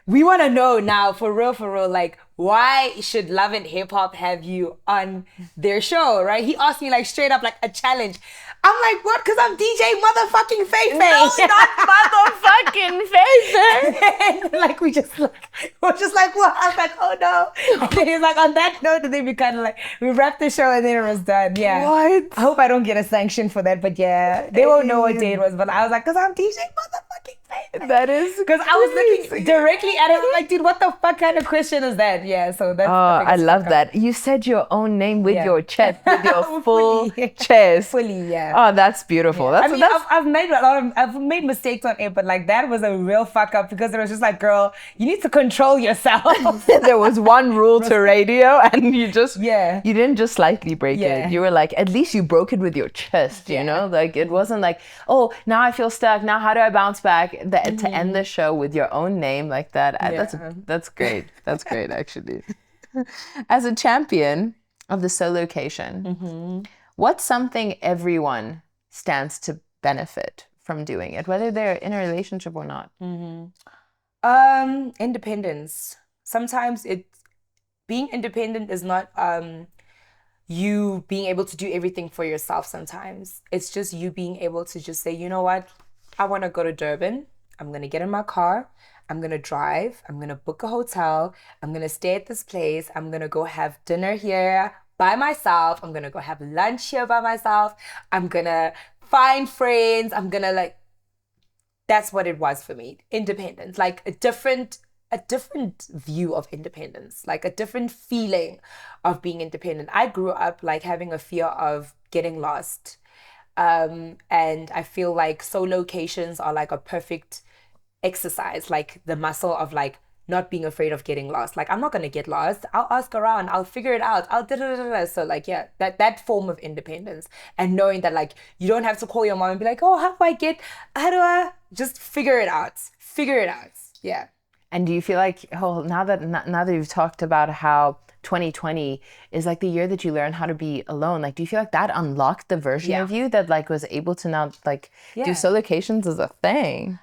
we want to know now, for real, like, why should Love and Hip Hop have you on their show, right? He asked me like straight up, like a challenge. I'm like, what? Because I'm DJ motherfucking Fae Fae. No, not motherfucking Fae Fae. And like we're just like, what? I was like, oh no. And then he's like, on that note, and then we kind of like, we wrapped the show and then it was done. Yeah. What? I hope I don't get a sanction for that, but yeah, they won't know what day it was. But I was like, because I'm DJ motherfucking Fae Fae. That is Because I was looking directly at him, like, dude, what the fuck kind of question is that? Yeah, so that's. Oh, I love that. You said your own name with Yeah. your chest, with your full Fully. chest. Fully, yeah. Oh, that's beautiful. I mean, I've made mistakes on it, but like that was a real fuck up because it was just like, girl, you need to control yourself. There was one rule to radio, and you didn't just slightly break Yeah. it. You were like, at least you broke it with your chest, you know? Like, it wasn't like, oh, now I feel stuck. Now how do I bounce back? To end the show with your own name like that, that's great. That's great, actually. As a champion of the solocation, what's something everyone stands to benefit from doing it, whether they're in a relationship or not? Independence. Sometimes being independent is not you being able to do everything for yourself. Sometimes it's just you being able to just say, you know what, I want to go to Durban. I'm going to get in my car. I'm going to drive. I'm going to book a hotel. I'm going to stay at this place. I'm going to go have dinner here by myself. I'm going to go have lunch here by myself. I'm going to find friends. I'm going to that's what it was for me. Independence, like a different view of independence, like a different feeling of being independent. I grew up like having a fear of getting lost. And I feel like solocations are like a perfect exercise, like the muscle of like not being afraid of getting lost. Like, I'm not going to get lost. I'll ask around. I'll figure it out. So like, yeah, that form of independence and knowing that like, you don't have to call your mom and be like, oh, how do I just figure it out? Yeah. And do you feel like, now that you've talked about how 2020 is like the year that you learn how to be alone, like, do you feel like that unlocked the version of you that like was able to now like do solocations as a thing?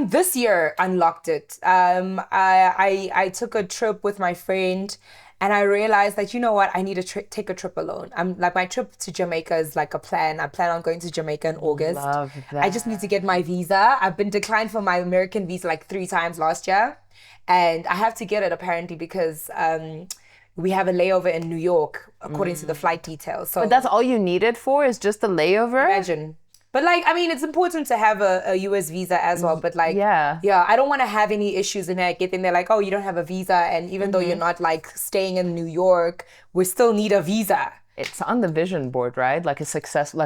This year unlocked it. I took a trip with my friend and I realized that, you know what, I need to take a trip alone. I'm like, my trip to Jamaica is like a plan. I plan on going to Jamaica in August. Love that. I just need to get my visa. I've been declined for my American visa like 3 times last year. And I have to get it apparently because we have a layover in New York according to the flight details. So But that's all you need it for, is just the layover? imagine. But like, I mean, it's important to have a US visa as well. But like, Yeah. I don't want to have any issues in there. Getting there, like, oh, you don't have a visa, and even though you're not like staying in New York, we still need a visa. It's on the vision board, right? Like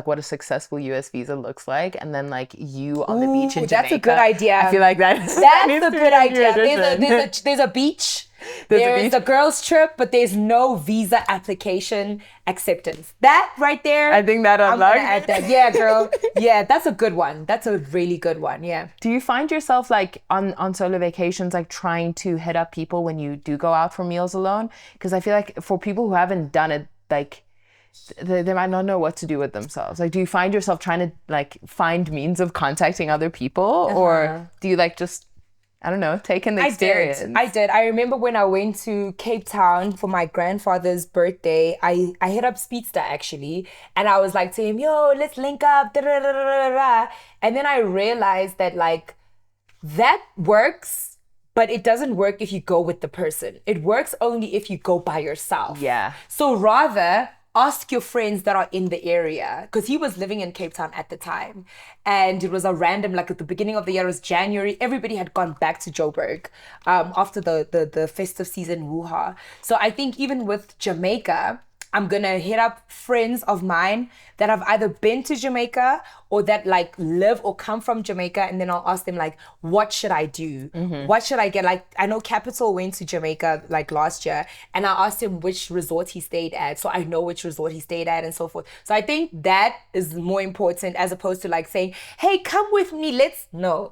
what a successful US visa looks like, and then like you on the beach in Jamaica. That's a good idea. I feel like That's a good idea. There's a beach. There's a girls trip, but there's no visa application acceptance. That right there. I think that I'm gonna unlocked. add that. Yeah, girl. Yeah, that's a good one. That's a really good one. Yeah. Do you find yourself like on solo vacations, like trying to hit up people when you do go out for meals alone? Because I feel like for people who haven't done it, like they might not know what to do with themselves. Like, do you find yourself trying to like find means of contacting other people, or do you like just, I don't know, take in the experience? I did. I remember when I went to Cape Town for my grandfather's birthday, I hit up Speedster actually, and I was like to him, yo, let's link up, da, da, da, da, da, da. And then I realized that like that works, but it doesn't work if you go with the person. It works only if you go by yourself. Yeah. So rather ask your friends that are in the area, because he was living in Cape Town at the time, and it was a random, like at the beginning of the year, it was January, everybody had gone back to Joburg after the festive season woo-ha. So I think even with Jamaica, I'm gonna hit up friends of mine that have either been to Jamaica or that like live or come from Jamaica, and then I'll ask them like, what should I do? What should I get? Like, I know Capital went to Jamaica like last year, and I asked him which resort he stayed at, so I know which resort he stayed at and so forth. So I think that is more important as opposed to like saying, hey, come with me,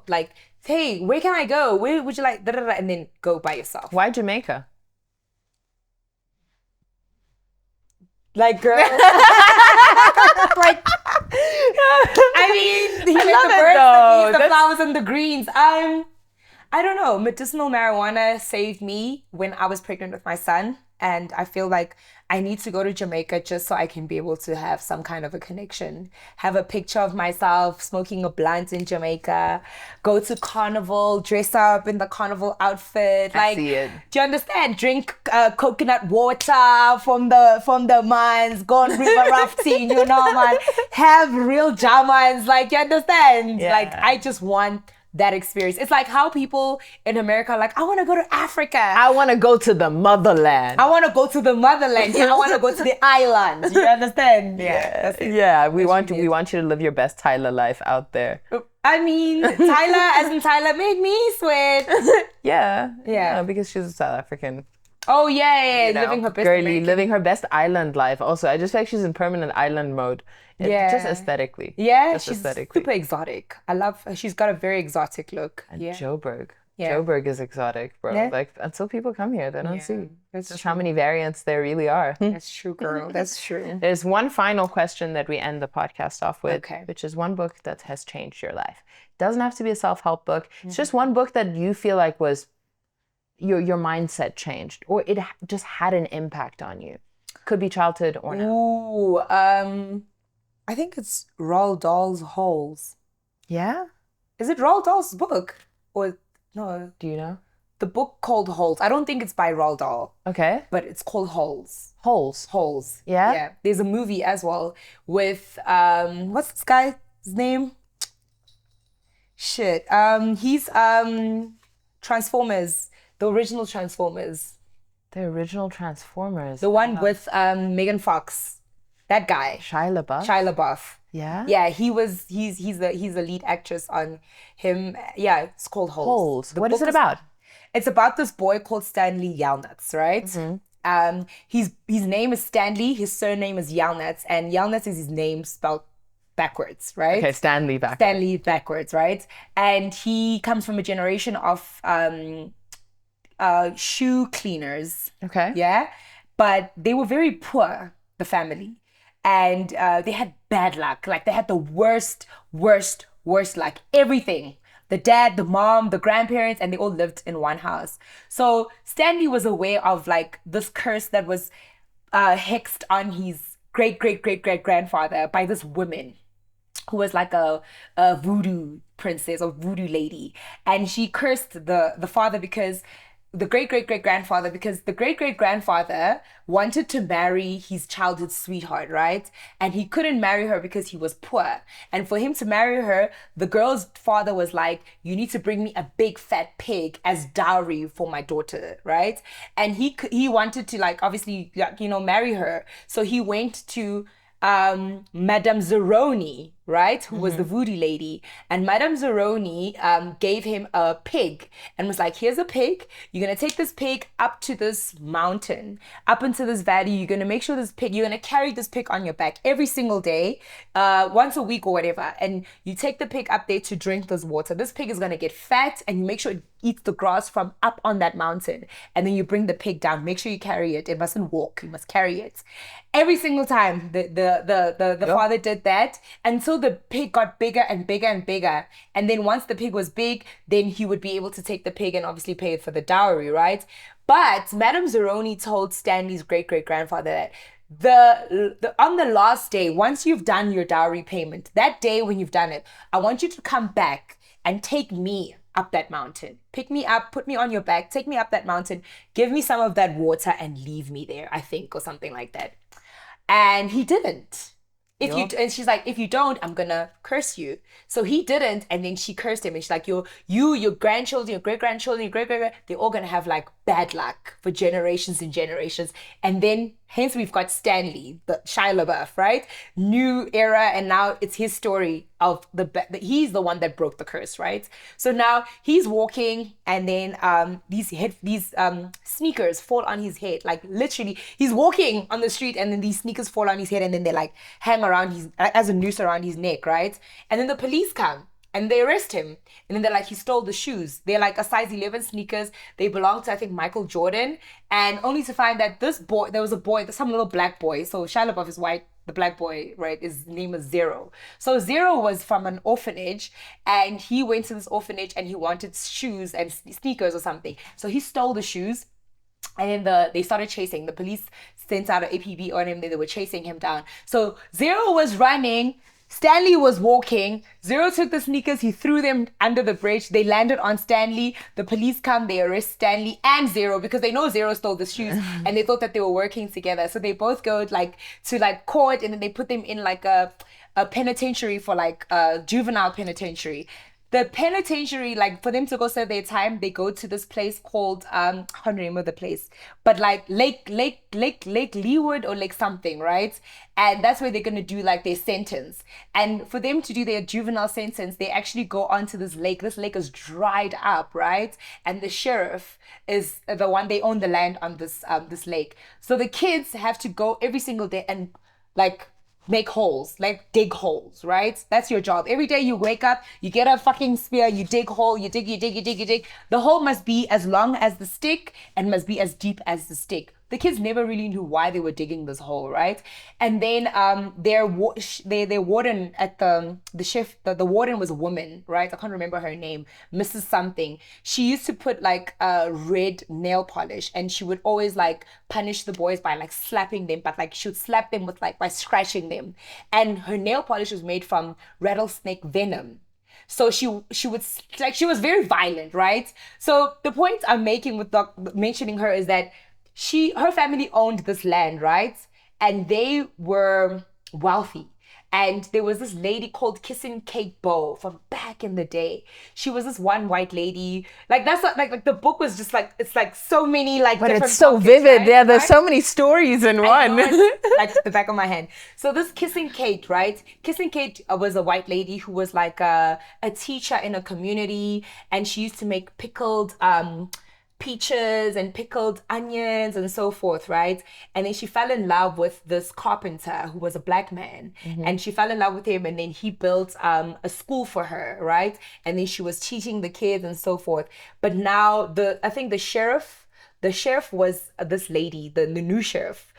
like, hey, where can I go? Where would you like, and then go by yourself. Why Jamaica? Like, girl. Like, I mean, he I made love the it, birds, though. the bees, the flowers, and the greens. I don't know. Medicinal marijuana saved me when I was pregnant with my son. And I feel like I need to go to Jamaica just so I can be able to have some kind of a connection. Have a picture of myself smoking a blunt in Jamaica. Go to carnival, dress up in the carnival outfit. I see it. Do you understand? Drink coconut water from the mines. Go on river rafting, you know, man. Have real jamans, like, you understand? Yeah. Like, I just want that experience. It's like how people in America are like, I want to go to Africa. I want to go to the motherland. I want to go to the motherland. Yeah, I want to go to the island. You understand? Yeah. That's it. Yeah, we want you to live your best Tyler life out there. I mean, Tyler, as in Tyler, make me sweat. Yeah, because she's a South African. Oh yeah, You know, living her best. girly, American. living her best island life. Also, I just feel like she's in permanent island mode. Just aesthetically. Yeah, just she's aesthetically. super exotic. I love her. She's got a very exotic look. And Yeah. Joburg. Yeah. Joburg is exotic, bro. Yeah. Like, until people come here, they don't see that's just how many variants there really are. That's true, girl. That's true. There's one final question that we end the podcast off with, Okay. which is one book that has changed your life. It doesn't have to be a self-help book. It's just one book that you feel like was your mindset changed, or it just had an impact on you. Could be childhood or not. Ooh, I think it's Roald Dahl's Holes. Yeah? Is it Roald Dahl's book? Or no, Do you know? the book called Holes. I don't think it's by Roald Dahl, Okay. but it's called Holes. Holes. Holes. Yeah? Yeah. There's a movie as well with what's this guy's name? Shit. He's Transformers, the original Transformers. The original Transformers. The one with Megan Fox. That guy. Shia LaBeouf. Shia LaBeouf. Yeah? Yeah, he's the lead actress on him. Yeah, it's called Holes. Holes. The What is book it about? It's about this boy called Stanley Yelnats, right? His name is Stanley, his surname is Yelnats, and Yelnats is his name spelled backwards, right? Okay, Stanley back. Stanley backwards, right? And he comes from a generation of shoe cleaners. Okay. Yeah. But they were very poor, the family. And they had bad luck. Like, they had the worst luck. Everything. The dad, the mom, the grandparents, and they all lived in one house. So Stanley was aware of like this curse that was hexed on his great-great-great-great-grandfather by this woman who was like a voodoo princess or voodoo lady. And she cursed the father because the great-great-great-grandfather, because the great-great-grandfather wanted to marry his childhood sweetheart, right? And he couldn't marry her because he was poor. And for him to marry her, the girl's father was like, you need to bring me a big fat pig as dowry for my daughter, right? And he wanted to, like, obviously, like, you know, marry her. So he went to Madame Zeroni, right, who was the voodoo lady, and Madame Zeroni gave him a pig and was like, here's a pig, you're gonna take this pig up to this mountain, up into this valley, you're gonna make sure you're gonna carry this pig on your back every single day, once a week or whatever, and you take the pig up there to drink this water. This pig is gonna get fat, and you make sure it eats the grass from up on that mountain, and then you bring the pig down. Make sure you carry it. It mustn't walk, you must carry it. Every single time the father did that, until the pig got bigger and bigger and bigger. And then once the pig was big, then he would be able to take the pig and obviously pay it for the dowry, right? But Madame Zeroni told Stanley's great-great-grandfather that on the last day, once you've done your dowry payment, that day when you've done it, I want you to come back and take me up that mountain. Pick me up, put me on your back, take me up that mountain, give me some of that water and leave me there, I think, or something like that. And he didn't. And she's like, if you don't, I'm gonna curse you. So he didn't, and then she cursed him, and she's like, your grandchildren, your great-grandchildren, your great-great, they're all gonna have like bad luck for generations and generations. And then hence we've got Stanley, the Shia LaBeouf, right? New era, and now it's his story of he's the one that broke the curse, right? So now he's walking, and then these sneakers fall on his head, like literally he's walking on the street, and then these sneakers fall on his head, and then they like hang around as a noose around his neck, right? And then the police come and they arrest him, and then they're like, he stole the shoes. They're like a size 11 sneakers. They belong to, I think, Michael Jordan. And only to find that there was a boy, some little black boy. So Shia LaBeouf is white. The black boy, right, his name was Zero. So Zero was from an orphanage, and he went to this orphanage and he wanted shoes and sneakers or something. So he stole the shoes. And then they started chasing. The police sent out an APB on him. They were chasing him down. So Zero was running. Stanley was walking. Zero took the sneakers. He threw them under the bridge. They landed on Stanley. The police come. They arrest Stanley and Zero because they know Zero stole the shoes, and they thought that they were working together. So they both go to court, and then they put them in like a penitentiary for like a juvenile penitentiary. The penitentiary, like for them to go serve their time, they go to this place called I can't remember the place, but like Lake Leeward or Lake something, right? And that's where they're gonna do like their sentence. And for them to do their juvenile sentence, they actually go onto this lake. This lake is dried up, right? And the sheriff is the one, they own the land on this lake. So the kids have to go every single day and like make holes, like dig holes, right? That's your job. Every day you wake up, you get a fucking spear, you dig hole, you dig. The hole must be as long as the stick and must be as deep as the stick. The kids never really knew why they were digging this hole, right? And then their warden at the shift, the warden was a woman, right? I can't remember her name, Mrs. Something. She used to put like red nail polish, and she would always like punish the boys by like slapping them, but like she would slap them with like by scratching them. And her nail polish was made from rattlesnake venom. So she was very violent, right? So the point I'm making with mentioning her is that her family owned this land, right? And they were wealthy. And there was this lady called Kissing Kate Bow from back in the day. She was this one white lady. Like that's not, like the book was just like, it's like so many like but different it's so pockets, vivid. right? Yeah, there's so many stories in one. Like the back of my hand. So this Kissing Kate, right? Kissing Kate was a white lady who was like a teacher in a community, and she used to make pickled peaches and pickled onions and so forth, right? And then she fell in love with this carpenter who was a black man, and she fell in love with him, and then he built a school for her, right? And then she was teaching the kids and so forth. But now I think the sheriff was this lady, the new sheriff's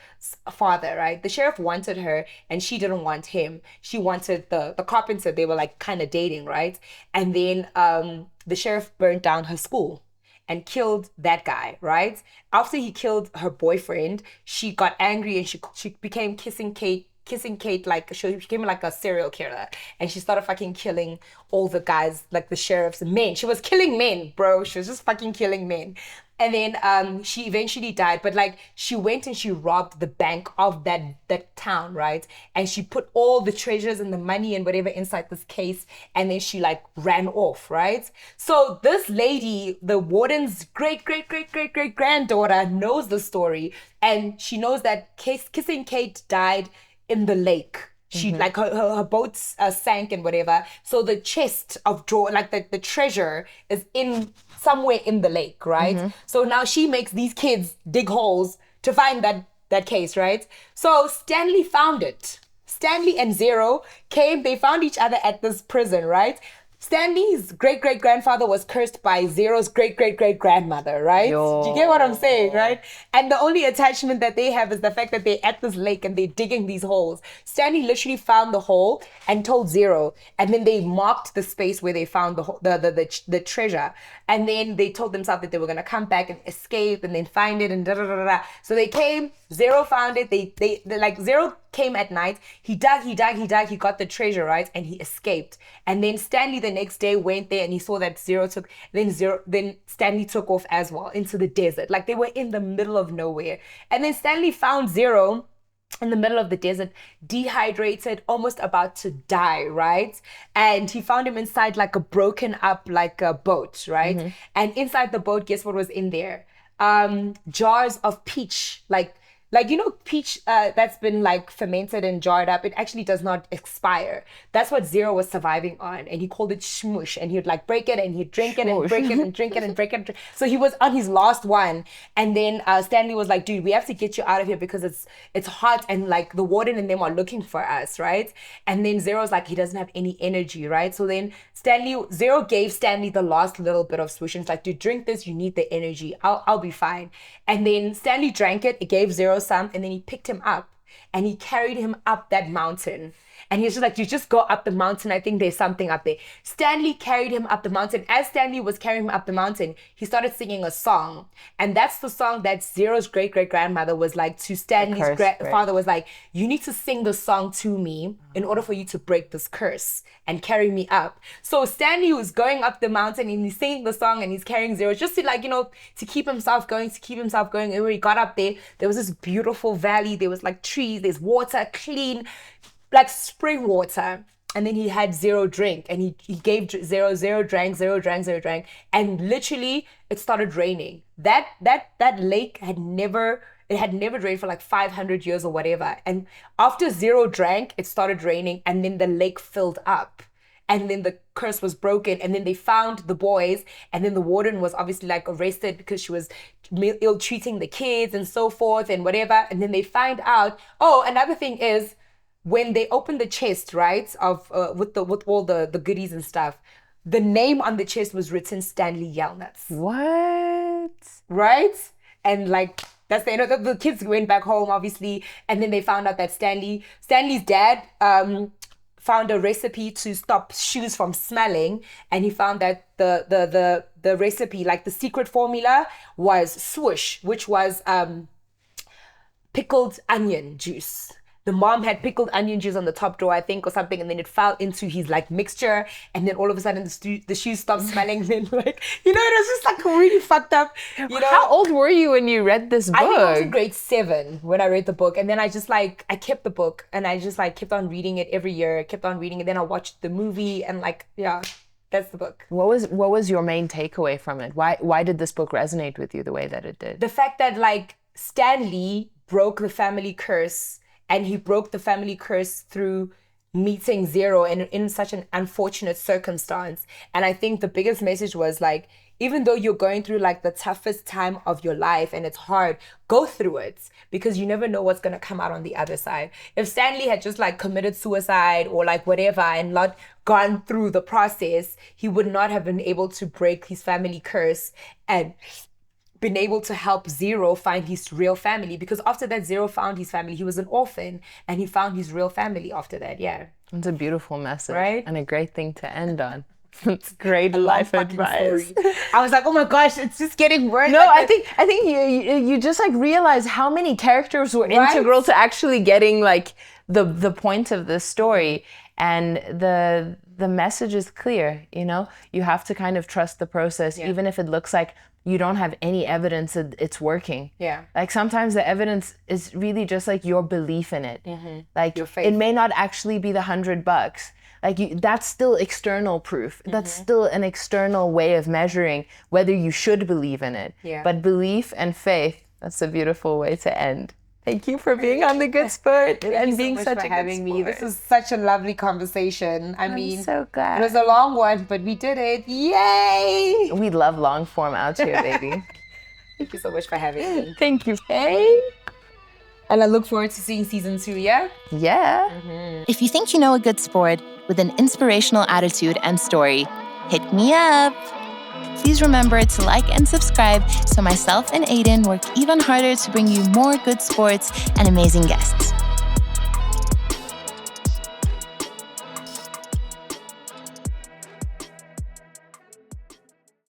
father, right? The sheriff wanted her and she didn't want him. She wanted the carpenter. They were like kind of dating, right? And then the sheriff burned down her school and killed that guy, right? After he killed her boyfriend, she got angry and she became Kissing Kate kissing Kate, like she became like a serial killer, and she started fucking killing all the guys, like the sheriffs and men. She was killing men, bro. She was just fucking killing men. And then she eventually died, but like she went and she robbed the bank of that town, right? And she put all the treasures and the money and whatever inside this case, and then she like ran off, right? So this lady, the warden's great granddaughter, knows the story, and she knows that Kissing Kate died in the lake. She like her boats sank and whatever. So the chest of like the treasure is in somewhere in the lake, right? So now she makes these kids dig holes to find that case, right? So Stanley found it. Stanley and Zero came, they found each other at this prison, right? Stanley's great-great-grandfather was cursed by Zero's great-great-great-grandmother, right? Yo. Do you get what I'm saying, right? And the only attachment that they have is the fact that they're at this lake and they're digging these holes. Stanley literally found the hole and told Zero, and then they marked the space where they found the treasure. And then they told themselves that they were gonna come back and escape and then find it and da-da-da-da-da. So they came, Zero found it, they like Zero came at night, he dug, he got the treasure, right? And he escaped. And then Stanley the next day went there and he saw that then Stanley took off as well into the desert. Like they were in the middle of nowhere. And then Stanley found Zero in the middle of the desert, dehydrated, almost about to die, right? And he found him inside like a broken up like a boat, right? And inside the boat, guess what was in there? Jars of peach, like you know, peach that's been like fermented and jarred up, it actually does not expire. That's what Zero was surviving on, and he called it shmush, and he'd like break it and he'd drink it and break it and drink it and break it. So he was on his last one, and then Stanley was like, dude, we have to get you out of here because it's hot and like the warden and them are looking for us, right? And then Zero's like, he doesn't have any energy, right? So then Zero gave Stanley the last little bit of swoosh, and it's like, dude, drink this, you need the energy, I'll be fine. And then Stanley drank it, it gave Zero some, and then he picked him up and he carried him up that mountain. And he's just like, you just go up the mountain. I think there's something up there. Stanley carried him up the mountain. As Stanley was carrying him up the mountain, he started singing a song. And that's the song that Zero's great-great-grandmother was like to Stanley's father was like, you need to sing the song to me in order for you to break this curse and carry me up. So Stanley was going up the mountain and he's singing the song and he's carrying Zero just to like, you know, to keep himself going. And when he got up there, there was this beautiful valley. There was like trees, there's water, clean, like spring water. And then he had Zero drink and he gave Zero drank, and literally it started raining. That lake had never rained for like 500 years or whatever. And after Zero drank, it started raining, and then the lake filled up, and then the curse was broken. And then they found the boys, and then the warden was obviously like arrested because she was ill-treating the kids and so forth and whatever. And then they find out, oh, another thing is, when they opened the chest, right, of with all the goodies and stuff, the name on the chest was written Stanley Yelnuts. What? Right? And like, that's the end of the kids went back home, obviously, and then they found out that Stanley's dad found a recipe to stop shoes from smelling, and he found that the recipe, like the secret formula, was swoosh, which was pickled onion juice. The mom had pickled onion juice on the top drawer, I think, or something, and then it fell into his like mixture, and then all of a sudden the shoes stopped smelling. And then like, you know, it was just like really fucked up. You know, how old were you when you read this book? I think I was in grade 7 when I read the book, and then I just like I kept the book and I just like kept on reading it every year, kept on reading it. Then I watched the movie and like, yeah, that's the book. What was your main takeaway from it? Why did this book resonate with you the way that it did? The fact that like Stanley broke the family curse. And he broke the family curse through meeting Zero in such an unfortunate circumstance. And I think the biggest message was like, even though you're going through like the toughest time of your life and it's hard, go through it, because you never know what's going to come out on the other side. If Stanley had just like committed suicide or like whatever and not gone through the process, he would not have been able to break his family curse and been able to help Zero find his real family, because after that Zero found his family. He was an orphan and he found his real family after that. Yeah, It's a beautiful message, right? And a great thing to end on. That's great life advice. I was like, oh my gosh, it's just getting worse. No, like, I think you just like realize how many characters were integral to actually getting like the point of this story, and the message is clear. You know, you have to kind of trust the process, even if it looks like you don't have any evidence that it's working. Yeah. Like sometimes the evidence is really just like your belief in it. Like Your faith. it may not actually be the $100. Like that's still external proof. That's still an external way of measuring whether you should believe in it. Yeah. But belief and faith, that's a beautiful way to end. Thank you for being on The Good Sport and being such a having good me. sport. This was such a lovely conversation. I'm so glad. It was a long one, but we did it. Yay! We love long form out here, baby. Thank you so much for having me. Thank you, Faye. And I look forward to seeing season 2, yeah? Yeah. If you think you know a good sport with an inspirational attitude and story, hit me up. Please remember to like and subscribe so myself and Aiden work even harder to bring you more good sports and amazing guests.